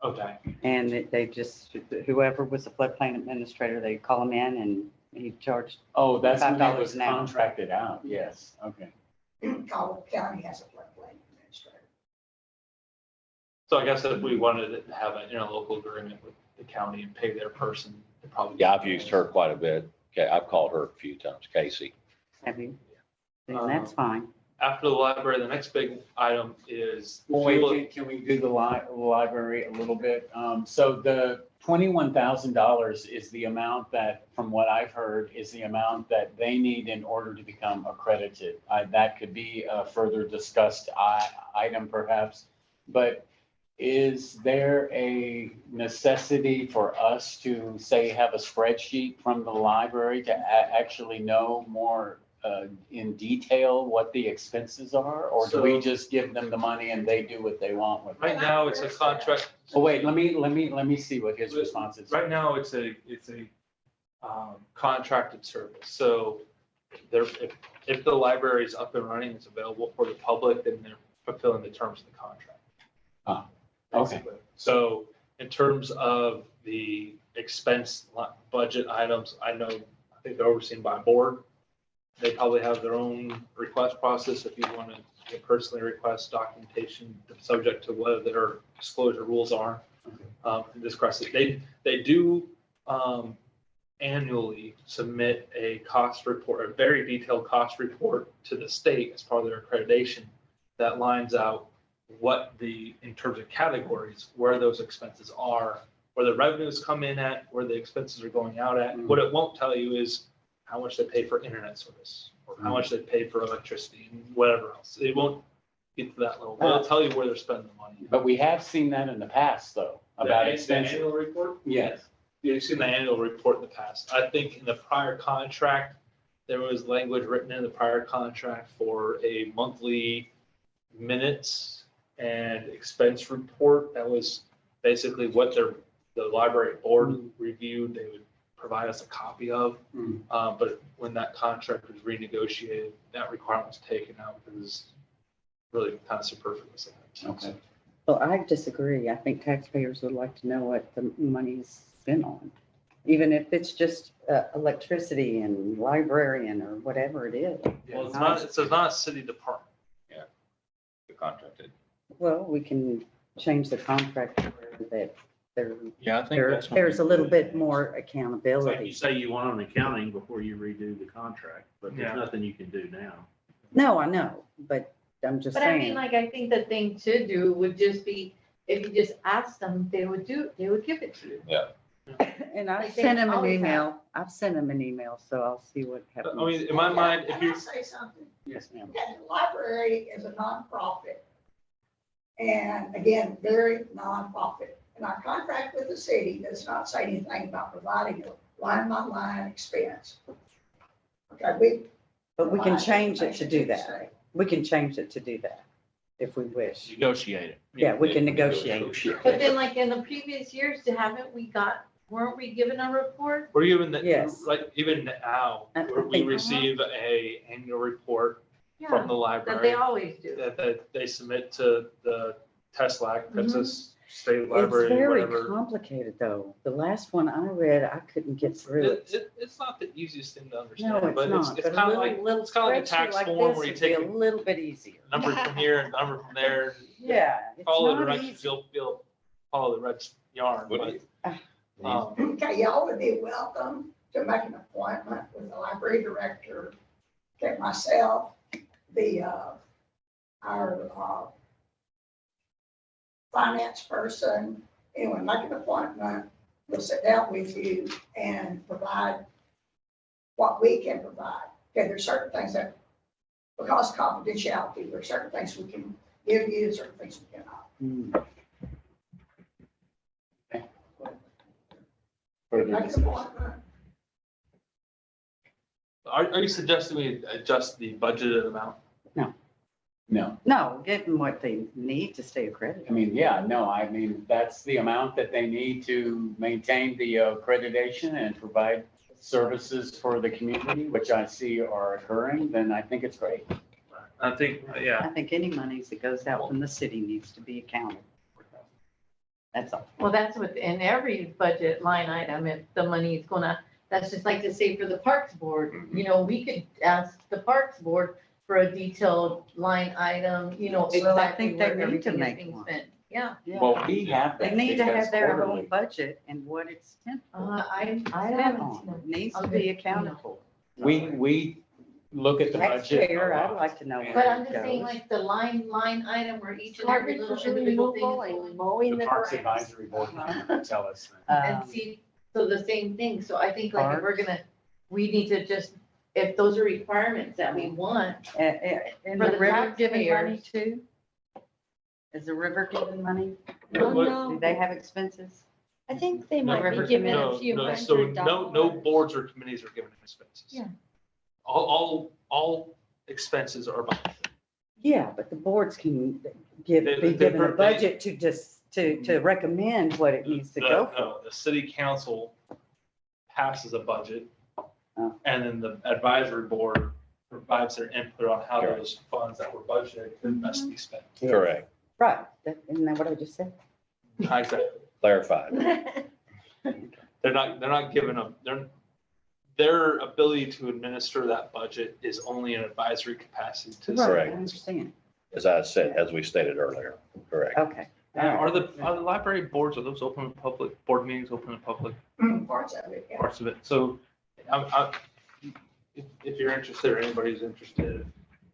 okay,
And they just, whoever was a floodplain administrator, they call him in and he charged.
Oh, that's when it
$5
was
an hour.
contracted out. Yes, okay.
Caldwell County has a floodplain administrator.
so I guess if we wanted to have an interlocal agreement with the county and pay their person, it probably.
Yeah, I've used her quite a bit. Okay, I've called her a few times, Casey.
Have you? Then that's fine.
After the library, the next big item is.
Well, wait, can we do the library a little bit? So the $21,000 is the amount that, from what I've heard, is the amount that they need in order to become accredited. That could be a further discussed item perhaps, but is there a necessity for us to say, have a spreadsheet from the library to actually know more in detail what the expenses are, or do we just give them the money and they do what they want with it?
Right now, it's a contract.
Oh, wait, let me see what his response is.
Right now, it's a contracted service. So there, if the library is up and running, it's available for the public, then they're fulfilling the terms of the contract.
Okay.
Basically. So in terms of the expense budget items, I think they're overseen by a board. They probably have their own request process if you want to personally request documentation subject to whether their disclosure rules are. This crisis, they do annually submit a cost report, a very detailed cost report to the state as part of their accreditation that lines out what in terms of categories, where those expenses are, where the revenues come in at, where the expenses are going out at. What it won't tell you is how much they pay for internet service or how much they pay for electricity and whatever else. It won't get to that level. It'll tell you where they're spending the money.
But we have seen that in the past, though, about
The
expenses.
annual report?
Yes.
You've seen the annual report in the past. I think in the prior contract, there was language written in the prior contract for a monthly minutes and expense report. That was basically what the library board reviewed. They would provide us a copy of. But when that contract was renegotiated, that requirement was taken out because it's really kind of superfluous.
Okay.
Well, I disagree. I think taxpayers would like to know what the money's spent on. Even if it's just electricity and librarian or whatever it is.
Well, it's not a city department.
The contracted.
Well, we can change the contract to where that
Yeah, I think that's.
there's a little bit more
It's like you
accountability.
say you want an accounting before you redo the contract, but
Yeah.
there's nothing you can do now.
No, I know, but I'm just
But I mean,
saying.
like, I think the thing to do would just be, if you just ask them, they would give it to you.
And I've
Like they
sent him an
always have.
email. I've sent him an email, so I'll see what happens.
I mean, in my mind, if
Can
you
I say something?
Yes, ma'am.
Yeah, the library is a nonprofit. And again, very nonprofit. And our contract with the city does not say anything about providing a line-by-line expense. Okay,
But we can change it to do that. We can change it to do that if we wish.
Negotiate it.
Yeah, we can negotiate.
But then like in the previous years, weren't we given a report?
we're given the,
Yes.
like even now,
I
we
think-
receive a annual report
Yeah,
from the
that they
library
always do.
that they submit to the TESLAC, that's
Mhm.
this state
It's
library,
very
whatever.
complicated, though. The last one I read, I couldn't get through it.
It's not the easiest thing to
No,
understand,
it's
but
not.
it's
But a
kind of
little,
like,
little
it's kind of like a
spreadsheet
tax
like
form
this
where you
would be
take
a
a
little bit easier.
number from here and number from there.
Yeah, it's
Follow the
not
directions,
easy.
you'll follow the red yarn,
What do
but,
you-
Okay, y'all would be welcome to make an appointment with the library director, get myself, our finance person, anyone, make an appointment. We'll sit down with you and provide what we can provide. Okay, there's certain things that, because confidentiality, there are certain things we can give you, certain things we cannot.
Hmm.
Make an appointment.
are you suggesting we adjust the budgeted amount?
No,
No, give them what they need to stay
I
accredited.
mean, yeah, no, I mean, that's the amount that they need to maintain the accreditation and provide services for the community, which I see are occurring, then I think it's great.
I think, yeah,
I think any monies that goes out from the city needs to be accounted for. That's all.
Well, that's what, in every budget line item, if the money is gonna, that's just like to say for the Parks Board, you know, we could ask the Parks Board for a detailed line item, you know,
Well, I
exactly
think they
where
need to
everything is
make
being
one.
spent. Yeah.
Well, we have
They
that.
need to
because
have their
quarterly.
own budget and what it's spent for.
I
Spent
haven't
on.
seen it.
Needs to be accounted for.
We look at the budget.
Taxpayer, I'd like to know
But
where
I'm
it
just saying
goes.
like the line item where each and every
Department
little
for doing
individual thing is
mobile
going.
and mowing
The
the
Parks
grass.
Advisory Board can tell us.
And
Um,
see, so the same thing, so I think like if we're
Parks.
gonna, we need to just, if those are requirements that we want,
And
For
the
the
river giving money
taxpayers.
too? Is the river giving money?
Oh,
What-
no.
Do they have expenses?
I think they
No,
might be
River
giving
no,
a few
no, so
$100.
no boards or committees are given expenses.
Yeah.
All expenses are budgeted.
Yeah, but the boards can
They-
be
they-
given a
they-
budget to just, to recommend what it needs to go for.
No, the city council passes a budget.
Oh.
And then the advisory board provides their input on how
Correct.
those funds that were budgeted can best be spent.
Correct,
Right, isn't that what I just said?
Exactly.
clarified.
They're not given their ability to administer that budget is only an advisory capacity to the
Right, I
Correct.
understand.
As I said, as we stated earlier, correct.
Okay.
Are the library boards, are those open to public, board meetings open to public,
Parts of it, yeah.
parts of it? So if you're interested or anybody's interested,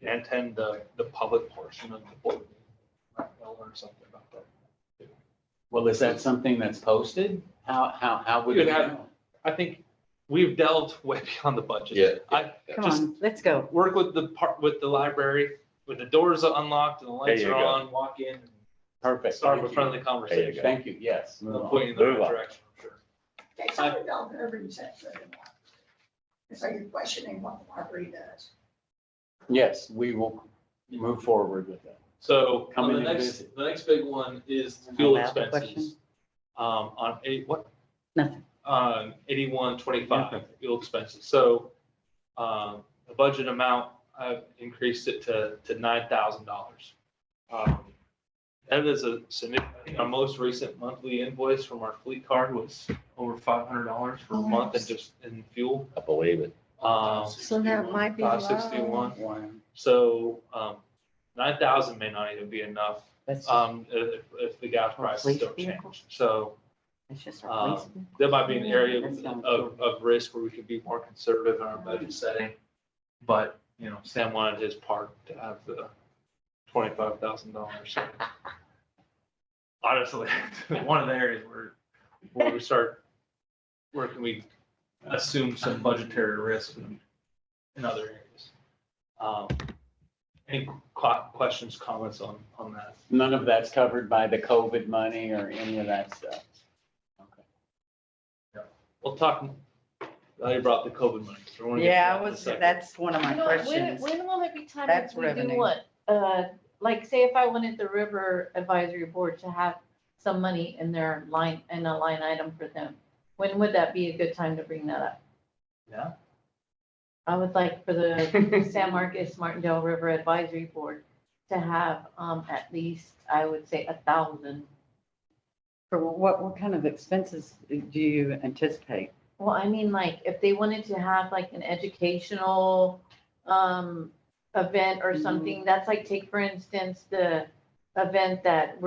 attend the public portion of the board. Meeting. I'll learn something about that.
Well, is that something that's posted? How would
You
you
would have-
know?
I think we've delved way beyond the budget.
Yeah.
I
Come
just
on, let's go.
work with with the library, with the doors unlocked and the lights
There you
are
go.
on, walk in, and
Perfect.
start
Thank
a
you.
friendly conversation.
Thank you, yes.
They'll point you in the
Move
right
on.
direction, I'm sure.
Okay, so we don't ever use that for anyone. And so you're questioning what the library does.
Yes, we will move forward with that.
So
Come
on
in and visit.
the next big one is
Am I
fuel
allowed the
expenses.
question?
On
Nothing.
8125 fuel expenses. So, the budget amount, I've increased it to $9,000. That is a significant, our most recent monthly invoice from our fleet card was over $500 for a month and just in fuel.
I believe it.
So that might be low.
561.
Wow.
So, 9,000 may not even be enough,
That's,
if the gas prices
police
don't
vehicle?
change. So,
that's just our police.
that might be an area
That's not
of risk where we could be more conservative in our budget setting. But, you know, Sam wanted his part to have the $25,000. Honestly, one of the areas where we start, where can we assume some budgetary risk in other areas? Any questions, comments on that?
None of that's covered by the COVID money or any of that stuff. Okay.
We'll talk, you brought the COVID money. so we're gonna get to
Yeah,
that in a second.
that's one of my
You know,
questions.
when will it be time
That's
if we do
revenue.
what? Like say if I wanted the River Advisory Board to have some money in their line, in a line item for them, when would that be a good time to bring that up?
Yeah.
I would like for the San Marcos Martindale River Advisory Board to have, at least, I would say 1,000
For what kind of expenses do you anticipate?
Well, I mean, like, if they wanted to have like an educational, event or something, that's like, take for instance, the event that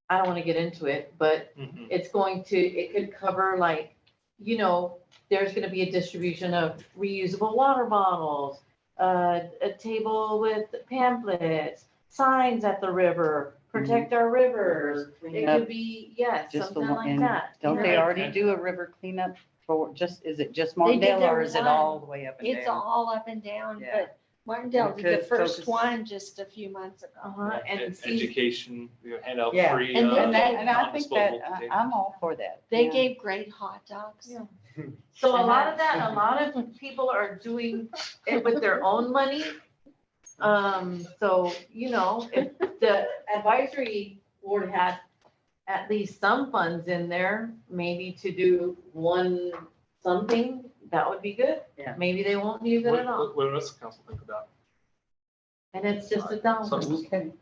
I don't want to get into it, but
Mhm.
it's going to, it could cover like, there's gonna be a distribution of reusable water bottles, a table with pamphlets, signs at the river, protect our rivers. It
Cleanup,
could be, yes,
just the
something
one-
like
and
that.
Don't they
Yeah.
already do a river cleanup is it just
They did
Martindale
their
or is it
one.
all the way up and down?
It's all up and down,
Yeah.
but Martindale
We
did the
could
first
focus-
one just a few months ago.
Uh-huh, and see,
Education, hand out
Yeah.
free.
And then
And I think that,
non-disposable containers.
I'm all for that.
They
yeah.
gave great hot dogs.
Yeah. so a lot of that, a lot of people are doing it with their own money. So, if the advisory board had at least some funds in there, maybe to do one something, that would be good.
Yeah.
Maybe they won't use it at all.
What does the council think about?
And it's just a dollar.
Okay.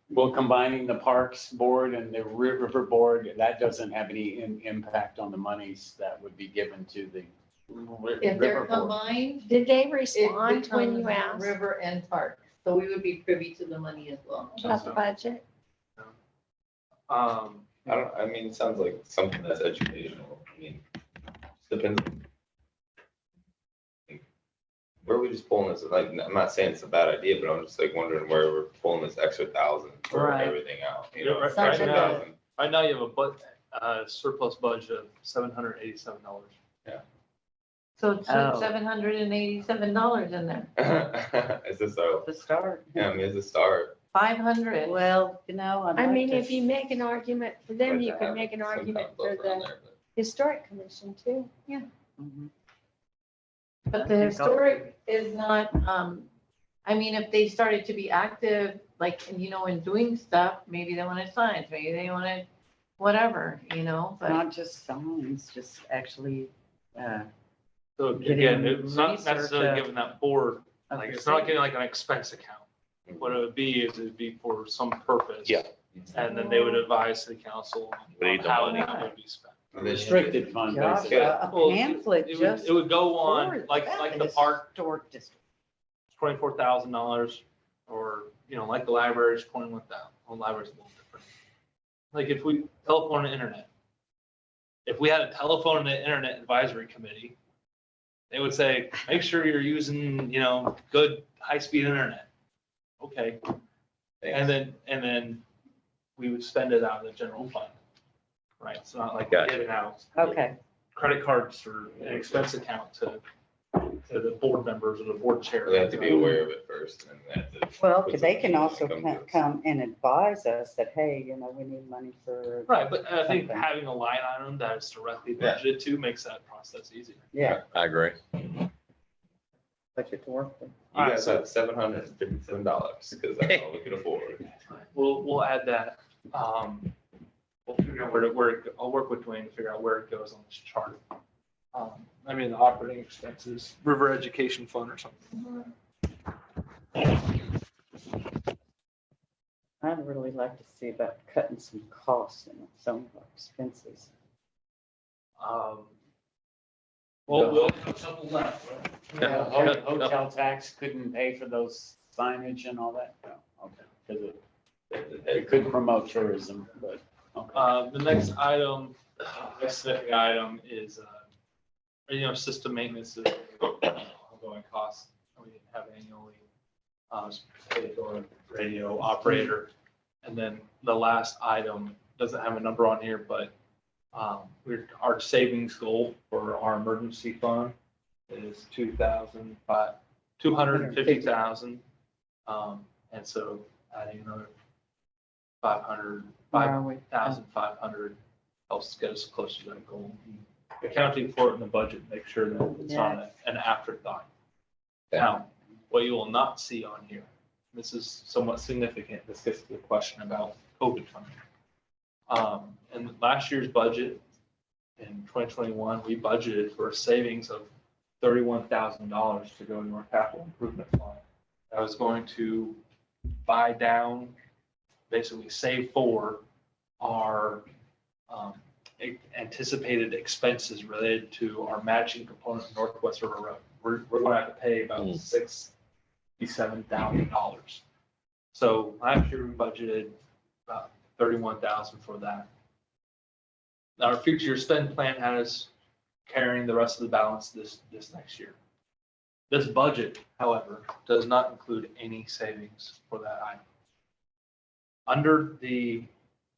Well, combining the Parks Board and the River Board, that doesn't have any impact on the monies that would be given to the
If they're
River Board.
combined,
Did they
it
respond when you
becomes
asked
river and park. So we would be privy to the money as well.
about the budget?
I mean, it sounds like something that's educational. I mean, depends. Where are we just pulling this? Like, I'm not saying it's a bad idea, but I'm just like wondering where we're pulling this extra 1,000 for
Right.
everything out.
Yeah, right-
It's
right
extra
now-
1,000.
Right now you have a surplus budget of $787.
So it's
Oh.
$787 in there,
It's a start.
The start.
Yeah, I mean, it's a start.
500.
Well, I'd
I
like
mean,
to-
if you make an argument for them,
Like
you
to
could
have
make an
some
argument
kind of
for
buffer on
the
there, but-
historic commission too.
Mhm.
But the historic is not, I mean, if they started to be active, like, in doing stuff, maybe they wanted signs, maybe they wanted whatever, but
Not just signs, just actually,
So
Getting
again, it's not
research,
necessarily giving that board,
of
like,
the
it's not
city.
getting like an expense account. What it would be is it'd be for some purpose.
Yeah.
And then they would advise city council
We
on
need the
how
money.
it would be spent.
Restricted fund,
Gosh,
basically.
a
Well,
pamphlet
It would,
just.
it would go
for
on, like the park,
Historic district.
$24,000, or, like the library's 21,000. Well, library's a little different. Like if we telephone and internet, if we had a telephone and the internet advisory committee, they would say, make sure you're using, good high-speed internet. Okay, and then we would spend it out of the general fund. Right, it's not like
Gotcha.
giving out
Okay,
credit cards or an expense account to the board members or the board chair.
They have to be aware of it first and then they have to.
well,
put
they can
something in
also
and come to us.
come and advise us that, hey, we need money for,
Right, but I think
Something.
having a line item that is directly
Yeah.
budgeted to makes that process easier.
yeah,
I agree.
budget to work with.
You guys have $757 because that's all we can afford.
We'll add that. We'll figure out I'll work with Dwayne to figure out where it goes on this chart. The operating expenses, River Education Fund or something.
I'd really like to see about cutting some costs in some of our expenses.
We'll have a couple left, right?
Yeah, hotel tax couldn't pay for those signage and all that? No, okay, because it could promote tourism, but, okay.
The next item, next significant item is, system maintenance is ongoing costs. We have annually, paid for a radio operator. And then the last item doesn't have a number on here, but, our savings goal for our emergency fund is 250,000. And so adding another 500,
Where are we?
5,500 helps get us closer to that goal. Accounting for it in the budget, make sure that it's not an afterthought. Now, what you will not see on here, this is somewhat significant, this gets to the question about COVID funding. In last year's budget, in 2021, we budgeted for a savings of $31,000 to go into our capital improvement fund. I was going to buy down, basically save for our anticipated expenses related to our matching component of Northwest River Road. We're going to have to pay about $67,000. So last year we budgeted about 31,000 for that. Our future year spend plan has carrying the rest of the balance this next year. This budget, however, does not include any savings for that item. Under the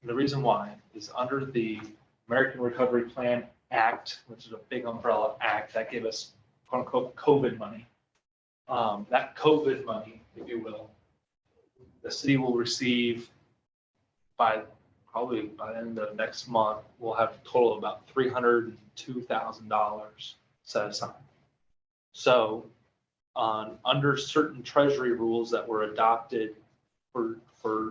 reason why is under the American Recovery Plan Act, which is a big umbrella act that gave us quote unquote COVID money. That COVID money, if you will, the city will receive probably by the end of next month, we'll have a total of about $302,000 set aside. So under certain treasury rules that were adopted for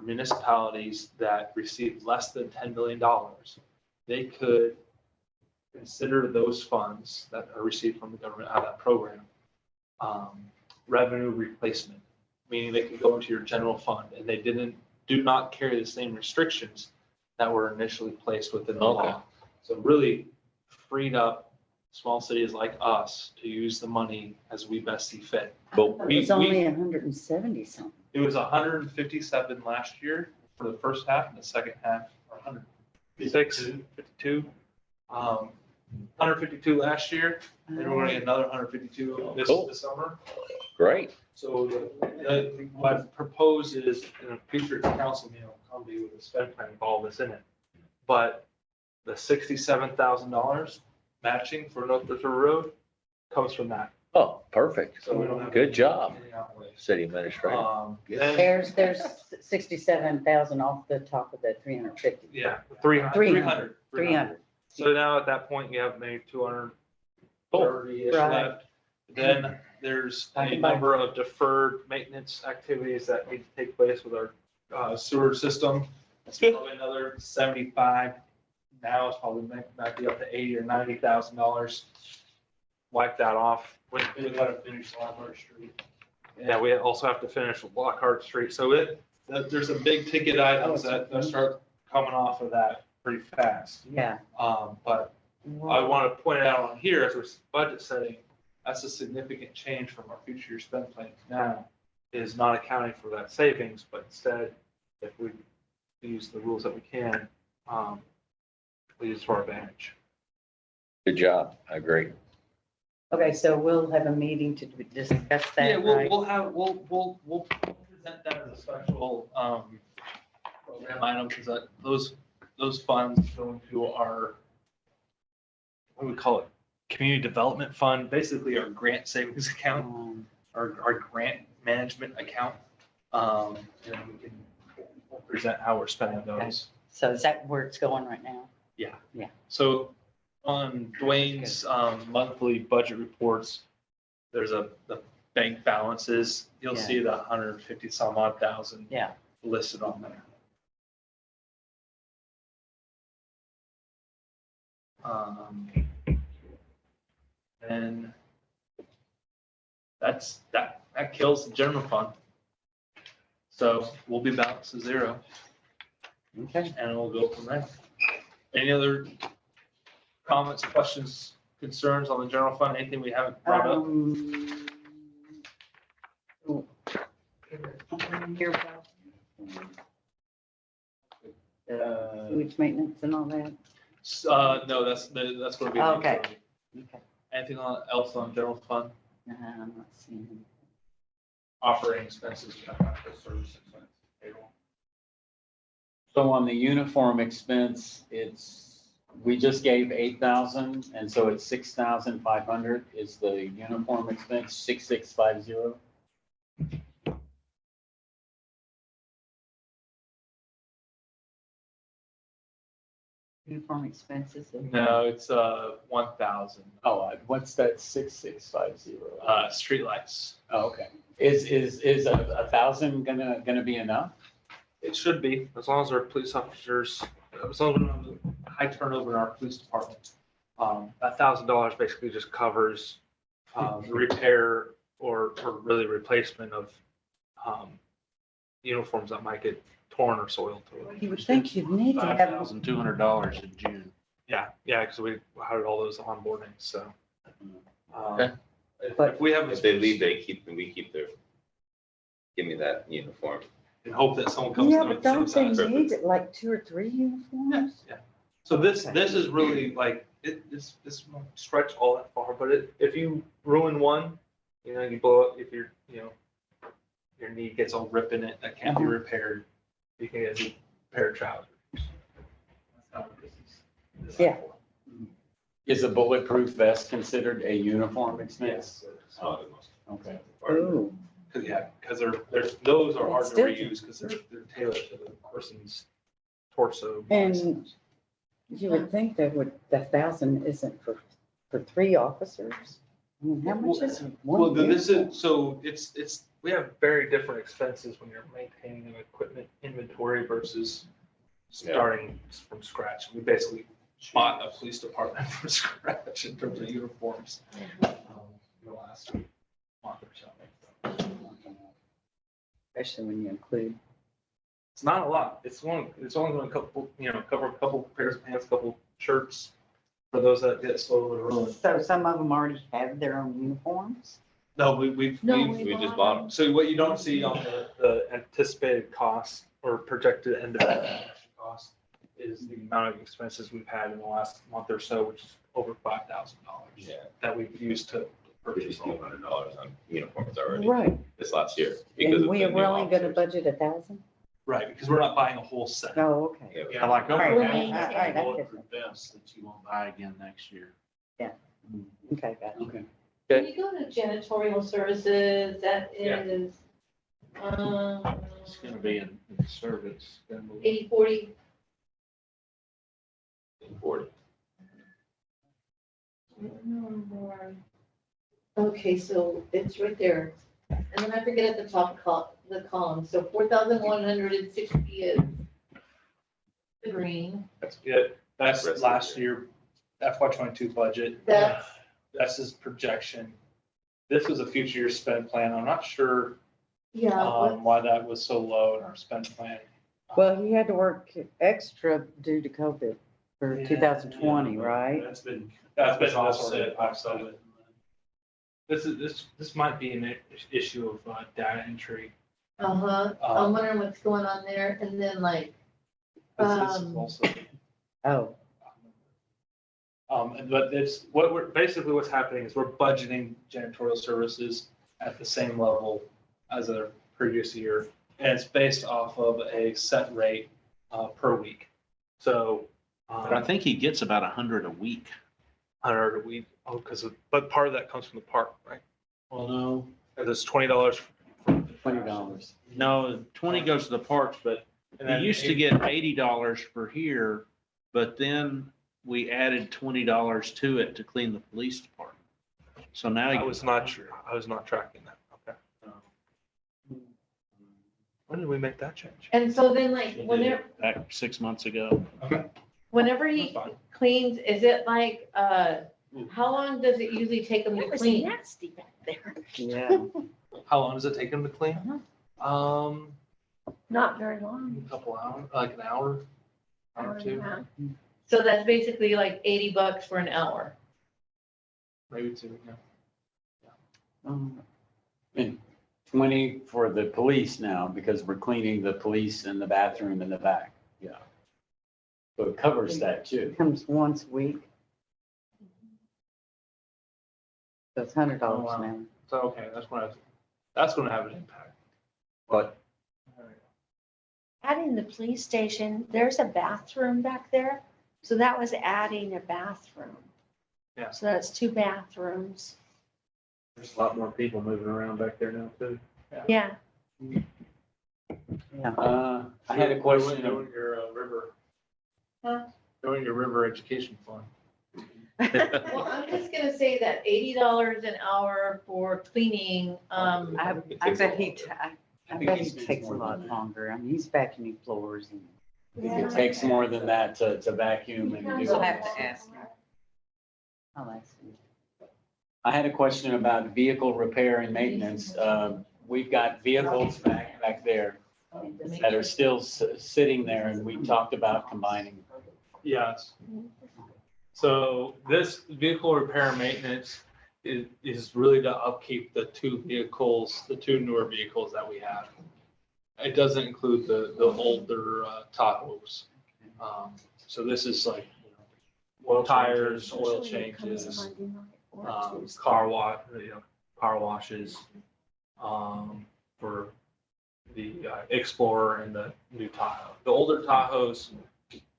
municipalities that received less than $10 million, they could consider those funds that are received from the government out of that program revenue replacement, meaning they could go into your general fund, and they do not carry the same restrictions that were initially placed within the law. So really freed up small cities like us to use the money as we best see fit. But
It's only 170 something.
it was 157 last year for the first half, and the second half, or 156, 52. 152 last year, and we're going to get another 152 this summer.
Great.
So what I've proposed is in a future council meeting, I'll be with a spend plan with all this in it. But the $67,000 matching for North River Road comes from that.
Oh, perfect.
So we don't have.
Good job,
any outlays.
city administrator.
Then-
There's 67,000 off the top of the 350.
Yeah, 300.
300.
So now at that point, you have maybe 230-ish
Right.
left. Then there's a number of deferred maintenance activities that need to take place with our sewer system. That's probably another 75. Now it's probably might be up to $80,000 or $90,000. Wipe that off.
We gotta finish Lockhart Street.
Yeah, we also have to finish with Lockhart Street. So there's some big ticket items that start coming off of that pretty fast.
Yeah.
But I want to point it out on here as we're budget setting, that's a significant change from our future year spend plan now, is not accounting for that savings, but instead, if we use the rules that we can, we use it to our advantage.
Good job. I agree.
Okay, so we'll have a meeting to discuss
Yeah,
that, right?
we'll present that as a special, program item, because those funds go into our, what do we call it? Community Development Fund, basically our grant savings account, our grant management account. And we can present how we're spending those.
So is that where it's going right now?
So on Dwayne's monthly budget reports, there's the bank balances. You'll
Yeah.
see the 150 some odd thousand
Yeah.
listed on there. And that kills the general fund. So we'll be back to zero,
Okay.
and we'll go from there. Any other comments, questions, concerns on the general fund? Anything we haven't brought up?
Oh. Hear about sewage maintenance and all that?
No, that's going to be.
Okay. Okay.
Anything else on general fund?
I'm not seeing.
Operating expenses, contractual service expense, payroll.
So on the uniform expense, we just gave 8,000, and so it's 6,500 is the uniform expense, 6650.
Uniform expenses?
No, it's 1,000.
Oh, what's that 6650?
Streetlights.
Oh, okay. Is 1,000 gonna be enough?
It should be, as long as our police officers, as long as we don't have high turnover in our police department. That $1,000 basically just covers the repair or really replacement of uniforms that might get torn or soiled totally.
You would think you'd need to have,
$5,200 in June.
Yeah, because we hired all those onboarding, so.
Okay.
If we have.
If they leave, we keep their, give me that uniform.
And hope that someone comes.
yeah,
through
but
at the same
don't they
time.
need like 2 or 3 uniforms?
Yeah. So this
Okay.
is really like, this won't stretch all that far, but if you ruin one, you blow up, if your knee gets all rip in it, that can't be repaired, you can get a pair of trousers. That's how this is
Yeah.
for.
Is a bulletproof vest considered a uniform expense?
Yes.
Okay.
Ooh,
Because those are hard to
Still-
reuse because they're tailored to the person's torso.
and you would think that the 1,000 isn't for 3 officers? I mean, how much is
Well,
one
this
uniform?
is, so it's, we have very different expenses when you're maintaining an equipment inventory versus starting from scratch. We basically bought a police department from scratch in terms of uniforms. In the last month or so.
Especially when you include.
It's not a lot. It's only going to cover a couple pairs of pants, a couple shirts for those that get soiled or ruined.
So some of them already have their own uniforms?
No, we've
We just bought them.
So what you don't see on the anticipated cost or projected end of cost is the amount of expenses we've had in the last month or so, which is over $5,000
Yeah.
that we've used to
We
purchase
just
all
spent
of it.
$100 on uniforms already
Right.
this last year. because
And
of
we
the
are
new
really gonna
officers.
budget 1,000?
Right, because we're not buying a whole set.
Oh, okay.
Yeah, we-
I like
All right,
over
all
half
right, all right, that's
bulletproof
different.
vests that you won't buy again next year.
Okay, got it.
Okay.
When you go to janitorial services, that
Yeah.
is,
It's gonna be in service.
80/40.
40.
Okay, so it's right there. And then I forget at the top the column, so 4,160 is the green.
That's good. That's
Rest of
last
the
year, FY22 budget.
That's,
That's his projection. This was a future year spend plan. I'm not sure
yeah,
why that was so low in our spend plan.
Well, he had to work extra due to COVID for
Yeah,
2020,
yeah,
right?
That's been
That's
offset.
offset.
This might be an issue of data entry.
I'm wondering what's going on there, and then like,
This is also,
Oh,
but it's basically what's happening is we're budgeting janitorial services at the same level as the previous year. And it's based off of a set rate per week. So.
But I think he gets about 100 a week.
100 a week, but part of that comes from the park, right?
Well, no.
And it's $20.
$20.
No, 20 goes to the parks, but
And
he
then
used to get $80 for here, but then we added $20 to it to clean the police department. So now. he
I
gets
was not sure. I was not tracking that. Okay. When did we make that change?
and so then like, whenever,
Back 6 months ago.
whenever
That's
he
fine.
cleans, is it like, how long does it usually take him to clean?
nasty back there.
yeah.
How long does it take him to clean?
Not very long.
A couple hours, like an hour, hour or two,
So that's basically like $80 for an hour.
maybe two. Yeah.
And 20 for the police now, because we're cleaning the police and the bathroom in the back. Yeah. So it covers that too.
Comes once a week. So it's $100
Oh, wow.
now.
So, okay, that's going to have an impact.
But
Adding the police station, there's a bathroom back there. So that was adding a bathroom.
Yeah.
So that's 2 bathrooms.
There's a lot more people moving around back there now too.
Yeah.
I had a question.
Doing your river.
Huh?
Doing your river education fund.
Well, I'm just gonna say that $80 an hour for cleaning,
I
It
I
takes a
bet he,
while.
I bet he takes a lot longer. I mean, he's vacuuming floors and.
It takes more than that to vacuum and do.
We'll have to ask him. I'll ask him.
I had a question about vehicle repair and maintenance. We've got vehicles back there. that are still sitting there, and we talked about combining.
Yes. So this vehicle repair and maintenance is really to upkeep the two vehicles, the two newer vehicles that we have. It doesn't include the older Tahoes. So this is like, tires, oil changes, car washes, for the Explorer and the new Tahoe. The older Tahoes,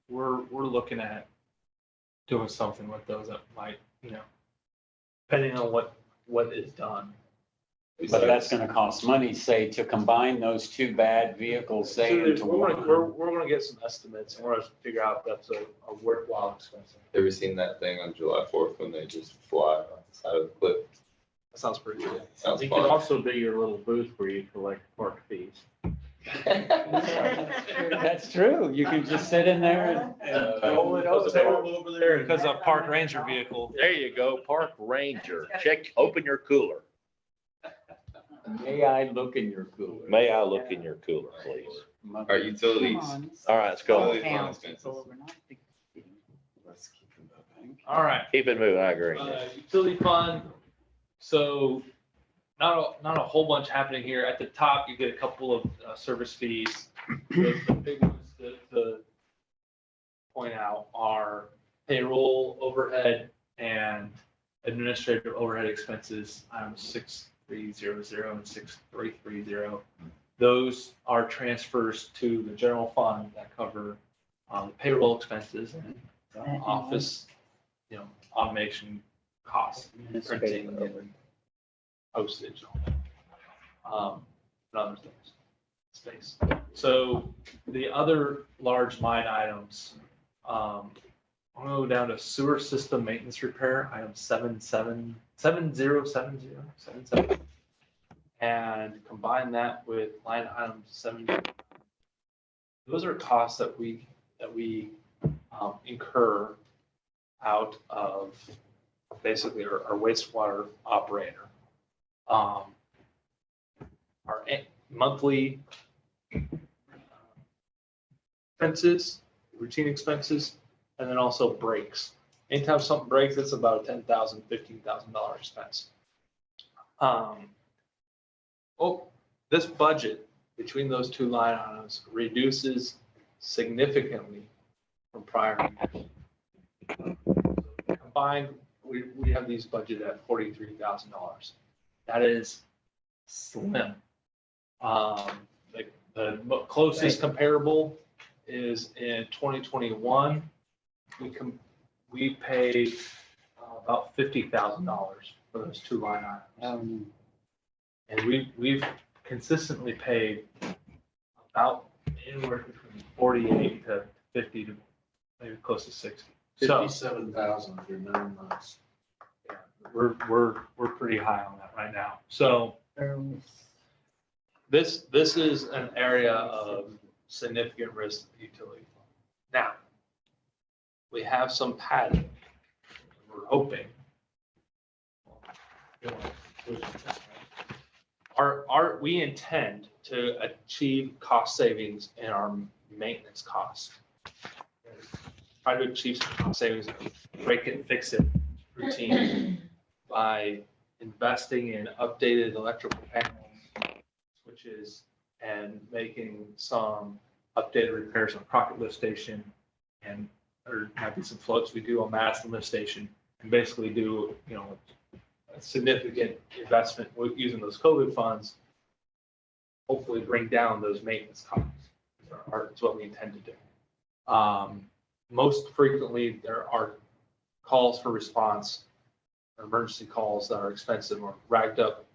we're looking at doing something with those that might, depending on what is done.
But that's gonna cost money, say, to combine those two bad vehicles, say,
So
into
we're
one.
gonna get some estimates and we're gonna figure out if that's a worthwhile expense.
Ever seen that thing on July 4th when they just fly off the side of the cliff?
That sounds pretty good.
Sounds
It could
fun.
also be your little booth where you collect park fees.
That's true. You can just sit in there and roll it over.
Over there because of park ranger vehicle.
There you go, Park Ranger. Open your cooler.
May I look in your cooler?
May I look in your cooler, please?
All right, utilities.
All right, let's go.
Let's keep them moving.
All right.
Keep it moving, I agree.
Utility fund, so not a whole bunch happening here. At the top, you get a couple of service fees. The big ones to point out are payroll overhead and administrative overhead expenses, 6300 and 6330. Those are transfers to the general fund that cover payroll expenses and office, automation costs, printing and postage, and other things, space. So the other large line items, I'm gonna go down to sewer system maintenance repair, item 7070, and combine that with line item 70. Those are costs that we incur out of basically our wastewater operator. Our monthly expenses, routine expenses, and then also breaks. Anytime something breaks, it's about a $10,000, $15,000 expense. This budget between those two line items reduces significantly from prior years. Combined, we have these budgeted at $43,000. That is slim. The closest comparable is in 2021. We paid about $50,000 for those two line items. And we've consistently paid about anywhere between 48 to 50 to maybe close to 60. So
57,000 through 9 months.
we're pretty high on that right now. So this is an area of significant risk to the utility. Now, we have some padding. We're hoping. We intend to achieve cost savings in our maintenance costs. Try to achieve some cost savings, break it, fix it routine by investing in updated electrical panels, switches, and making some updated repairs on Crockett Lift Station, and there might be some floats we do on Madison Lift Station, and basically do, a significant investment using those COVID funds, hopefully bring down those maintenance costs. That's what we intend to do. Most frequently, there are calls for response, emergency calls that are expensive or racked up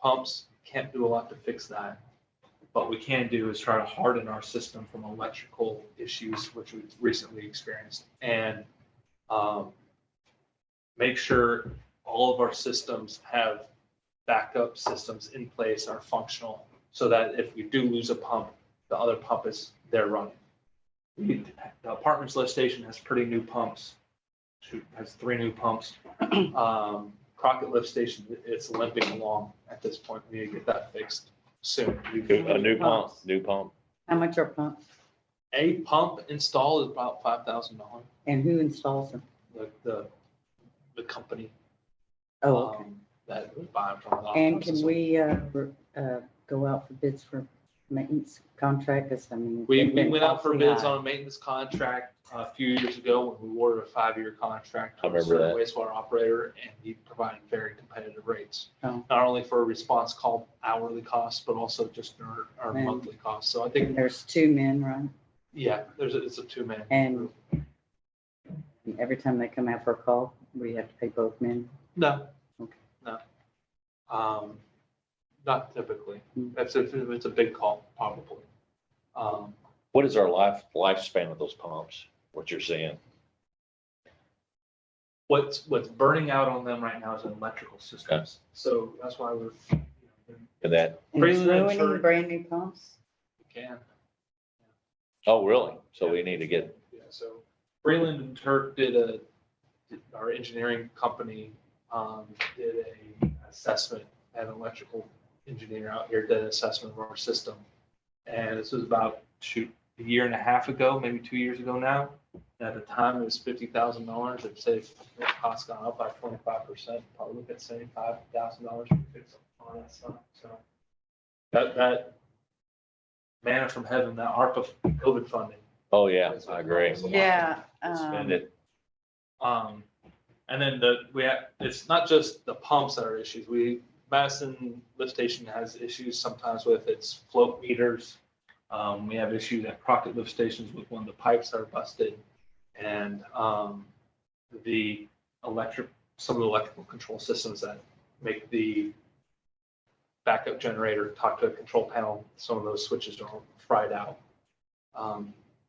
pumps. Can't do a lot to fix that. What we can do is try to harden our system from electrical issues, which we've recently experienced, and make sure all of our systems have backup systems in place, are functional, so that if we do lose a pump, the other pump is there running. The Apartments Lift Station has pretty new pumps. Has 3 new pumps. Crockett Lift Station, it's limping along at this point. We need to get that fixed. soon.
A new pump.
How much are pumps?
A pump install is about $5,000.
And who installs them?
The company.
Oh, okay.
That we buy them from.
And can we, go out for bids for maintenance contract? 'Cause I mean.
We
they've been
went out for
awfully
bids
high.
on a maintenance contract a few years ago when we awarded a 5-year contract.
I
to a
remember
certain
that.
Wastewater operator, and he provided very competitive rates.
Oh.
Not only for a response call hourly costs, but also just our
Man.
monthly costs. So I think,
There's 2 men, right?
yeah, it's a 2-man.
And every time they come out for a call, we have to pay both men.
No.
Okay.
No. Not typically.
Hmm.
If it's a big call, probably.
What is our lifespan of those pumps? What you're seeing?
What's burning out on them right now is electrical systems. So that's why we're,
And that,
And it's
Freeland and
ruining
Turk.
brand new pumps?
we can.
oh, really? So we need to get,
Yeah, so Freeland and Turk our engineering company, did a assessment, had an electrical engineer out here, did an assessment of our system. And this was about, a year and a half ago, maybe 2 years ago now. At the time, it was $50,000. It'd say the cost gone up by 25%, probably look at $75,000 to fix all that stuff. So that manna from heaven, that ARPA COVID funding.
oh, yeah, I agree.
Yeah.
Spend it.
And then it's not just the pumps that are issues. Madison Lift Station has issues sometimes with its float meters. We have issues at Crockett Lift Stations with one of the pipes that are busted. And some of the electrical control systems that make the backup generator talk to a control panel, some of those switches are fried out.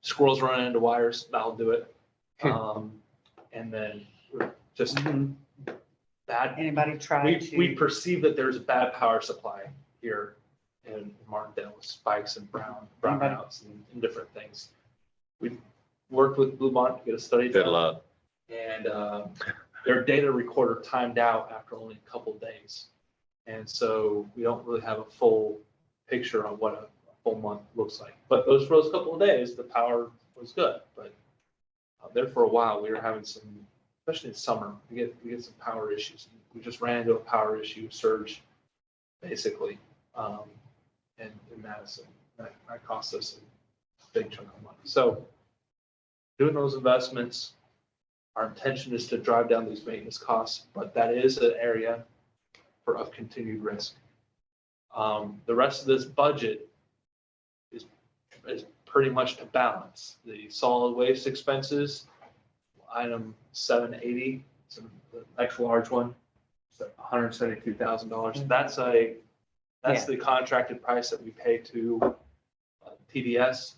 Squirrels running into wires, that'll do it. And then just bad.
Anybody try
We
to,
perceive that there's a bad power supply here in Martindale with spikes and brownouts and different things. We worked with Bluemont to get a study
Good
done,
luck.
and their data recorder timed out after only a couple days. And so we don't really have a full picture on what a full month looks like. But those first couple of days, the power was good. But there for a while, we were having some, especially in summer, we get some power issues. We just ran into a power issue surge, basically, in Madison. That cost us a big chunk of money. So doing those investments, our intention is to drive down these maintenance costs, but that is an area of continued risk. The rest of this budget is pretty much to balance. The solid waste expenses, item 780, so the next large one, $172,000. That's the contracted price that we pay to TDS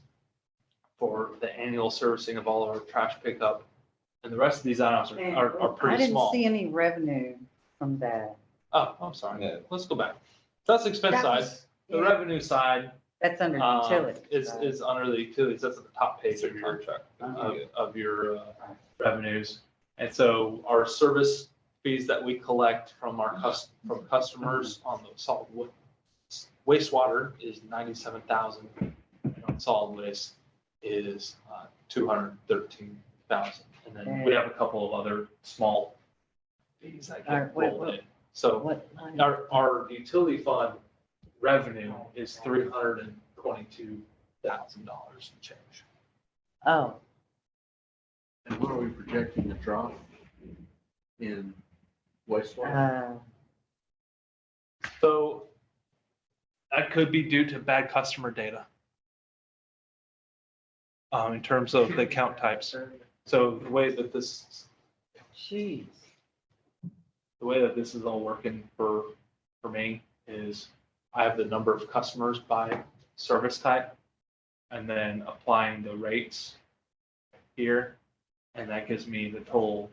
for the annual servicing of all our trash pickup. And the rest of these items are
I
pretty
didn't
small.
see any revenue from that.
Oh, I'm sorry.
Yeah.
Let's go back. That's the expense
That
side.
was-
The
yeah.
revenue side
That's under utilities. right?
is under the utilities. That's at the top page
It's a
of your
contract.
of your revenues. And so our service fees that we collect from from customers on the solid wastewater is 97,000. And on solid waste is 213,000. And then we have a couple of other small fees that
All right,
get
wait,
rolled in. So
What line?
our utility fund revenue is $322,000 and change.
Oh,
And what are we projecting to drop in wastewater?
So that could be due to bad customer data. In terms of the account types. So the way that this
jeez.
is all working for me is I have the number of customers by service type and then applying the rates here. And that gives me the total,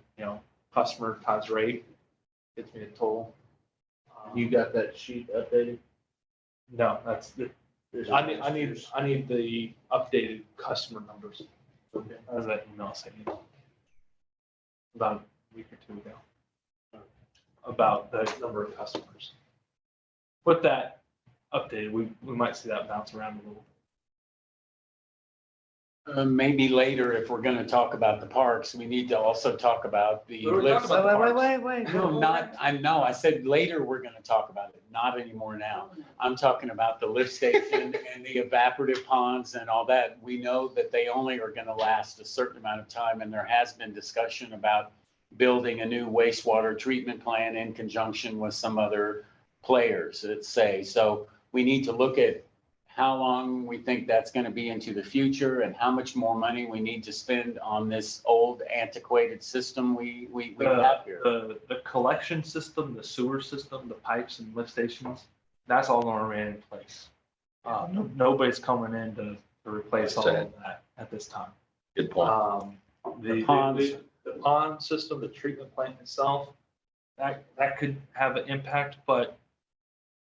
customer times rate, gives me a total.
You got that sheet updated?
No, that's I need the updated customer numbers. As that email sent you about a week or two ago. About the number of customers. With that, updated, we might see that bounce around a little.
Maybe later, if we're gonna talk about the parks, we need to also talk about the
We were talking
lifts.
about the
Wait.
No, I said later we're gonna talk about it, not anymore now. I'm talking about the lift station and the evaporative ponds and all that. We know that they only are gonna last a certain amount of time, and there has been discussion about building a new wastewater treatment plant in conjunction with some other players, let's say. So we need to look at how long we think that's gonna be into the future and how much more money we need to spend on this old antiquated system we have here.
The collection system, the sewer system, the pipes and lift stations, that's all gonna remain in place. Nobody's coming in to replace all of that at this time.
Good point.
The
ponds.
the pond system, the treatment plant itself, that could have an impact, but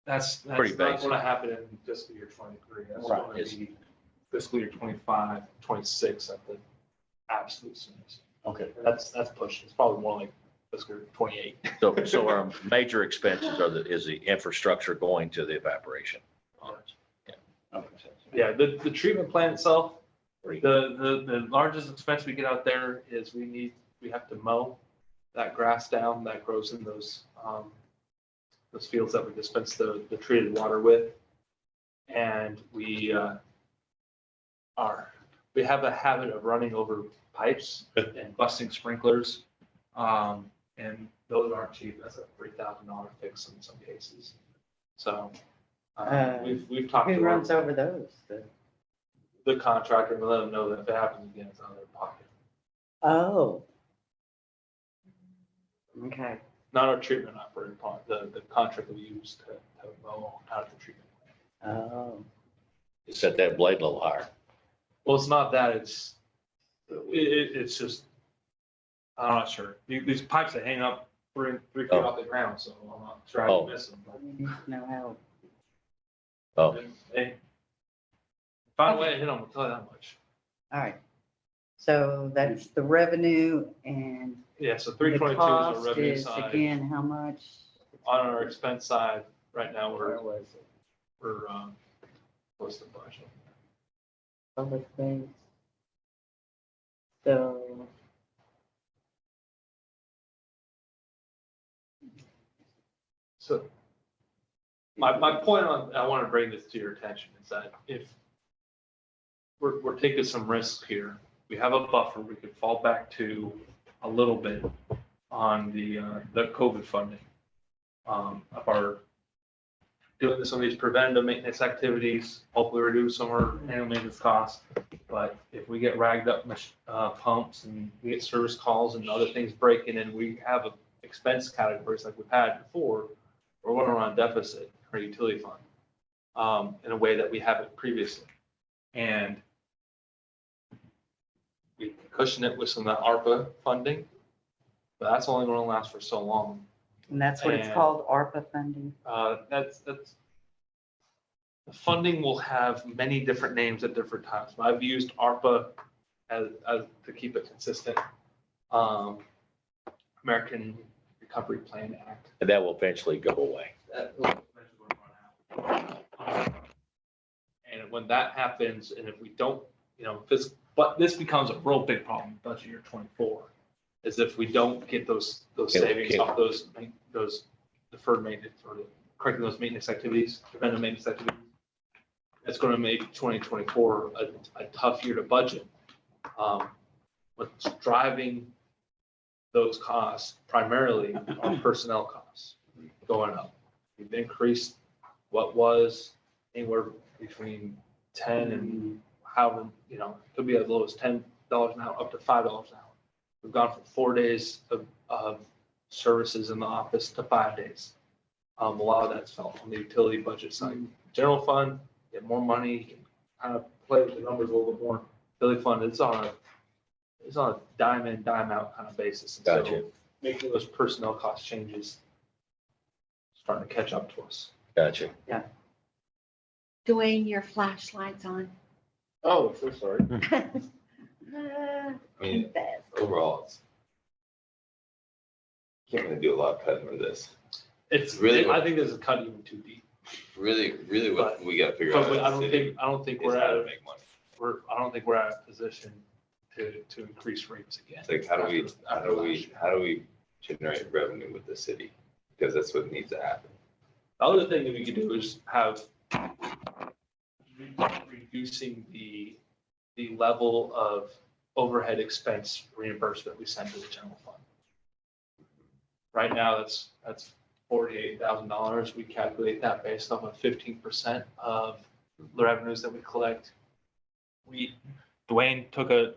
that's
Pretty
not
basic.
gonna happen in fiscal year 23. That's
Right.
gonna be fiscal year 25, 26 at the absolute soonest.
Okay.
That's pushing. It's probably more like fiscal year 28.
So our major expenses is the infrastructure going to the evaporation.
Yeah, the treatment plant itself, the largest expense we get out there is we have to mow that grass down that grows in those fields that we dispense the treated water with. And we have a habit of running over pipes and busting sprinklers. And those aren't cheap. That's a $3,000 fix in some cases. So we've talked
Who
to
runs over those?
the contractor and let them know that if it happens again, it's out of their pocket.
Oh. Okay.
Not our treatment operator part, the contract that we use to mow out the treatment plant.
Oh.
Set that blade a little higher.
Well, it's not that, it's just, I'm not sure. These pipes that hang up 3 feet
Oh.
off the ground, so I'm not sure I
Oh.
can miss them. but
We need to know how.
Oh,
They find a way to hit them, I'll tell you that much.
All right. So that's the revenue and
Yeah, so
the
322 is
cost
our revenue
is
side.
again, how much?
On our expense side, right now, we're close to budget.
Public things. So.
So my point I want to bring this to your attention is that if we're taking some risks here, we have a buffer, we could fall back to a little bit on the COVID funding. Of our doing some of these preventative maintenance activities, hopefully reduce some of our annual maintenance costs. But if we get ragged up pumps and we get service calls and other things breaking and we have expense categories like we've had before, we're going to run a deficit for utility fund in a way that we haven't previously. And we can cushion it with some of that ARPA funding, but that's only going to last for so long.
And that's what it's
And-
called, ARPA funding.
That's the funding will have many different names at different times. But I've used ARPA as to keep it consistent. American Recovery Plan Act.
and that will eventually go away.
That will eventually run out. And when that happens, and if we don't, but this becomes a real big problem in budget year 24, is if we don't get those savings off those deferred maintenance or correcting those maintenance activities, preventive maintenance activities, it's going to make 2024 a tough year to budget. What's driving those costs primarily are personnel costs going up. We've increased what was anywhere between 10 and however, it could be as low as $10 an hour, up to $5 an hour. We've gone from 4 days of services in the office to 5 days. A lot of that's felt on the utility budget side. General fund, get more money, you can kind of play with the numbers a little bit more. Utility fund, it's on a dime in, dime out kind of basis. And so
Gotcha.
making those personnel cost changes starting to catch up to us.
Gotcha.
Dwayne, your flashlight's on.
Oh, so sorry.
I mean, overall, can't really do a lot of cutting with this.
It's
Really?
I think this is cut even too deep.
Really what we gotta figure out.
But
as a
I don't
city
think, I don't think
is
we're
how
at,
to make money.
I don't think we're at a position to increase rates again.
It's like, how do
after last year.
we generate revenue with the city? Because that's what needs to happen.
The other thing that we could do is have reducing the level of overhead expense reimbursement we send to the general fund. Right now, that's $48,000. We calculate that based off of 15% of the revenues that we collect. Dwayne took a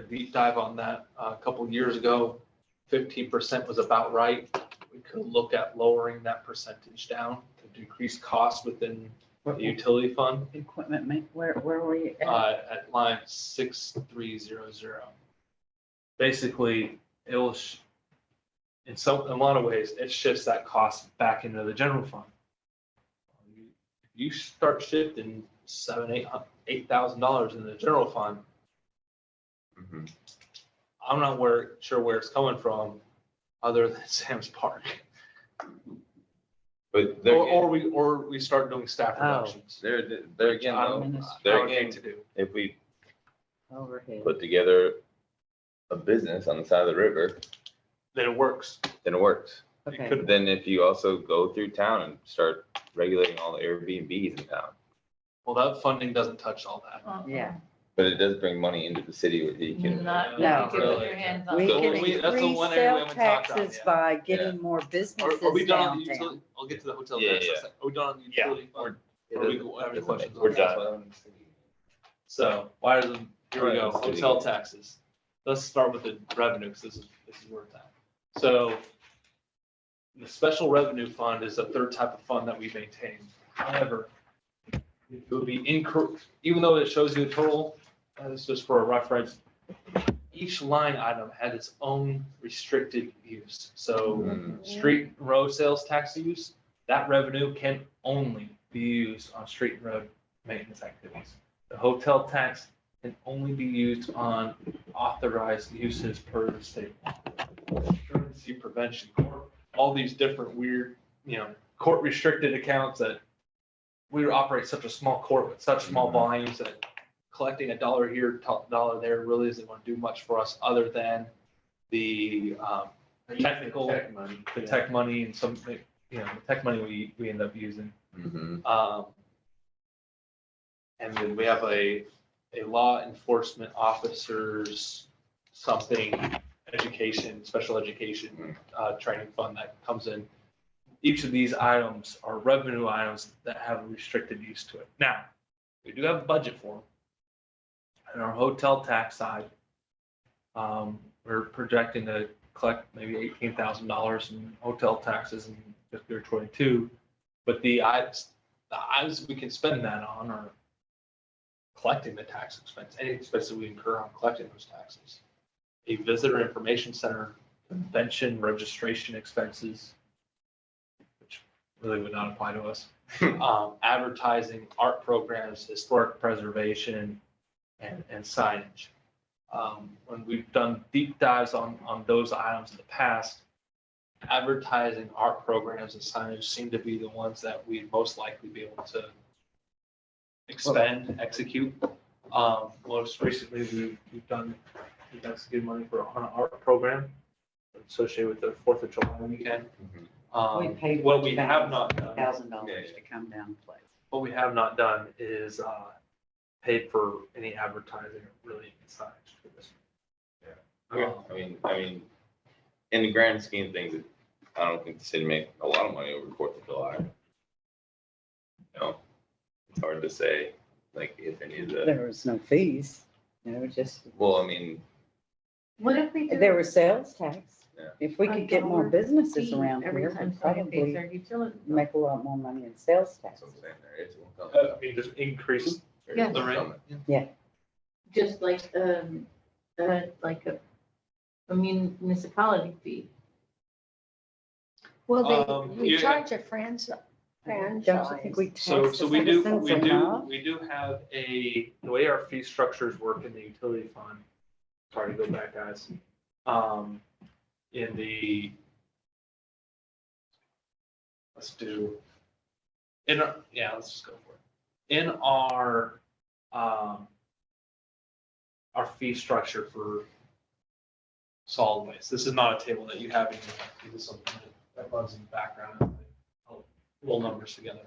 deep dive on that a couple of years ago. 15% was about right. We could look at lowering that percentage down to decrease costs within the utility fund,
Equipment, where were we at?
at line 6300. Basically, it will, in a lot of ways, it shifts that cost back into the general fund. You start shifting $8,000 in the general fund,
Mhm.
I'm not sure where it's coming from, other than Sam's Park.
But there,
Or we start doing staff
Oh.
reductions.
there again,
I
though,
would
there
hate
again,
to do.
if we
Overhead.
put together a business on the side of the river,
Then it works.
then it works.
Okay.
could-
Then if you also go through town and start regulating all the Airbnbs in town,
Well, that funding doesn't touch all that.
Yeah,
but it does bring money into the city where you can.
Not,
No.
you can put your hands on.
we
So
can
that's the
increase
one area we
sale
haven't talked about
taxes
yet.
by getting more
Are we
businesses
done on the
downtown.
utility? I'll get to the hotel.
Yeah,
next.
yeah.
Are we done on the utility fund? Or we go, have any questions on
We're
that?
done.
So why doesn't, here we go,
Right.
hotel taxes. Let's start with the revenue, because this is where it's at. So the special revenue fund is a third type of fund that we maintain. However, it would be even though it shows you a total, this is just for a reference, each line item had its own restricted use. So
Mm.
street and road sales tax use, that revenue can only be used on street and road maintenance activities. The hotel tax can only be used on authorized uses per the state. Truancy prevention court, all these different weird, court restricted accounts that we operate such a small court with such small volumes that collecting $1 here, $1 there really isn't going to do much for us other than the technical, the tech money and some, the tech money we end up using.
Mhm.
And then we have a law enforcement officers, something, education, special education, training fund that comes in. Each of these items are revenue items that have a restricted use to it. Now, we do have a budget for them. And our hotel tax side, we're projecting to collect maybe $18,000 in hotel taxes in fiscal year 22. But the items we can spend that on are collecting the tax expense, any expense that we incur on collecting those taxes. A visitor information center, convention registration expenses, which really would not apply to us. Advertising, art programs, historic preservation, and signage. When we've done deep dives on those items in the past, advertising, art programs, and signage seem to be the ones that we'd most likely be able to expend, execute. Most recently, we've done some good money on an art program associated with the 4th of July weekend.
We paid.
What we have not done,
$1,000 to come down and play.
what we have not done is paid for any advertising or really any signage for this.
Okay. I mean, in the grand scheme of things, I don't think the city made a lot of money over the 4th of July. It's hard to say, like, if any of the,
There was no fees, just,
well, I mean,
What if we do?
there was sales tax.
Yeah.
If we could get more
$1
businesses
fee
around
every
here,
time
we'd
somebody pays
probably
their utility bill?
make a lot more money in sales tax.
that's what I'm saying, there is one coming.
I mean, just increase
Yeah.
the rate.
Just like a municipality fee.
Well, we
Yeah.
charge a franchise.
Don't you think we tax
So
the
we do
citizens enough?
have the way our fee structures work in the utility fund. Sorry to go back, guys. Yeah, let's just go for it. In our fee structure for solid waste, this is not a table that you have in your, this is something that runs in the background. I'll roll numbers together.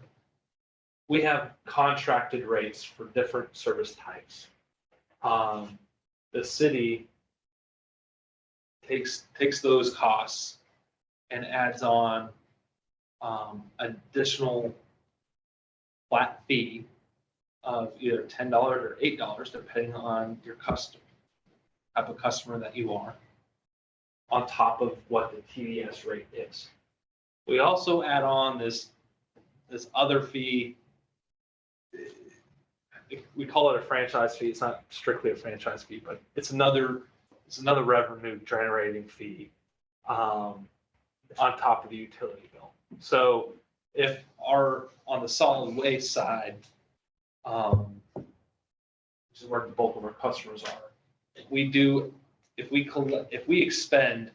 We have contracted rates for different service types. The city takes those costs and adds on additional flat fee of either $10 or $8, depending on your customer, type of customer that you are, on top of what the TDS rate is. We also add on this other fee. We call it a franchise fee. It's not strictly a franchise fee, but it's another revenue generating fee on top of the utility bill. So if on the solid waste side, which is where the bulk of our customers are, if we expend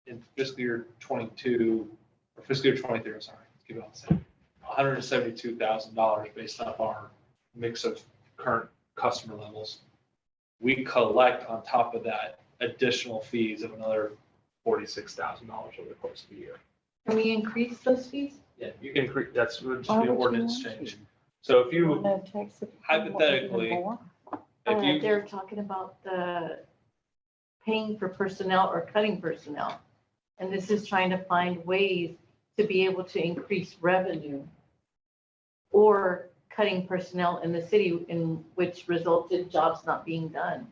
in fiscal year 22 or fiscal year 23, sorry, let's keep it on the same, $172,000 based off our mix of current customer levels. We collect on top of that additional fees of another $46,000 over the course of the year.
Can we increase those fees?
Yeah, you can increase, that's would just
Why
be an
would you
ordinance
want
change.
to?
So if you,
Wanna tax it
hypothetically,
even more?
if you,
They're talking about the paying for personnel or cutting personnel. And this is trying to find ways to be able to increase revenue or cutting personnel in the city, in which resulted jobs not being done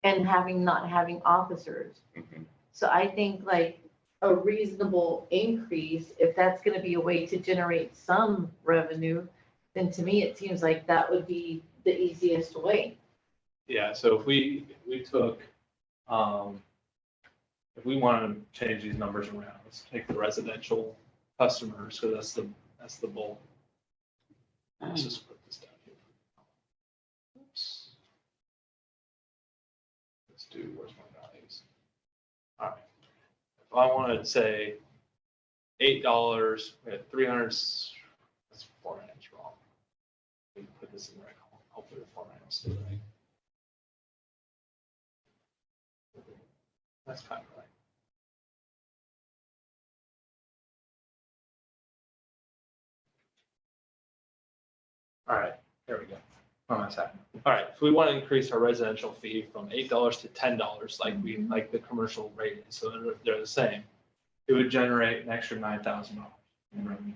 and not having officers. So I think like a reasonable increase, if that's going to be a way to generate some revenue, then to me, it seems like that would be the easiest way.
yeah, so if we took, if we wanted to change these numbers around, let's take the residential customers, so that's the bulk. Let's just put this down here. Oops. Let's do, where's my values? All right. If I wanted to say $8, we had 300, that's 4 items wrong. Let me put this in the right column. Hopefully the 4 items stay right. That's kind of right. All right, there we go. Oh, that's happening. All right, so we want to increase our residential fee from $8 to $10, like the commercial rate is. So they're the same. It would generate an extra $9,000 in revenue.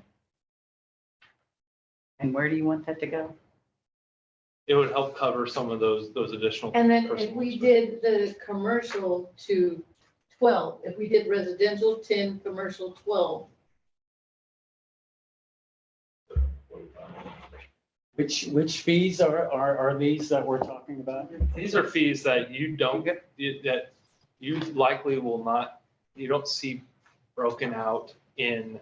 And where do you want that to go?
It would help cover some of those additional.
And then if
personal
we
expenses.
did the commercial to 12, if we did residential 10, commercial 12,
Which fees are these that we're talking about?
These are fees that you don't get, that you likely will not, you don't see broken out in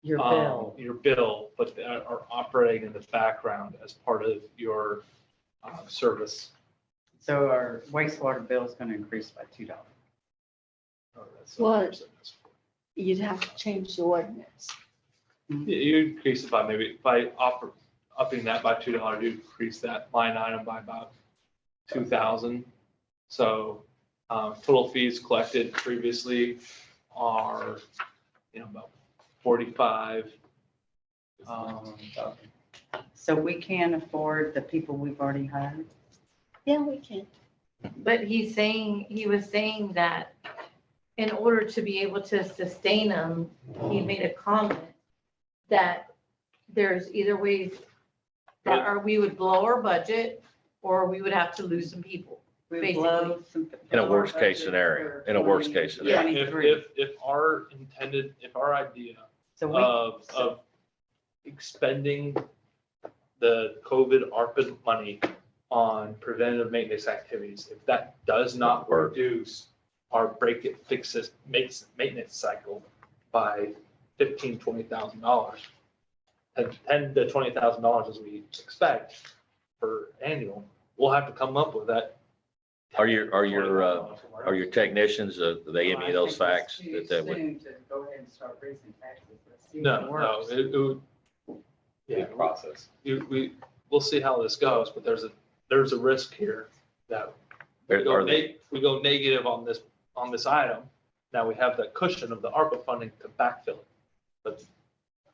Your bill.
your bill, but they are operating in the background as part of your service.
So our wastewater bill is going to increase by $2.
Oh, that's-
What? You'd have to change the ordinance.
You increase it by maybe, upping that by $2, you increase that line item by about 2,000. So total fees collected previously are, about 45.
So we can't afford the people we've already hired?
Yeah, we can.
but he was saying that in order to be able to sustain them, he made a comment that there's either ways that or we would blow our budget or we would have to lose some people.
We blow some-
In a worst case scenario, in a worst case
Yeah,
scenario.
if our idea
So we,
of expending the COVID ARPA money on preventative maintenance activities, if that does not reduce our maintenance cycle by $15,000-$20,000, $10,000 to $20,000 as we expect per annual, we'll have to come up with that.
Are your technicians, do they give you those facts
Too
that would?
soon to go ahead and start raising taxes. Let's see
No,
what works.
it would, Yeah,
big process.
we'll see how this goes, but there's a risk here that
Are they-
if we go negative on this item, now we have that cushion of the ARPA funding to backfill it. But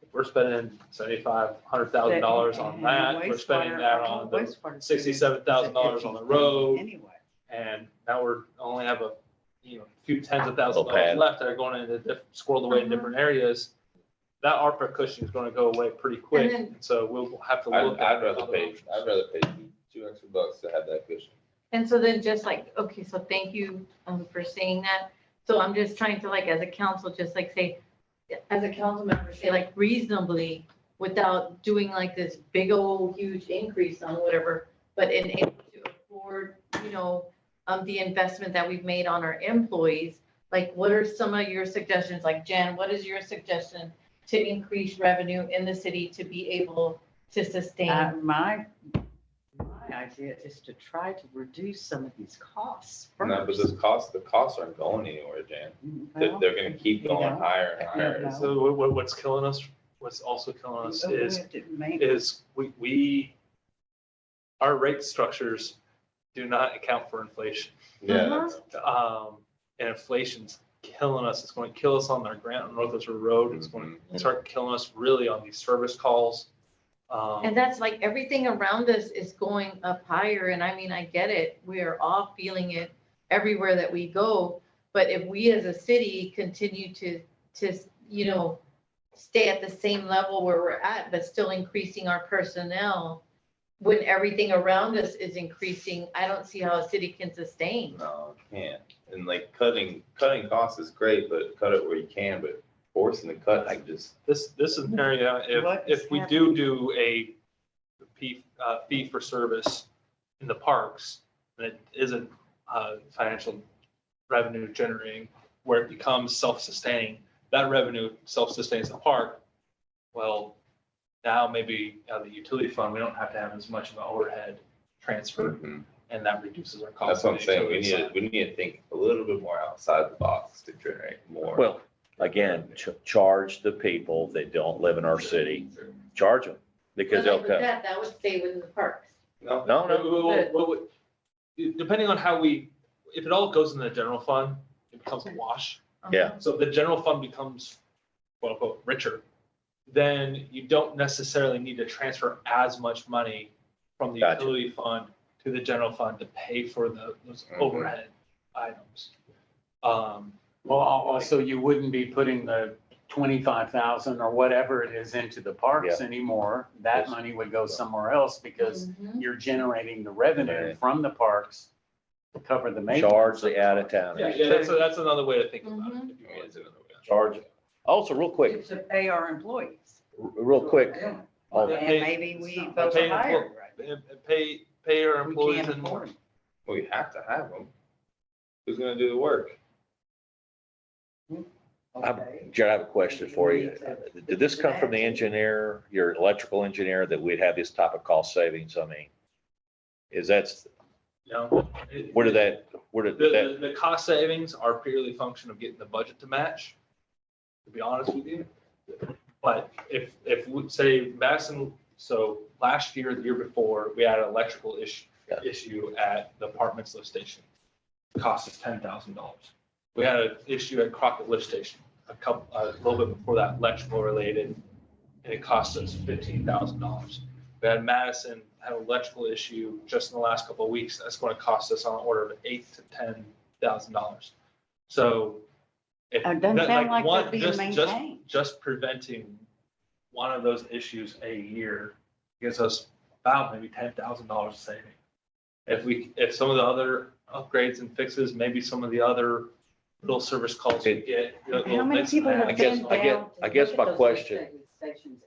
if we're spending $7,500,000 on that, we're spending that on the $67,000 on the road,
Anyway.
and now we're only have a few tens of thousands of
Little pad.
dollars left that are going into squirreled away in different areas. That ARPA cushion is going to go away pretty quick,
And then-
and so we'll have to look at.
I'd rather
other
pay,
options.
I'd rather pay $2 extra to have that cushion.
And so then just like, okay, so thank you for saying that. So I'm just trying to like, as a council, just like say, as a council member, say like reasonably, without doing like this big old huge increase on whatever, but in able to afford, the investment that we've made on our employees. Like, what are some of your suggestions? Like Jen, what is your suggestion to increase revenue in the city to be able to sustain?
My idea is to try to reduce some of these costs
No, but
first.
the costs aren't going anywhere, Jan.
Well,
They're gonna keep
you
going
know,
higher and
I
higher.
don't know.
So what's killing us, what's also killing us is
maybe.
our rate structures do not account for inflation.
Yeah,
Uh-huh.
that's-
And inflation's killing us. It's going to kill us on our Grant and Northwest Road. It's going to start killing us really on these service calls.
And that's like everything around us is going up higher. And I mean, I get it. We are all feeling it everywhere that we go. But if we as a city continue to, stay at the same level where we're at, but still increasing our personnel, when everything around us is increasing, I don't see how a city can sustain.
No, you can't. And like cutting costs is great, but cut it where you can, but forcing the cut, I just,
This is an area,
What is
if we do a fee for service in the parks, and it isn't financial revenue generating, where it becomes self-sustaining, that revenue self-sustains the park. Well, now maybe the utility fund, we don't have to have as much of an overhead transfer, and that reduces our costs.
that's what
on
I'm
the
saying.
utility side.
We need to think a little bit more outside the box to generate more.
Well, again, charge the people that don't live in our city, charge them, because
But
they'll
like with
come.
that would stay within the parks.
No,
No, no,
Depending on how if it all goes in the general fund, it becomes a wash.
Yeah.
So if the general fund becomes, quote unquote, richer, then you don't necessarily need to transfer as much money from the
Gotcha.
utility fund to the general fund to pay for those
Mhm.
overhead items.
Well, also, you wouldn't be putting the 25,000 or whatever it is into the parks anymore. That money would go somewhere else because
Mhm.
you're generating the revenue
Right.
from the parks to cover the maintenance.
Charge the out of town.
Yeah, that's another way to think about it. if you
Yeah,
wanted
it's
to.
another way.
Charge. Also, real quick,
To pay our employees.
real quick,
Well,
And
pay-
maybe we
pay
vote
empl-
higher.
And pay our
We
employees
can't
and
afford it.
Well, you have to have them. Who's gonna do the work?
Jared, I have a question for you. Did this come from the engineer, your electrical engineer, that we'd have this type of cost savings? I mean, is that, where did that?
The cost savings are purely function of getting the budget to match, to be honest with you. But if we say Madison, so last year, the year before, we had an electrical issue at the apartments lift station. It cost us $10,000. We had an issue at Crockett lift station, a little bit before that, electrical related, and it cost us $15,000. We had Madison had an electrical issue just in the last couple of weeks. That's going to cost us on the order of $8,000 to $10,000. So if
It doesn't
that,
sound like
one,
they're being
just
maintained.
preventing one of those issues a year gives us about maybe $10,000 saving. If some of the other upgrades and fixes, maybe some of the other little service calls we get.
How many people have
I guess-
been
I get-
down
I
to
guess
look
my
at those
question-
lift stations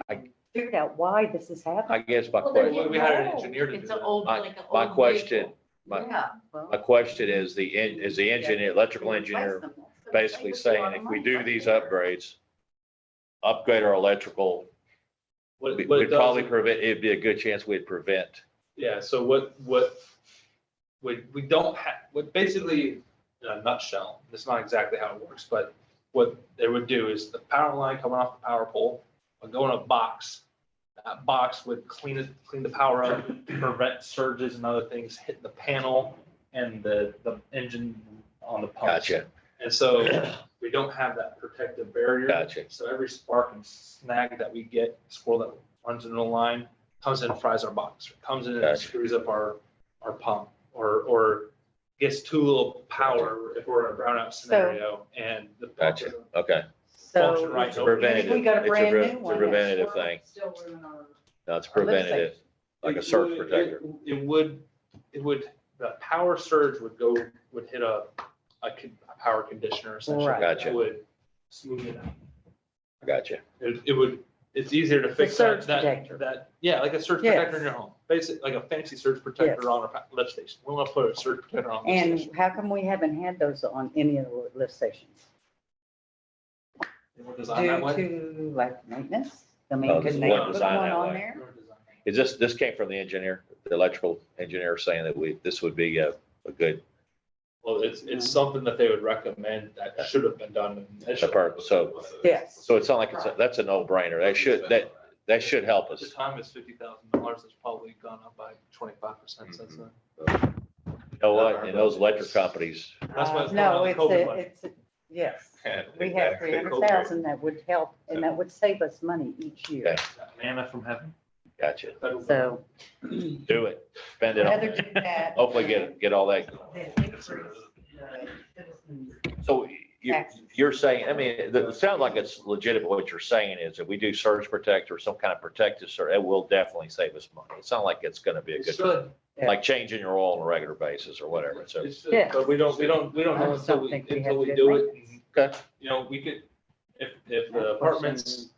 and figured out why this is
I
happening?
guess my
Well, they're
question,
We had an
getting
engineer to
old.
do
It's an
that.
old,
My-
like an
my
old
question-
vehicle.
Yeah, well,
my question is the engineer, electrical engineer basically saying if we do these upgrades, upgrade our electrical,
What
we'd
it does-
probably prevent, it'd be a good chance we'd prevent.
Yeah, so what we don't have, what basically, in a nutshell, that's not exactly how it works, but what they would do is the power line coming off the power pole would go in a box that box would clean the power up, prevent surges and other things hitting the panel and the engine on the pump.
Gotcha,
And so we don't have that protective barrier.
Gotcha.
So every spark and snag that we get, squirrel that runs into the line, comes in and fries our box, or comes in and
Gotcha.
screws up our pump, or gets too little power if we're in a brownout scenario and the pump
Gotcha.
doesn't
okay.
function
So
right.
It's a preventative,
we got a
it's a
brand
pre-
new
it's a
one,
preventative
that's
thing.
still ruin our.
No, it's
Our lift
preventative, like a surge protector.
It would, the power surge would hit a power conditioner essentially.
Right.
Gotcha.
That would smooth it out.
Gotcha.
It's easier to fix
surge
that,
protector.
yeah, like a surge
Yes.
protector in your home. Basic, like a fancy surge protector
Yes.
on a lift station. We want to put a surge protector on a lift
And
station.
how come we haven't had those on any of the lift stations?
They were designed that
Due
way.
to like maintenance? I mean,
Oh, this
could
is
they
one
put
designed
one
that
on
way.
there?
They were designed that way.
Is this came from the engineer, the electrical engineer saying that this would be a good,
Well, it's something that they would recommend that should have been done.
so
Yes.
so it's not like that's a no-brainer. That should help
At the
us.
time, it's $50,000. It's probably gone up by 25% since then.
You know what? And those electric companies,
That's why it's
No,
going on
it's,
COVID money.
yes, we have
Exactly.
300,000 that would help and that would save us money each year.
Yeah.
Manna from heaven.
gotcha.
So
Do it. Spend it
rather
on
do that.
hopefully get all that.
than increase the citizens'
So
taxes.
you're saying, I mean, it sounds like it's legitimate. What you're saying is if we do surge protector, some kind of protective surge, it will definitely save us money. It sounds like it's going to be a
It
good,
should.
like changing your oil on a regular basis or whatever. So,
It should,
Yeah.
but we don't
I
know
just don't think we have good
do it.
maintenance.
okay,
You know, we could, if the apartments,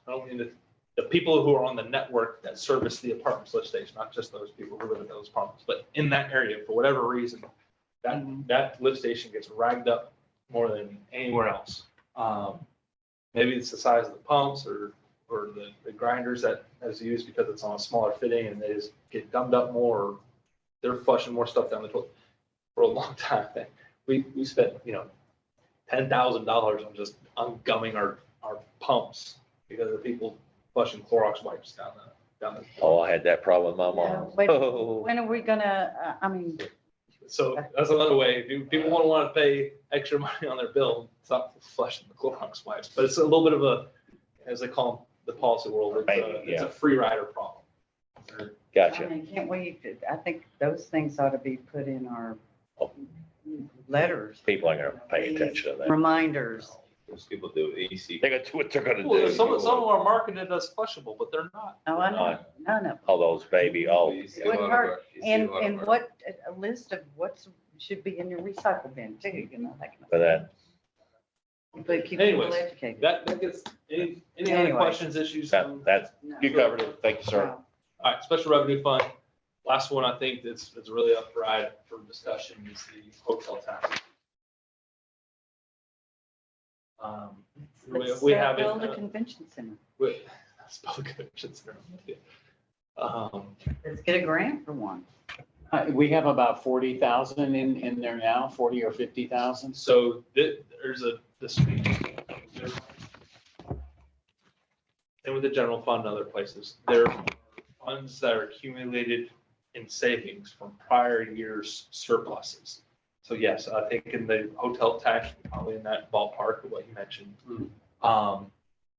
I don't mean the people who are on the network that service the apartments lift station, not just those people who live in those apartments, but in that area, for whatever reason, that lift station gets ragged up more than anywhere else. Maybe it's the size of the pumps or the grinders that is used because it's on a smaller fitting and they just get gummed up more. Or they're flushing more stuff down the toilet for a long time. We spent, $10,000 on just ungumming our pumps because of people flushing Clorox wipes down the.
oh, I had that problem with my mom.
Yeah, when-
Oh,
When are we gonna, I mean,
So that's another way. If people want to pay extra money on their bill, stop flushing the Clorox wipes. But it's a little bit of a, as they call them, the policy world, it's a free rider problem.
I
gotcha.
mean, can't we, I think those things ought to be put in our
Oh.
letters,
People ain't gonna pay attention to that.
reminders.
Most people do AC.
They're gonna do what they're gonna
Well,
do.
some of them are marketed as flushable, but they're not.
Oh, I know, no.
All those baby, oh,
You see a
Wouldn't
lot of
hurt.
our- you see
And,
a lot of
and
our-
what, a list of what's, should be in your recycle bin too, that kind of
for that.
thing. But keep people
Anyways,
educated.
That gets, any other
Anyway.
questions, issues?
That's,
No.
you covered it. Thank you, sir.
Wow.
All right, special revenue fund. Last one, I think that's really up for discussion is the hotel tax.
Let's
We have
build a
it,
convention center.
spoken.
Let's get a grant for one.
We have about 40,000 in there now, 40 or 50,000.
So there's a dispute. And with the general fund and other places, there are funds that are accumulated in savings from prior years' surpluses. So yes, I think in the hotel tax, probably in that ballpark of what you mentioned.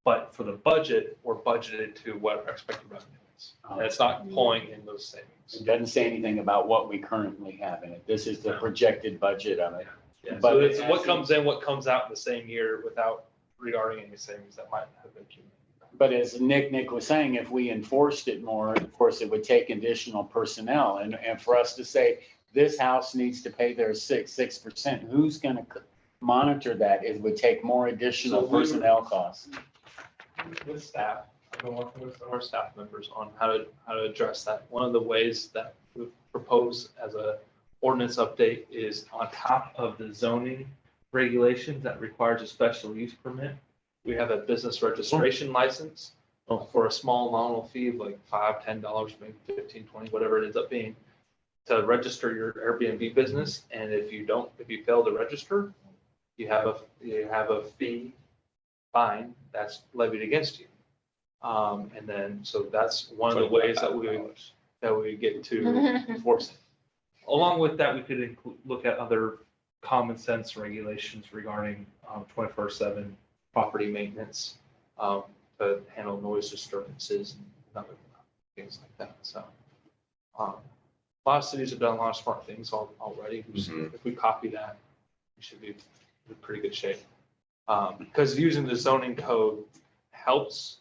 But for the budget, we're budgeted to what our expected revenue is. And it's not pulling in those savings.
It doesn't say anything about what we currently have in it. This is the projected budget of it.
Yeah,
But
so it's
it
what
has-
comes in, what comes out in the same year without regarding any savings that might have been accumulated.
But as Nick was saying, if we enforced it more, of course, it would take additional personnel. And for us to say, this house needs to pay their 6%, who's going to monitor that? It would take more additional
So we-
personnel costs.
With staff, I've been working with our staff members on how to address that. One of the ways that we propose as a ordinance update is on top of the zoning regulations that requires a special use permit. We have a business registration license for a small nominal fee of like $5, $10, maybe 15, 20, whatever it ends up being, to register your Airbnb business. And if you fail to register, you have a fee fine that's levied against you. And then, so that's one of the ways that we get to enforce it. Along with that, we could look at other common sense regulations regarding 24/7 property maintenance, to handle noise disturbances and other things like that. So a lot of cities have done a lot of smart things already.
Mhm.
If we copy that, we should be in pretty good shape. Because using the zoning code helps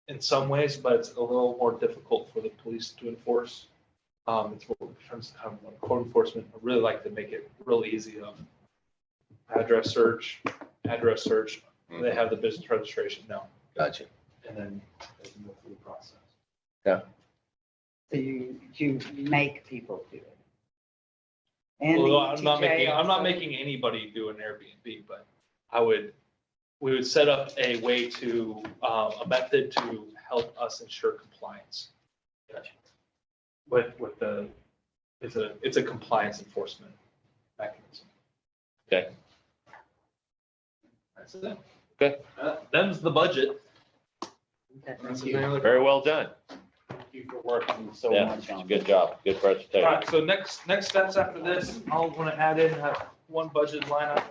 in some ways, but it's a little more difficult for the police to enforce. It's what in terms of like code enforcement, I really like to make it real easy of address search. They have the business registration, no,
Gotcha.
and then they can go through the process.
So you make people do it. And
Well,
the
I'm not
ETJ
making anybody do an Airbnb, but we would set up a way to, a method to help us ensure compliance. With the, it's a compliance enforcement mechanism.
Okay.
That's it.
Okay.
Them's the budget.
Thank you.
Very well done.
Thank you for working so
Yeah,
much on
good
this.
job. Good
All
presentation.
right, so next steps after this, I'll want to add in one budget line item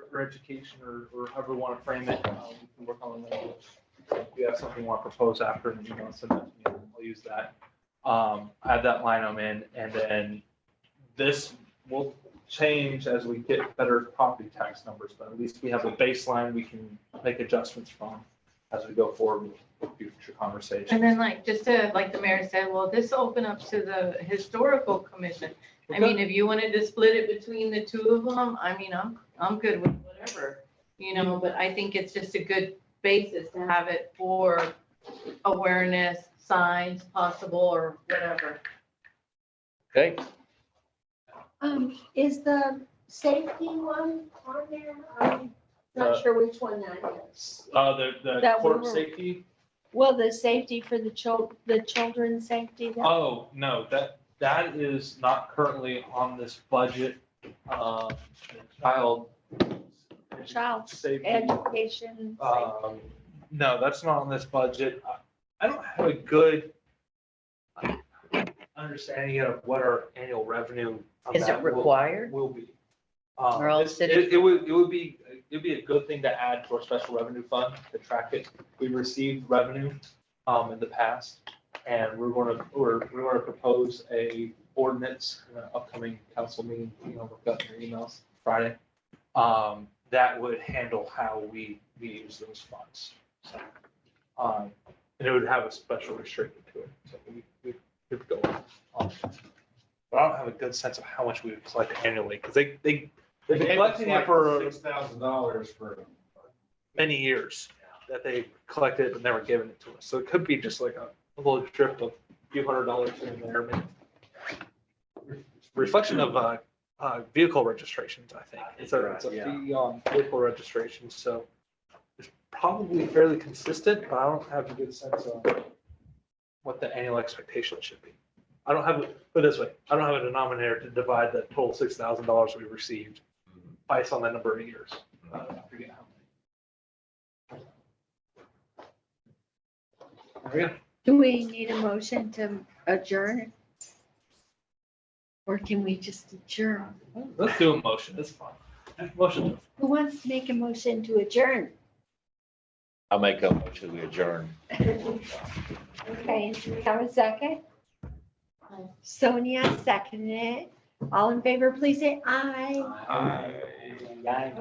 for education or however we want to frame it. We can work on it. If you have something you want to propose after, and you want to send that to me, I'll use that. Add that line item in, and then this will change as we get better property tax numbers, but at least we have a baseline we can make adjustments from as we go forward with future conversations.
And then like, just to, like the mayor said, well, this will open up to the historical commission. I mean, if you wanted to split it between the two of them, I mean, I'm good with whatever, but I think it's just a good basis to have it for awareness, signs possible or whatever.
Okay,
Is the safety one on there? I'm not sure which one that is.
The
That we
court
were-
safety,
Well, the safety for the children's safety. that-
oh, no, that is not currently on this budget. Child safety.
Education. safety.
No, that's not on this budget. I don't have a good understanding of what our annual revenue. on
Is it
that
required?
Will be.
Or all
It's-
cities-
It would be a good thing to add to our special revenue fund to track it. We received revenue in the past, and we're going to propose a ordinance in an upcoming council meeting. Look up your emails Friday. That would handle how we use those funds. So, and it would have a special restriction to it. So we could go on. But I don't have a good sense of how much we would collect annually, because they've been collecting it for
$6,000 for.
many years that they collected but never given it to us. So it could be just like a little drip of a few $100 here and there. Reflection of vehicle registrations, I think. It's a fee on vehicle registration, so it's probably fairly consistent, but I don't have a good sense of what the annual expectation should be. I don't have, put it this way, I don't have a denominator to divide the total $6,000 we received based on the number of years. I forget how many. There we go.
Do we need a motion to adjourn? Or can we just adjourn?
Let's do a motion, it's fine. Motion.
Who wants to make a motion to adjourn?
I'll make a motion to adjourn.
Okay, do we have a second? Sonia seconded it. All in favor, please say aye.
Guy.